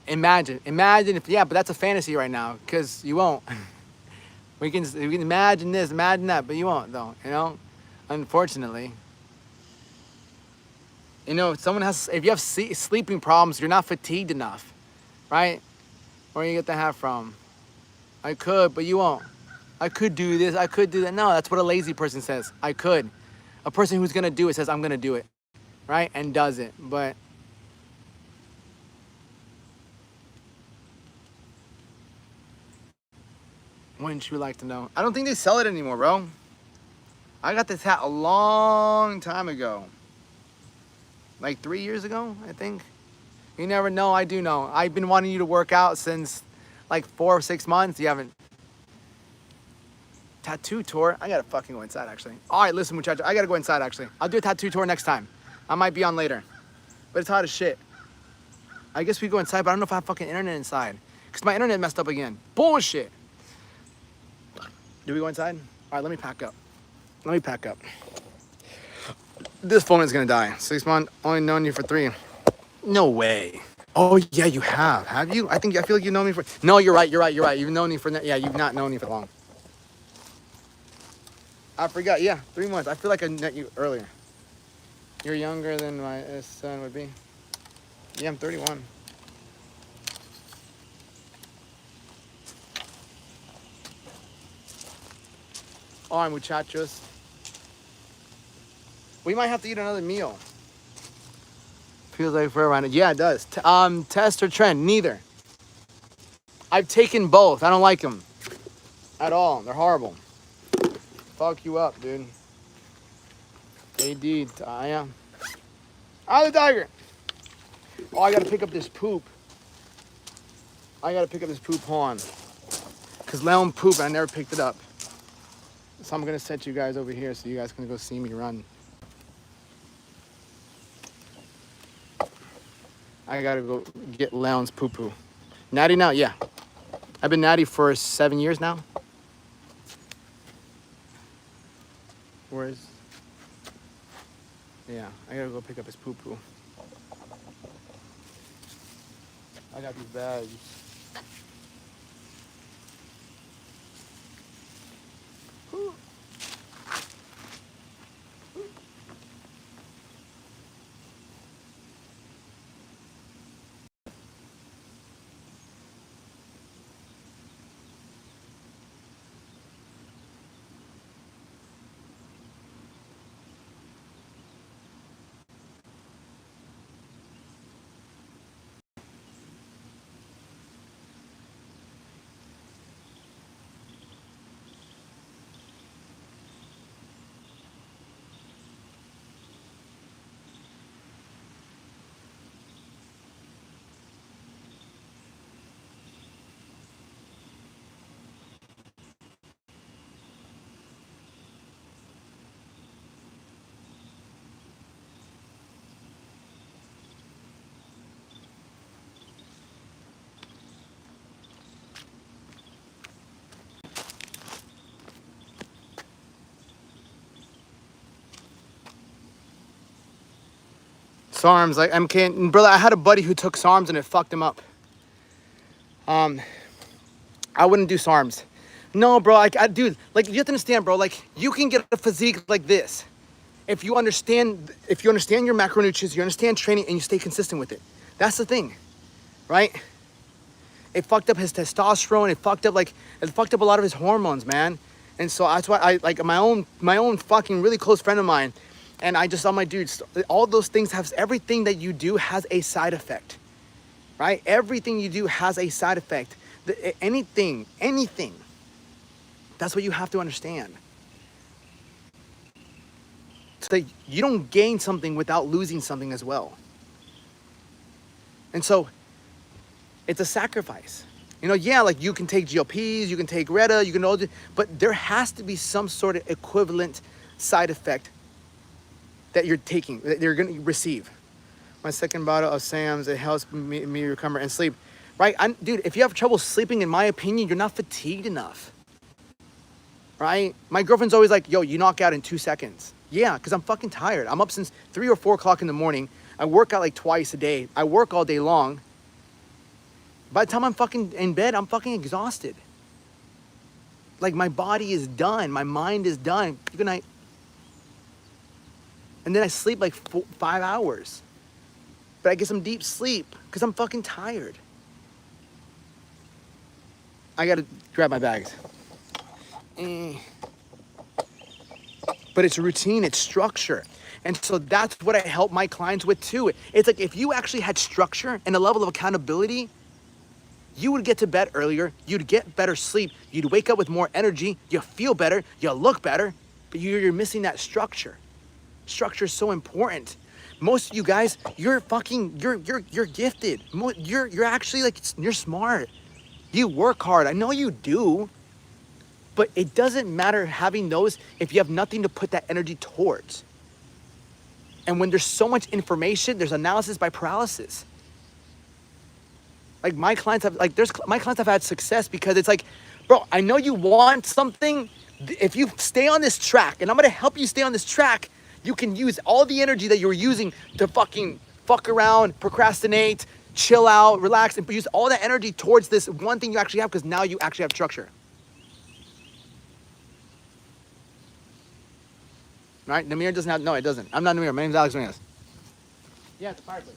Imagine if, yeah, but that's a fantasy right now because you won't. We can imagine this, imagine that, but you won't though, you know? Unfortunately. You know, if you have sleeping problems, you're not fatigued enough, right? Where you get the hat from? I could, but you won't. I could do this, I could do that. No, that's what a lazy person says. I could. A person who's gonna do it says, I'm gonna do it, right? And does it, but wouldn't you like to know? I don't think they sell it anymore, bro. I got this hat a long time ago. Like 3 years ago, I think. You never know, I do know. I've been wanting you to work out since like 4 or 6 months. You haven't. Tattoo tour? I gotta fucking go inside actually. All right, listen muchacho, I gotta go inside actually. I'll do a tattoo tour next time. I might be on later. But it's hot as shit. I guess we go inside, but I don't know if I have fucking internet inside. Because my internet messed up again. Bullshit. Do we go inside? All right, let me pack up. Let me pack up. This phone is gonna die. 6 months, only known you for 3. No way. Oh yeah, you have. Have you? I feel like you've known me for. No, you're right. You've known me for. Yeah, you've not known me for long. I forgot. Yeah, 3 months. I feel like I met you earlier. You're younger than my son would be. Yeah, I'm 31. All right, muchachos. We might have to eat another meal. Feels like forever. Yeah, it does. Test or trend? Neither. I've taken both. I don't like them at all. They're horrible. Fuck you up, dude. AD, I am. Ah, the tiger. Oh, I gotta pick up this poop. Horn. Cause Leon pooped and I never picked it up. So I'm gonna set you guys over here so you guys can go see me run. I gotta go get Leon's poo-poo. Natty now? Yeah. I've been natty for 7 years now. Where's... Yeah, I gotta go pick up his poo-poo. I got these bags. Whew. SARMs, like MK, brother, I had a buddy who took SARMs and it fucked him up. I wouldn't do SARMs. No, bro, dude, like you have to understand, bro, like you can get a physique like this if you understand your macronutrients, you understand training, and you stay consistent with it. That's the thing, right? It fucked up his testosterone. It fucked up a lot of his hormones, man. And so that's why I like my own fucking really close friend of mine. And I just saw my dudes, all those things everything that you do has a side effect, right? Everything you do has a side effect. Anything. That's what you have to understand. So that you don't gain something without losing something as well. And so it's a sacrifice. You know, yeah, like you can take GLPs, you can take Retta, you can all do, but there has to be some sort of equivalent side effect that you're taking, that you're gonna receive. My second bottle of Sam's, it helps me recover and sleep. Right, dude, if you have trouble sleeping, in my opinion, you're not fatigued enough. Right? My girlfriend's always like, yo, you knock out in 2 seconds. Yeah, because I'm fucking tired. I'm up since 3 or 4 o'clock in the morning. I work out like twice a day. I work all day long. By the time I'm fucking in bed, I'm fucking exhausted. Like my body is done. My mind is done. Good night. And then I sleep like 5 hours. But I get some deep sleep because I'm fucking tired. I gotta grab my bags. But it's routine, it's structure. And so that's what I help my clients with too. It's like if you actually had structure and a level of accountability, you would get to bed earlier, you'd get better sleep, you'd wake up with more energy, you feel better, you look better, but you're missing that structure. Structure is so important. Most of you guys, you're gifted. You're actually like, you're smart. You work hard, I know you do, but it doesn't matter having those if you have nothing to put that energy towards. And when there's so much information, there's analysis by paralysis. Like my clients have, my clients have had success because it's like, bro, I know you want something. If you stay on this track, and I'm gonna help you stay on this track, you can use all the energy that you were using to fucking fuck around, procrastinate, chill out, relax, and use all that energy towards this one thing you actually have because now you actually have structure. Right? Namir doesn't have, no, it doesn't. I'm not Namir, my name's Alex Ramirez. Yeah, it's a fireplace.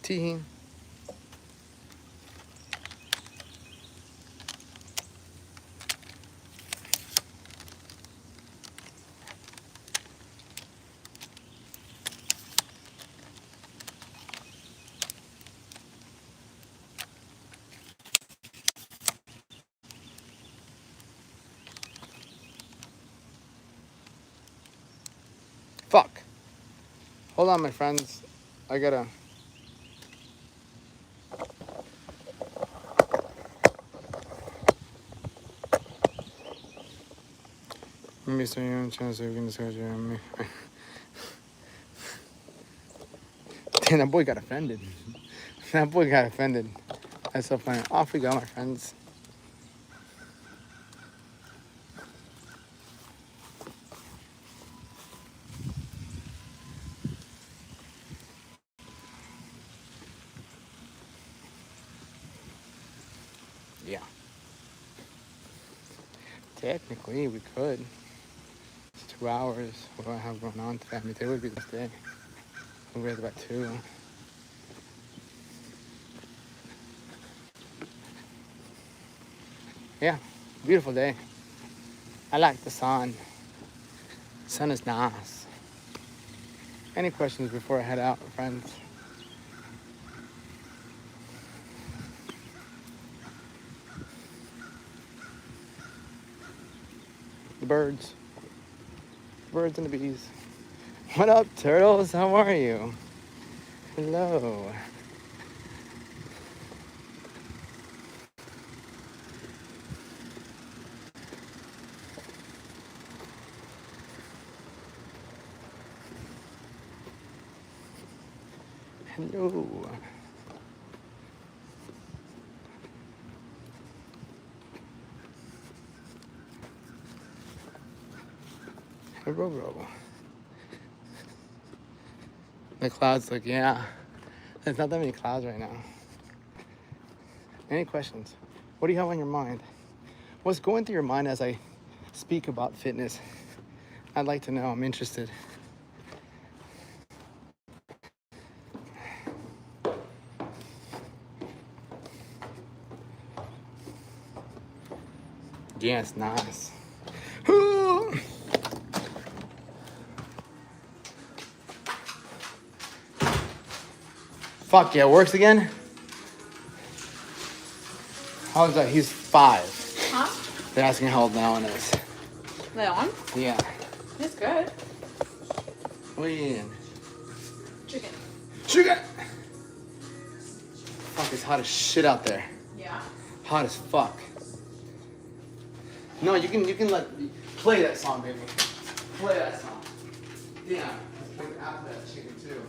Tea. Fuck. Hold on, my friends. I gotta. Maybe so you have a chance so we can discuss you and me. Damn, that boy got offended. That boy got offended. That's so funny. Off we go, my friends. Yeah. Technically, we could. It's 2 hours. What do I have going on today? I mean, today would be this day. We're at about 2. Yeah, beautiful day. I like the sun. The sun is nice. Any questions before I head out, friends? The birds. Birds and the bees. What up, turtles? How are you? Hello. Hello. Hello. The clouds look, yeah. There's not that many clouds right now. Any questions? What do you have on your mind? What's going through your mind as I speak about fitness? I'd like to know. I'm interested. Yes, nice. Fuck yeah, works again? How old is that? He's 5. Huh? They're asking how old Leon is. Leon? Yeah. It's good. What are you eating? Chicken. Chicken! fuck, it's hot as shit out there. Yeah. Hot as fuck. No, you can play that song, baby. Play that song. Yeah. Let's play after that chicken too.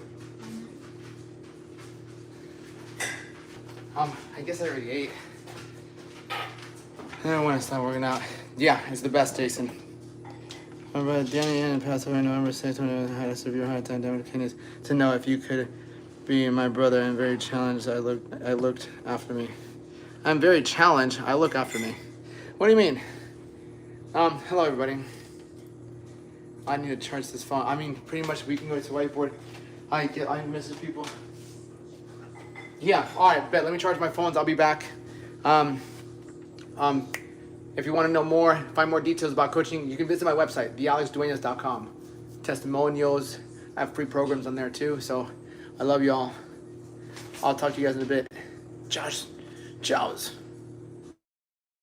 I guess I already ate. I don't want to stop working out. Yeah, it's the best, Jason. My brother Danny Ann passed away November 6th when I had a severe heart attack. Damage kidneys. To know if you could be my brother and very challenged, I looked after me. I'm very challenged. I look after me. What do you mean? Hello everybody. I need to charge this phone. I mean, pretty much we can go to whiteboard. I message people. Yeah. All right. Bet. Let me charge my phones. I'll be back. If you want to know more, find more details about coaching, you can visit my website, thealexduenas.com. Testimonials. I have free programs on there too. So I love y'all. I'll talk to you guys in a bit. Josh. Jaws.